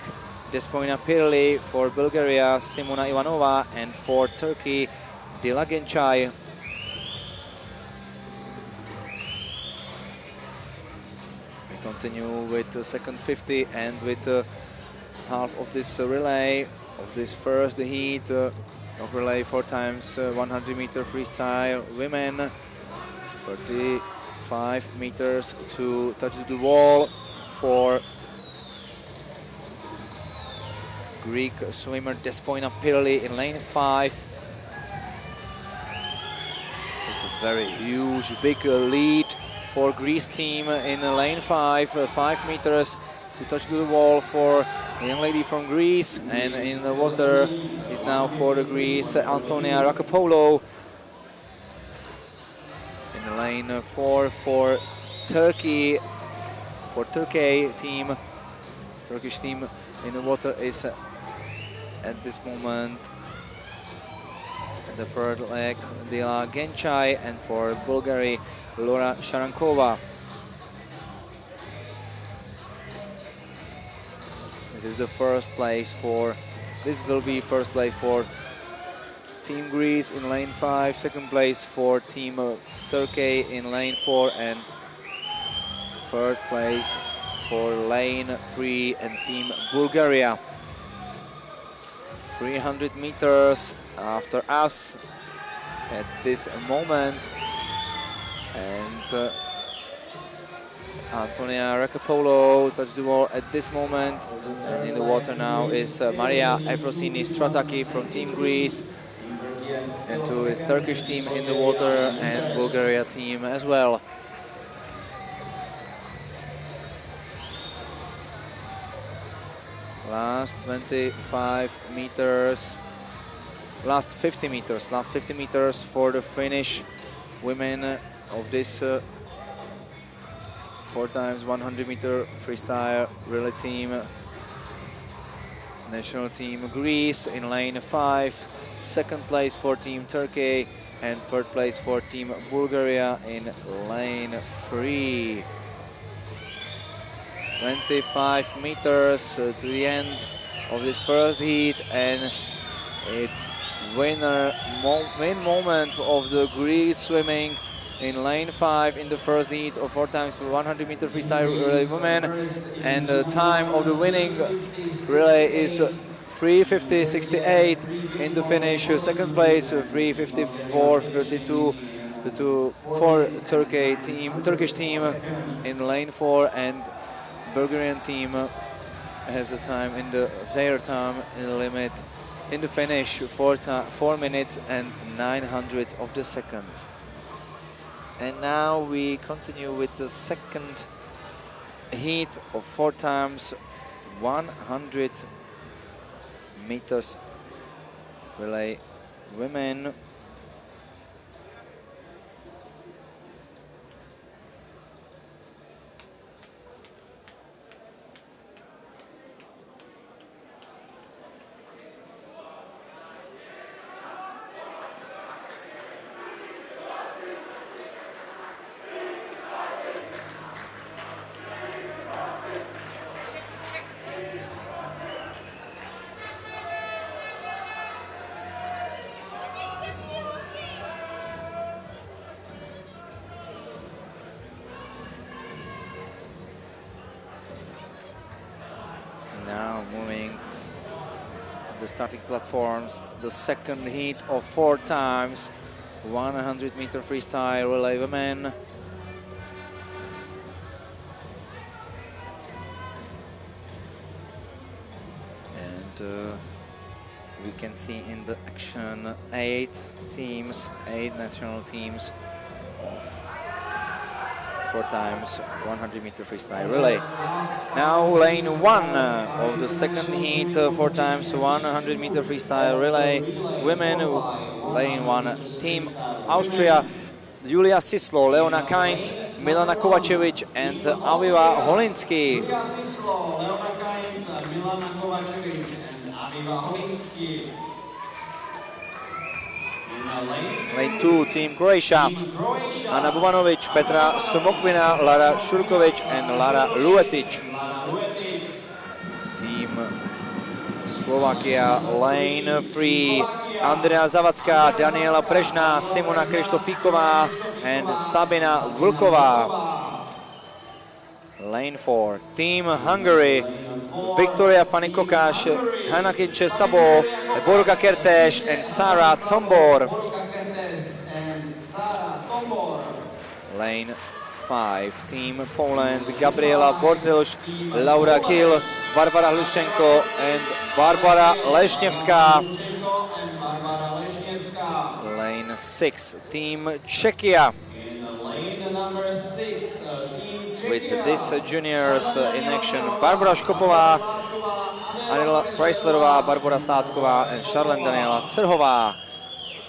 Despoina Pirli, for Bulgaria Simona Ivanova, and for Turkey Dila Gençay. We continue with the second 50 and with half of this relay of this first heat of relay 4 times 100 meter freestyle women. 35 meters to touch the wall for Greek swimmer Despoina Pirli in lane 5. It's a very huge, big lead for Greece team in lane 5. 5 meters to touch the wall for a young lady from Greece, and in the water is now for the Greece Antonia Rakopolo. In lane 4 for Turkey, team, Turkish team in the water is at this moment the third leg Dila Gençay, and for Bulgaria Laura Sharankova. This is the first place for, this will be first place for Team Greece in lane 5, second place for Team Turkey in lane 4, and third place for lane 3 and Team Bulgaria. 300 meters after us at this moment, and Antonia Rakopolo touched the wall at this moment, and in the water now is Maria Efrosini Strataki from Team Greece, and to his Turkish team in the water and Bulgaria team as well. Last 25 meters, last 50 meters for the Finnish women of this 4 times 100 meter freestyle relay team. National team Greece in lane 5, second place for Team Turkey, and third place for Team Bulgaria in lane 3. 25 meters to the end of this first heat, and it's main moment of the Greece swimming in lane 5 in the first heat of 4 times 100 meter freestyle relay women, and the time of the winning relay is 3:50.68 in the finish. Second place 3:54.32 for Turkish team in lane 4, and Bulgarian team has a time in their time in the limit in the finish 4 minutes and 900 of the second. And now we continue with the second heat of 4 times 100 meters relay women. Now moving the starting platforms, the second heat of 4 times 100 meter freestyle relay women. And we can see in the action 8 national teams of 4 times 100 meter freestyle relay. Now lane 1 of the second heat 4 times 100 meter freestyle relay women. Lane 1 team Austria, Julia Sislo, Leona Kainz, Milana Kovacevic and Aviva Holinsky. Lane 2, Team Croatia. Anna Bubanovic, Petra Smokvina, Lara Šurkovic and Lara Luetic. Team Slovakia, Lane 3, Andrea Zavacká, Daniela Prežná, Simona Krištofíková and Sabina Vlková. Lane 4, Team Hungary, Victoria Fanikokáš, Hanna Kinče Sabo, Borga Kertész and Sara Tombor. Lane 5, Team Poland, Gabriela Bordelš, Laura Kill, Barbara Hluščenko and Barbara Lešňevská. Lane 6, Team Czechia. With this juniors in action, Barbara Škopová, Anila Preislerová, Barbara Státková and Charlene Daniela Crhová.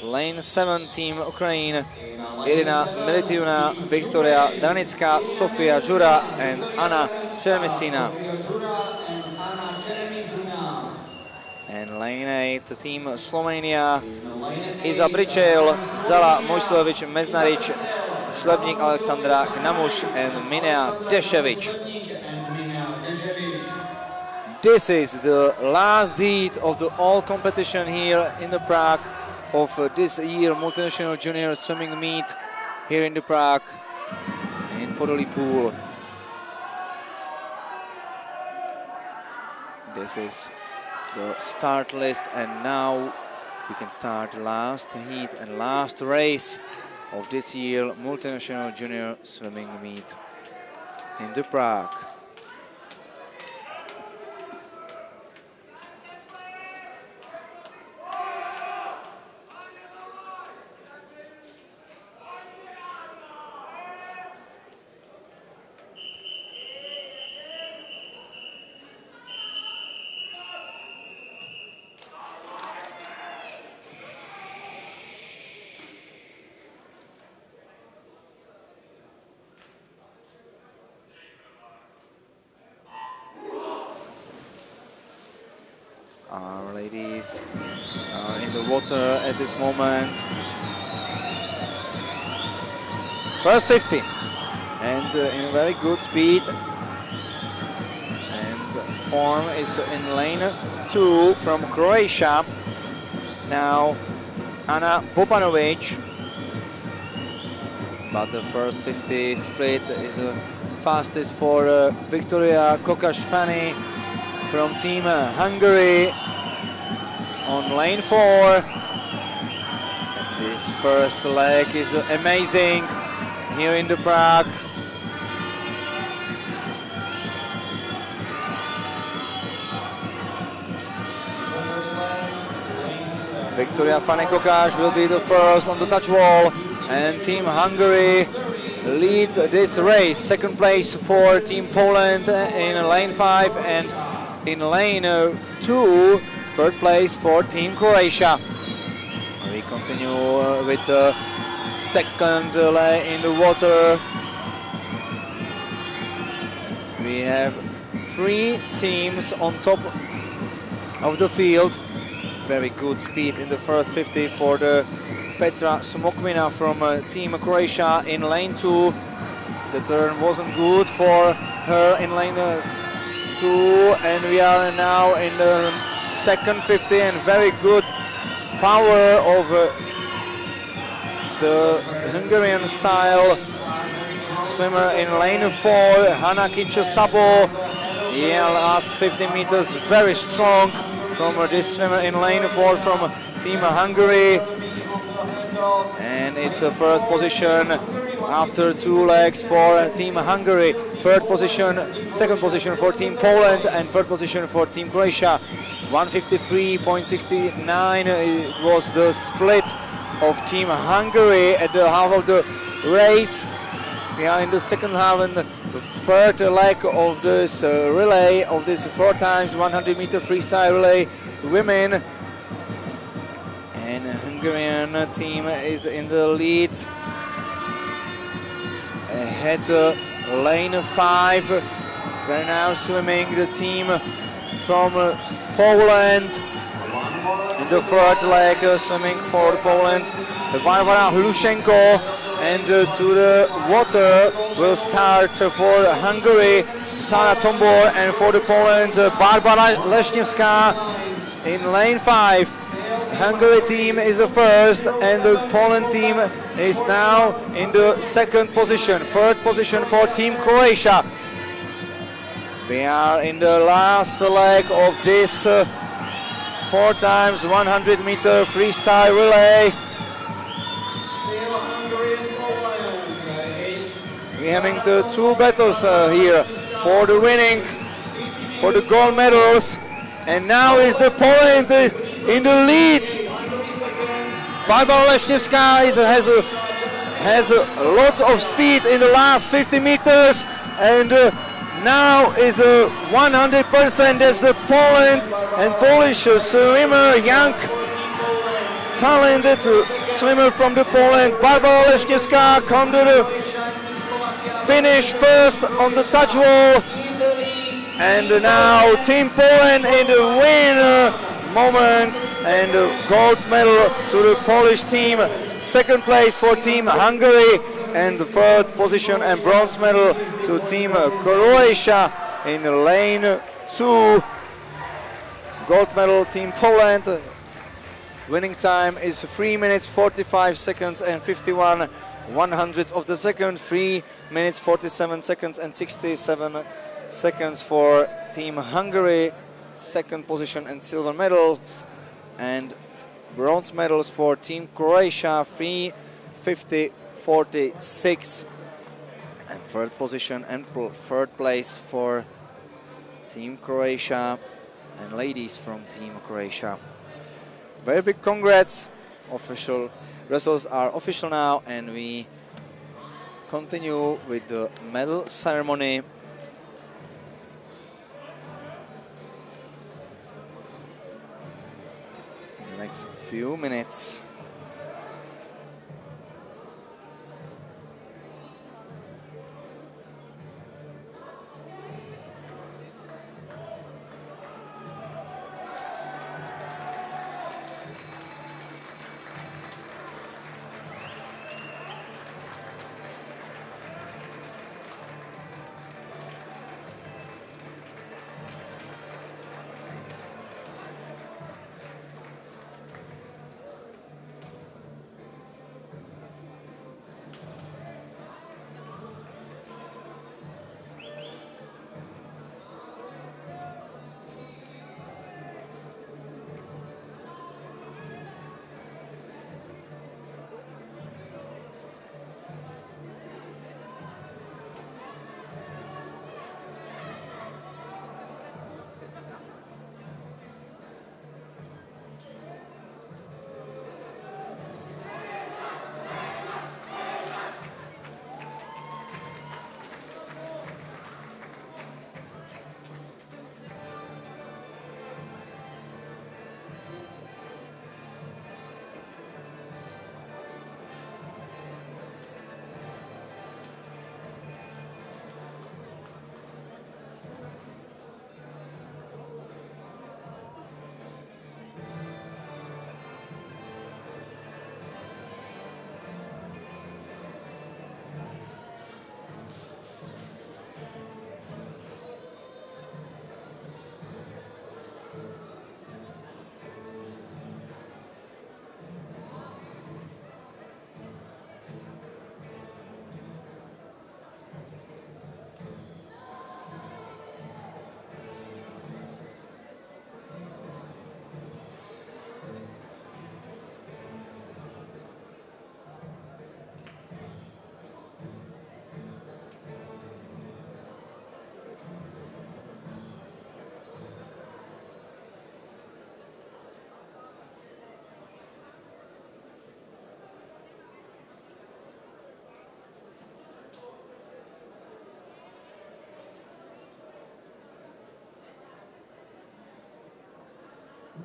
Lane 7, Team Ukraine, Irina Militivna, Victoria Dranická, Sofia Jura and Anna Čermesina. And Lane 8, Team Slovenia, Iza Bričel, Zala Mojslovič, Meznarič, Šlebník Alexandra Gnamuš and Minea Deševič. This is the last heat of the all competition here in the Prague of this year multinational junior swimming meet here in the Prague in Podolí pool. This is the start list and now we can start the last heat and last race of this year multinational junior swimming meet in the Prague. Our ladies are in the water at this moment. First 50 and in very good speed. And form is in lane 2 from Croatia. Now Anna Bobanovic. But the first 50 split is fastest for Victoria Kokashvani from Team Hungary on lane 4. And this first leg is amazing here in the Prague. Victoria Fanikokáš will be the first on the touch wall, and Team Hungary leads this race. Second place for Team Poland in lane 5, and in lane 2, third place for Team Croatia. We continue with the second leg in the water. We have 3 teams on top of the field. Very good speed in the first 50 for the Petra Smokvina from Team Croatia in lane 2. The turn wasn't good for her in lane 2, and we are now in the second 50, and very good power of the Hungarian style swimmer in lane 4, Hanna Kinče Sabo. Yeah, last 50 meters very strong from this swimmer in lane 4 from Team Hungary. And it's a first position after 2 legs for Team Hungary. Third position, second position for Team Poland, and third position for Team Croatia. 153.69, it was the split of Team Hungary at the half of the race. We are in the second half and the third leg of this relay, of this 4 times 100 meter freestyle relay women. And the Hungarian team is in the lead. Ahead lane 5. We're now swimming the team from Poland. the third leg swimming for Poland. Varvara Hlushenko, and to the water will start for Hungary Sara Tombor, and for the Poland Barbara Leśniewska in lane 5. Hungary team is the first, and the Poland team is now in the second position. Third position for Team Croatia. We are in the last leg of this 4 times 100 meter freestyle relay. We're having the 2 battles here for the winning, for the gold medals. And now is the Poland in the lead. Barbara Leśniewska has a lot of speed in the last 50 meters, and now is 100% as the Poland and Polish swimmer, young talented swimmer from the Poland. Barbara Leśniewska come to the finish first on the touch wall, and now Team Poland in the winner moment, and the gold medal to the Polish team. Second place for Team Hungary, and the third position and bronze medal to Team Croatia in lane 2. Gold medal Team Poland. Winning time is 3 minutes 45 seconds and 51 100th of the second. 3 minutes 47 seconds and 67 seconds for Team Hungary. Second position and silver medals, and bronze medals for Team Croatia, 3:50.46, and third position and third place for Team Croatia and ladies from Team Croatia. Very big congrats. Official results are official now, and we continue with the medal ceremony. Next few minutes.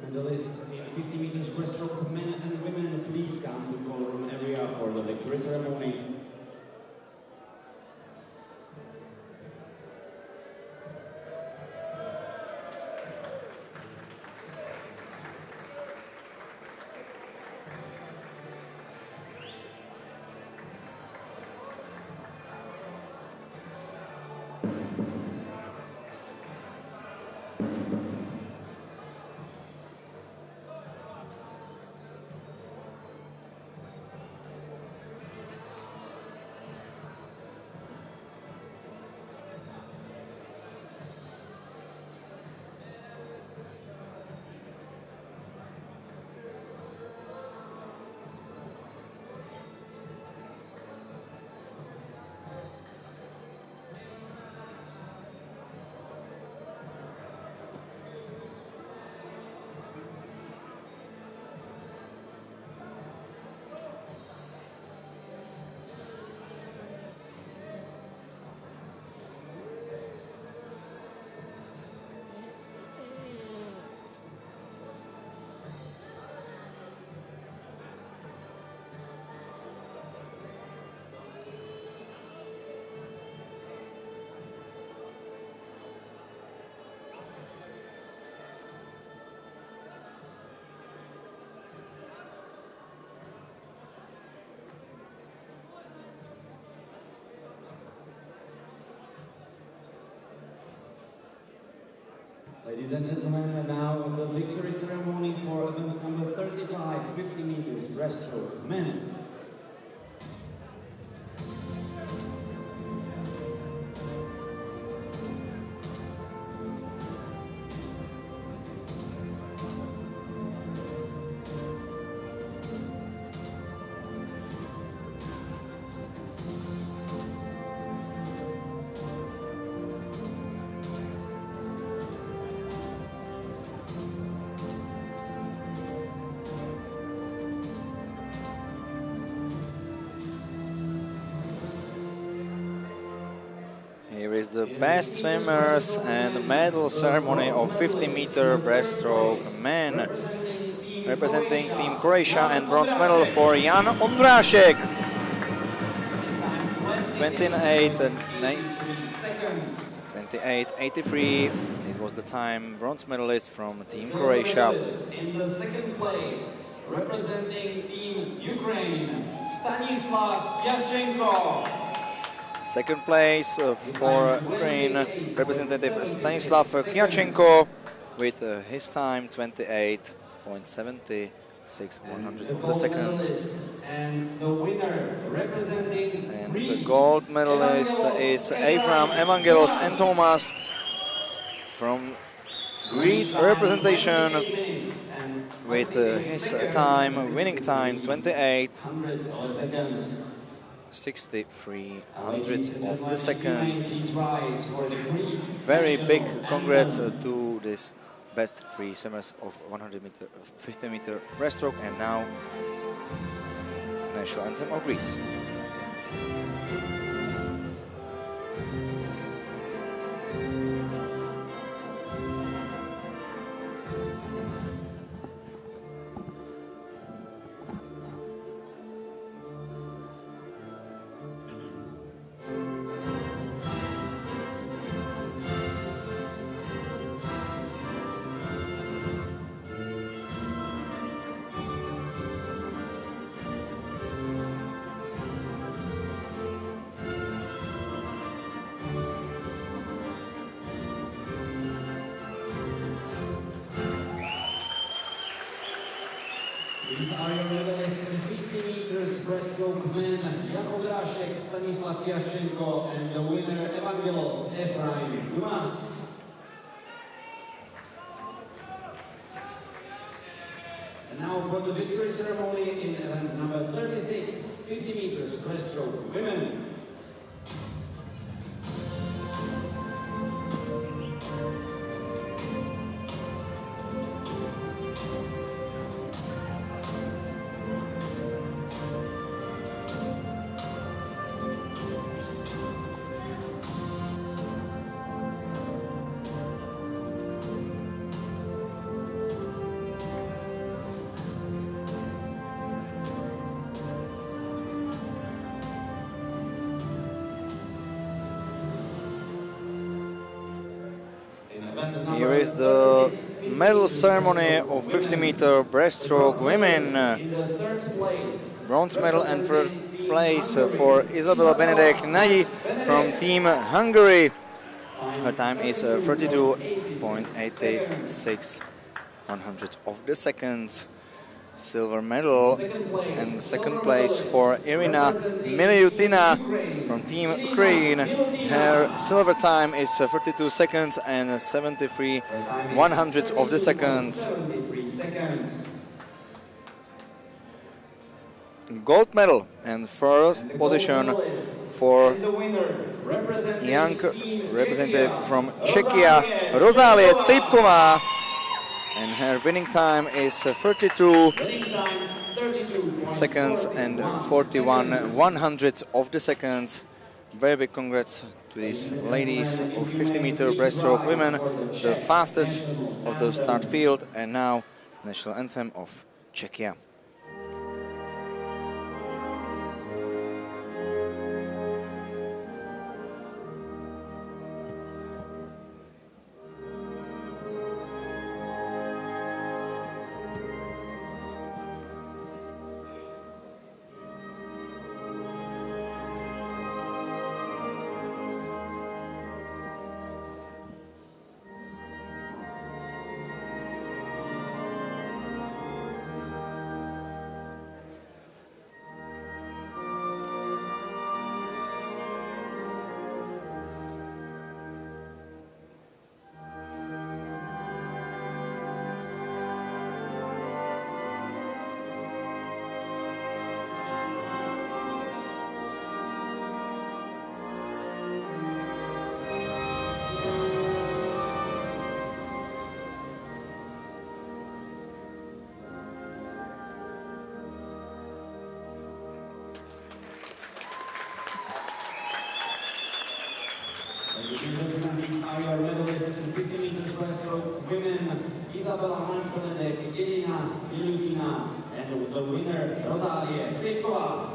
Medalists in 50 meters breaststroke, men and women, please come to the color room area for the victory ceremony. Ladies and gentlemen, and now the victory ceremony for event number 35, 50 meters breaststroke men. Here is the best swimmers and the medal ceremony of 50-meter breaststroke men. Representing Team Croatia, and bronze medal for Jan Ondrašek. 28.83. It was the time. Bronze medalist from Team Croatia. In the second place, representing Team Ukraine, Stanislav Yaschenko. Second place for Ukraine, representative Stanislav Kyachenko with his time 28.76 100 of the second. And the winner representing And the gold medalist is Ephraim, Evangelos and Thomas from Greece representation with his time, winning time 28.63 hundredths of the second. Very big congrats to this best free swimmers of 50-meter breaststroke, and now national anthem of Greece. These are your medalists in 50 meters breaststroke men, Jan Ondrašek, Stanislav Yaschenko, and the winner Evangelos Ephraim Dumas. And now for the victory ceremony in event number 36, 50 meters breaststroke women. Here is the medal ceremony of 50-meter breaststroke women. Bronze medal and third place for Isabella Benedek Nagy from Team Hungary. Her time is 32.86 100 of the second. Silver medal and second place for Irina Miliutina from Team Ukraine. Her silver time is 32 seconds and 73 100 of the second. Gold medal and first position for young representative from Czechia, Rozálie Cejpková. And her winning time is 32 seconds and 41 100 of the second. Very big congrats to these ladies of 50-meter breaststroke women, the fastest of the start field, and now national anthem of Czechia. are your medalists in 50 meters breaststroke women, Isabella Hankonedek, Irina Ilutina, and the winner, Rosalia Tsikova.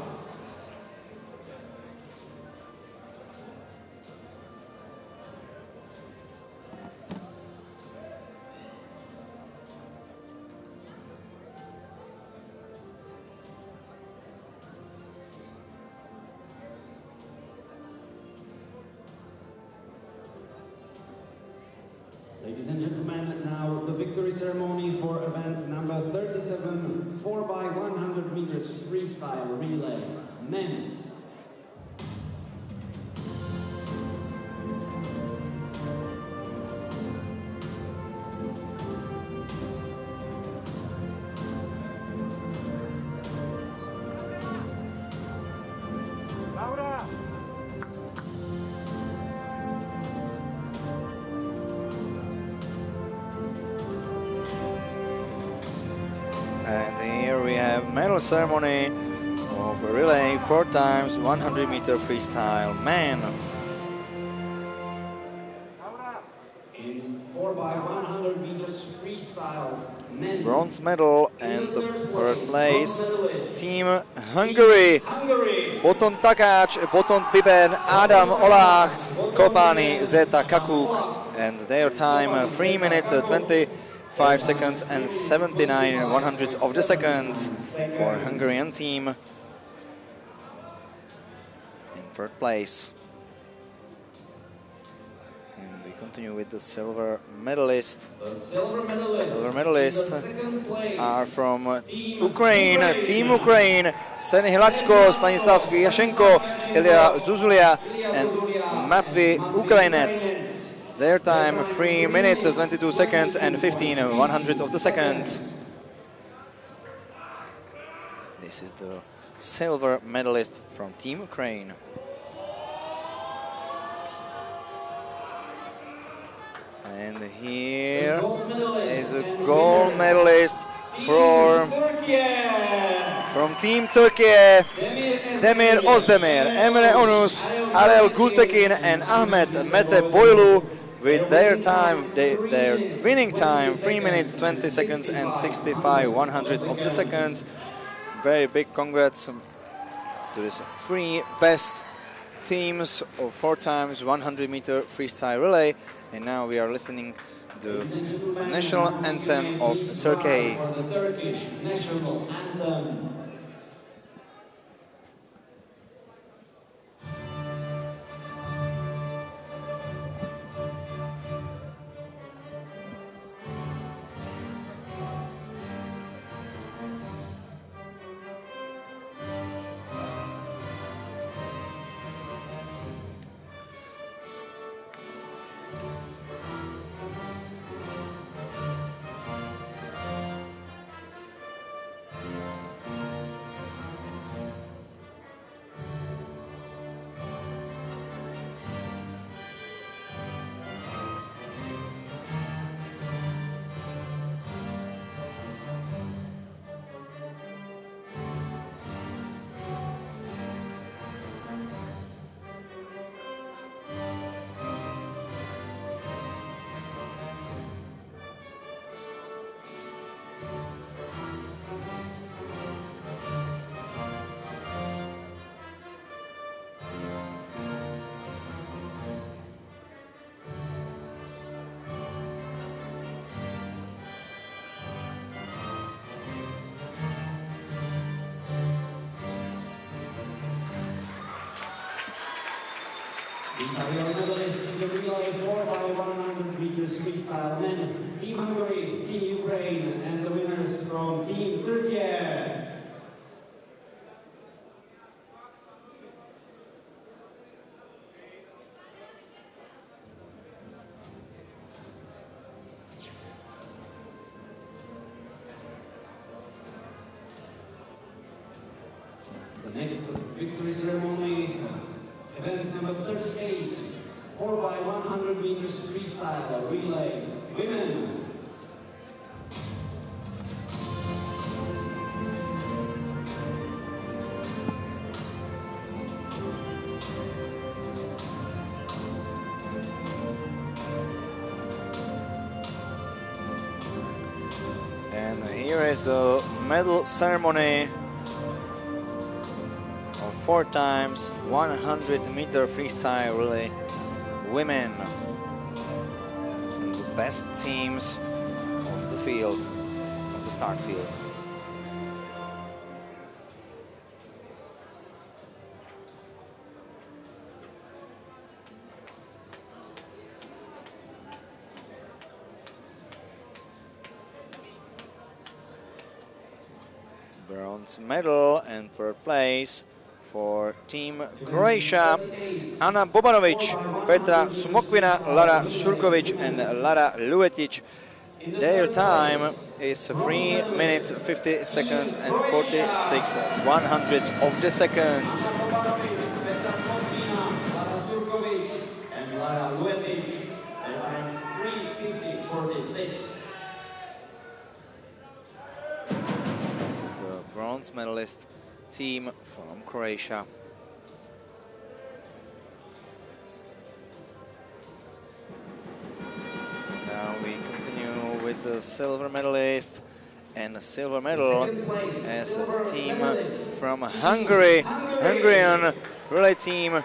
Ladies and gentlemen, now the victory ceremony for event number 37, 4x100 meters freestyle relay, men. And here we have medal ceremony of a relay 4x100 meter freestyle men. In 4x100 meters freestyle men. Bronze medal and the third place, Team Hungary. Boton Takács, Boton Piben, Adam Oláh, Kopány, Zeta Kakuk, and their time 3 minutes 25 seconds and 79 100 of the seconds for Hungarian team in third place. And we continue with the silver medalist. The silver Medalists are from Ukraine, Team Ukraine, Sen Hilacko, Stanislav Yashenko, Ilya Zuzulia, and Matvey Ukrainets. Their time 3 minutes 22 seconds and 15 100 of the seconds. This is the silver medalist from Team Ukraine. And here is a gold medalist from Team Turkey, Demir Özdemir, Emre Onus, Arel Gultekin, and Ahmet Mete Boylu, with their time, their winning time, 3 minutes 20 seconds and 65 100 of the seconds. Very big congrats to these 3 best teams of 4x100 meter freestyle relay. And now we are listening to the national anthem of Turkey. For the Turkish national anthem. These are your medalists in the relay 4x100 meters freestyle men. Team Hungary, Team Ukraine, and the winners from Team Turkey. The next victory ceremony, event number 38, 4x100 meters freestyle relay, women. here is the medal ceremony of 4 times 100-meter freestyle relay women. And the best teams of the field, of the start field. Bronze medal and 3rd place for Team Croatia. Anna Bobanovic, Petra Smokvina, Lara Surkovic and Lara Luetic. Their time is 3 minutes 50 seconds and 46 100ths of the seconds. This is the bronze medalist team from Croatia. Now we continue with the silver medalist, and the silver medal as a team from Hungary, Hungarian relay team.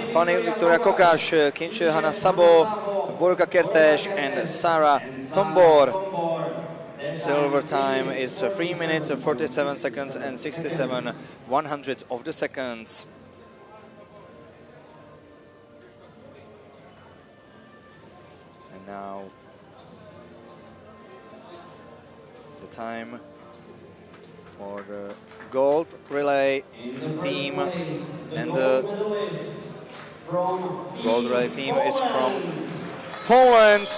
Fanny Victoria Kokas, Kinche Hanna Sabo, Borka Kertes and Sarah Tombor. Silver time is 3 minutes 47 seconds and 67 100ths of the seconds. And now the time for the gold relay team, and the gold relay team is from Poland.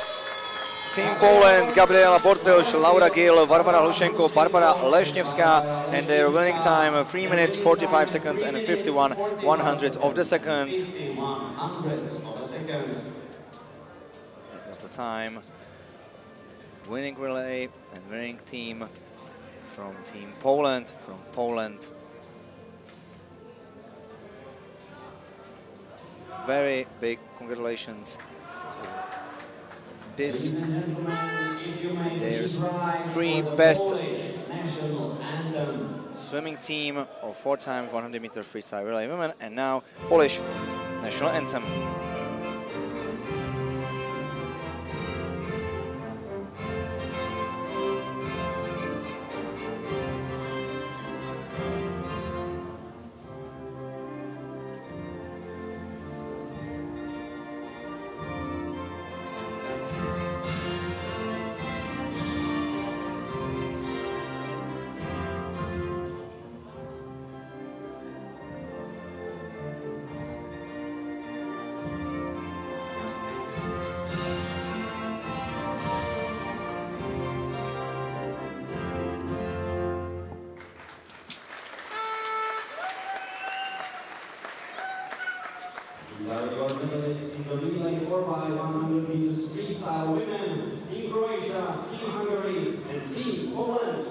Team Poland, Gabriela Bortwilsch, Laura Gil, Varvara Hlushenko, Barbara Leshniewska, and their winning time 3 minutes 45 seconds and 51 100ths of the seconds. That was the time. Winning relay and winning team from Team Poland, Very big congratulations to this. There's 3 best swimming team of 4 times 100-meter freestyle relay women, and now Polish national anthem. These are your medalists in the relay 4x100 meters freestyle women, Team Croatia, Team Hungary, and Team Poland.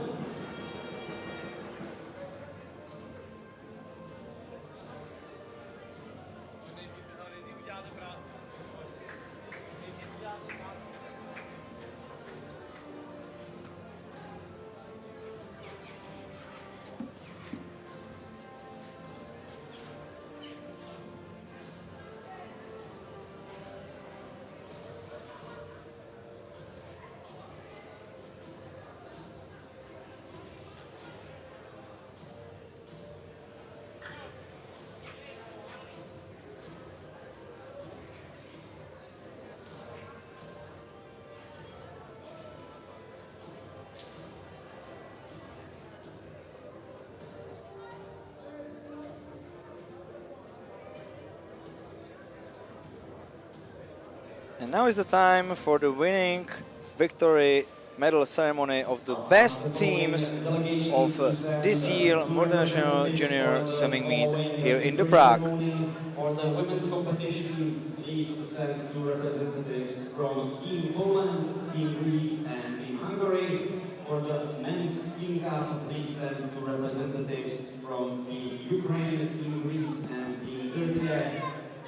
And now is the time for the winning victory medal ceremony of the best teams of this year Multinational Junior Swimming Meet here in the Prague. For the women's competition, please send 2 representatives from Team Poland, Team Greece and Team Hungary. For the men's team cup, please send 2 representatives from Team Ukraine, Team Greece and Team Turkey.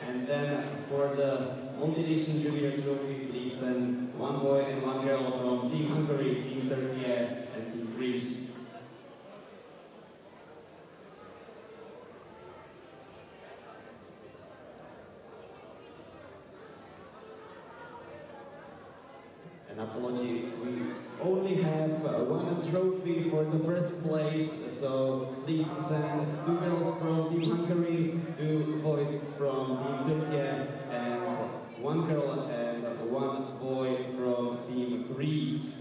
And then for the Multination Junior Trophy, please send 1 boy and 1 girl from Team Hungary, Team Turkey, and An apology, we only have one trophy for the first place, so please send 2 girls from Team Hungary, 2 boys from Team Turkey, and 1 girl and 1 boy from Team Greece.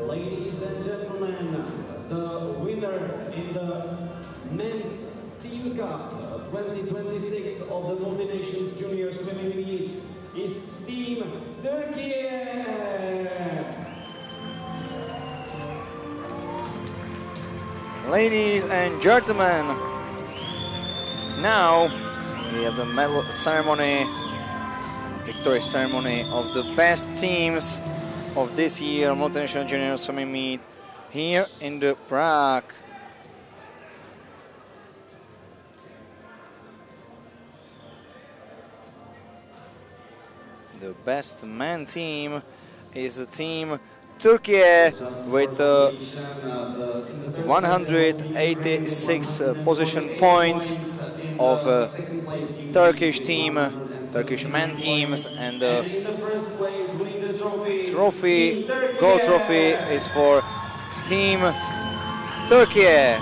Ladies and gentlemen, the winner in the men's Team Cup 2026 of the Multinations Junior Swimming Meet is Team Turkey! Ladies and gentlemen, now we have the medal ceremony, victory ceremony of the best teams of this year Multinational Junior Swimming Meet here in the Prague. The best men team is the team Turkey with 186 position points of Turkish team, Turkish men teams, and the trophy, gold trophy is for Team Turkey.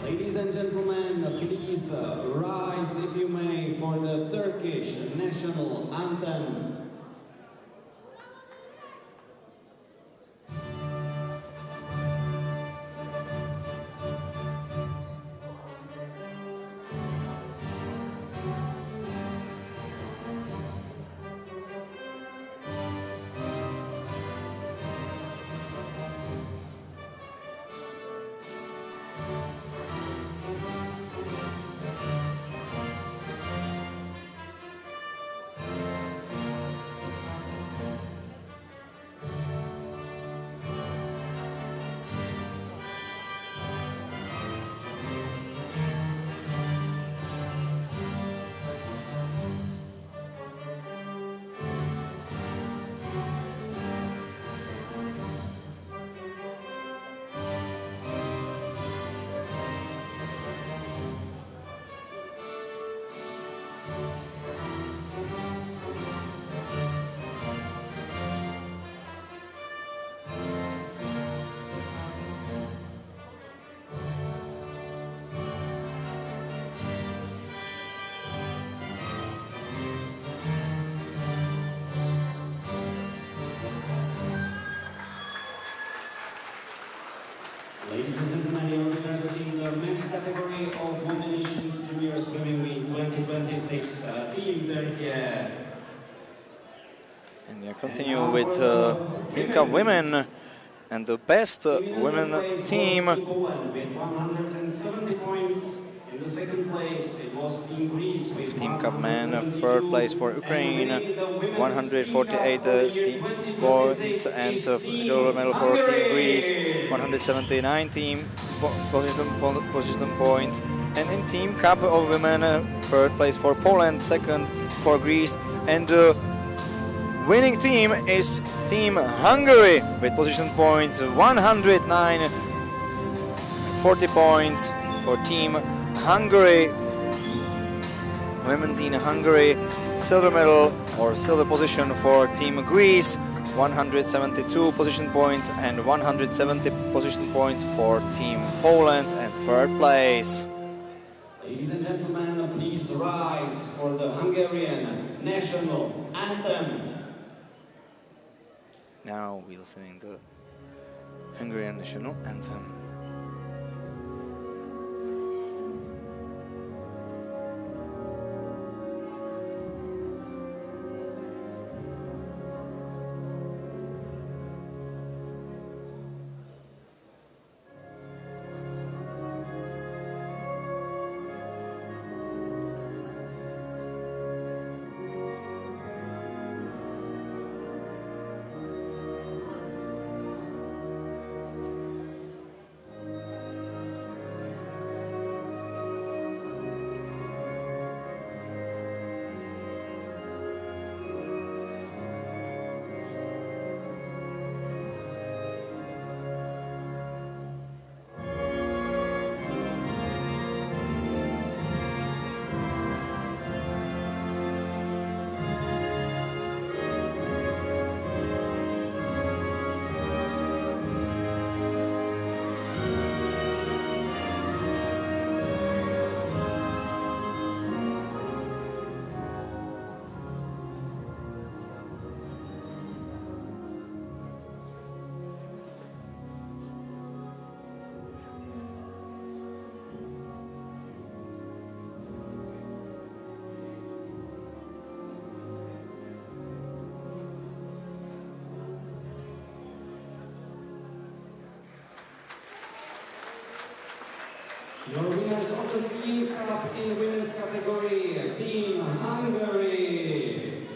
Ladies and gentlemen, please rise if you may for the Turkish national anthem. Ladies and gentlemen, your winners in the men's category of Multinations Junior Swimming Meet 2026, Team Turkey. And we continue with Team Cup Women, and the best women team. With 170 points. In the second place, it was Team Greece with Team Cup Men, third place for Ukraine, 148 points, and silver medal for Team Greece, 179 position points. And in Team Cup of Women, third place for Poland, second for Greece, and the winning team is Team Hungary with position points 109, 40 points for Team Hungary. Women team Hungary, silver medal or silver position for Team Greece, 172 position points, and 170 position points for Team Poland, and third place. Ladies and gentlemen, please please rise for the Hungarian national anthem. Now we're listening to Hungarian national anthem. Your winners of the Team Cup in the women's category, Team Hungary.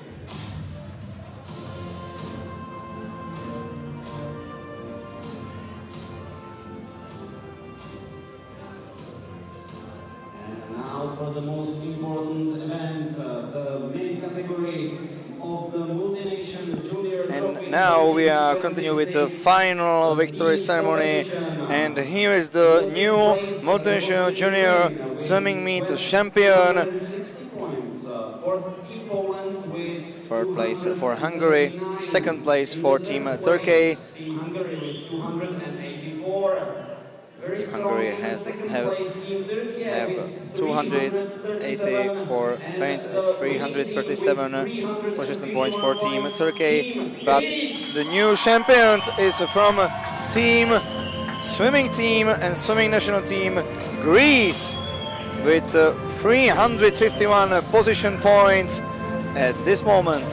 And now for the most important event, the main category of the Multination Junior Trophy. And now we are continuing with the final victory ceremony. And here is the new Multination Junior Swimming Meet champion. 60 points for Poland with Third place for Hungary, second place for Team Turkey. Team Hungary with 284. Very strong Hungary in has second have place, Team Turkey have with 284 points, 337 position points for Team Turkey. But the new champions is from Team Swimming Team and Swimming National Team Greece with 351 position points at this moment.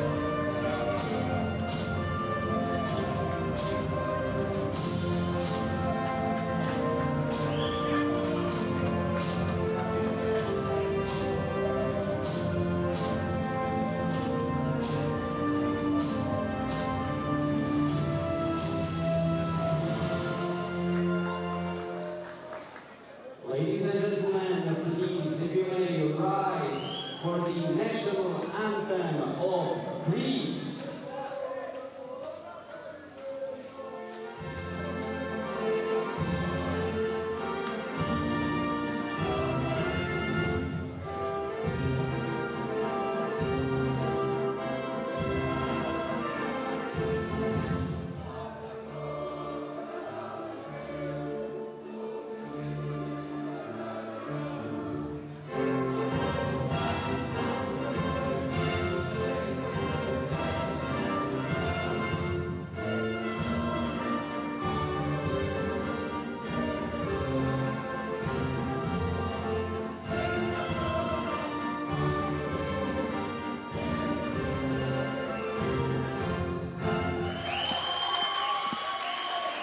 Ladies and gentlemen, please, if you may, rise for the national anthem of Greece.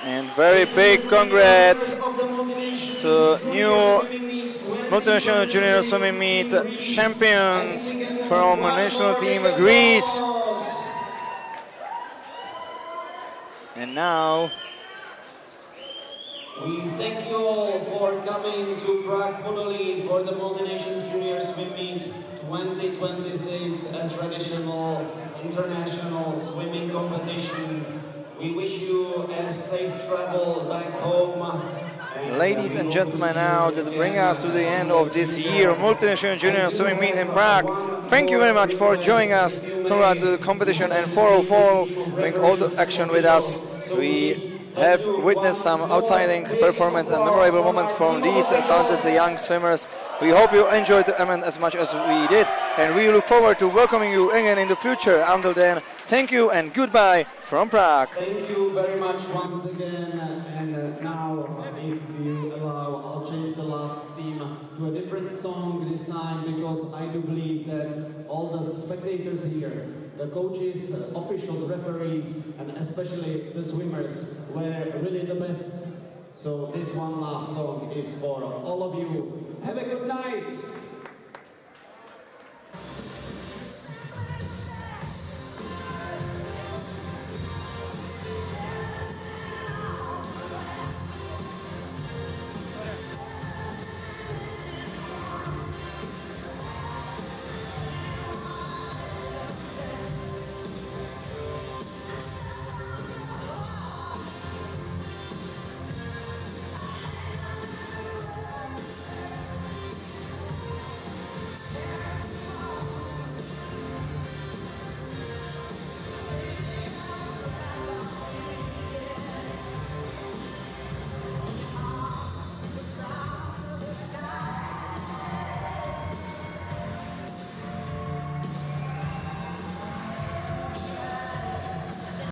And very big congrats to new Multinational Junior Swimming Meet champions from national team Greece. And now We thank you all for coming to Prague, Poland for the Multinations Junior Swim Meet 2026, a traditional international swimming competition. We wish you a safe travel back home. ladies and gentlemen, now that bring us to the end of this year Multinational Junior Swimming Meet in Prague. Thank you very much for joining us throughout the competition and for following all the action with us. We have witnessed some outstanding performance and memorable moments from these talented young swimmers. We hope you enjoyed the event as much as we did, and we look forward to welcoming you again in the future. Until then, thank you and goodbye from Prague. Thank you very much once again, and now, if you allow, I'll change the last theme to a different song this time, because I do believe that all the spectators here, the coaches, officials, referees, and especially the swimmers were really the best. So this one last song is for all of you. Have a good night!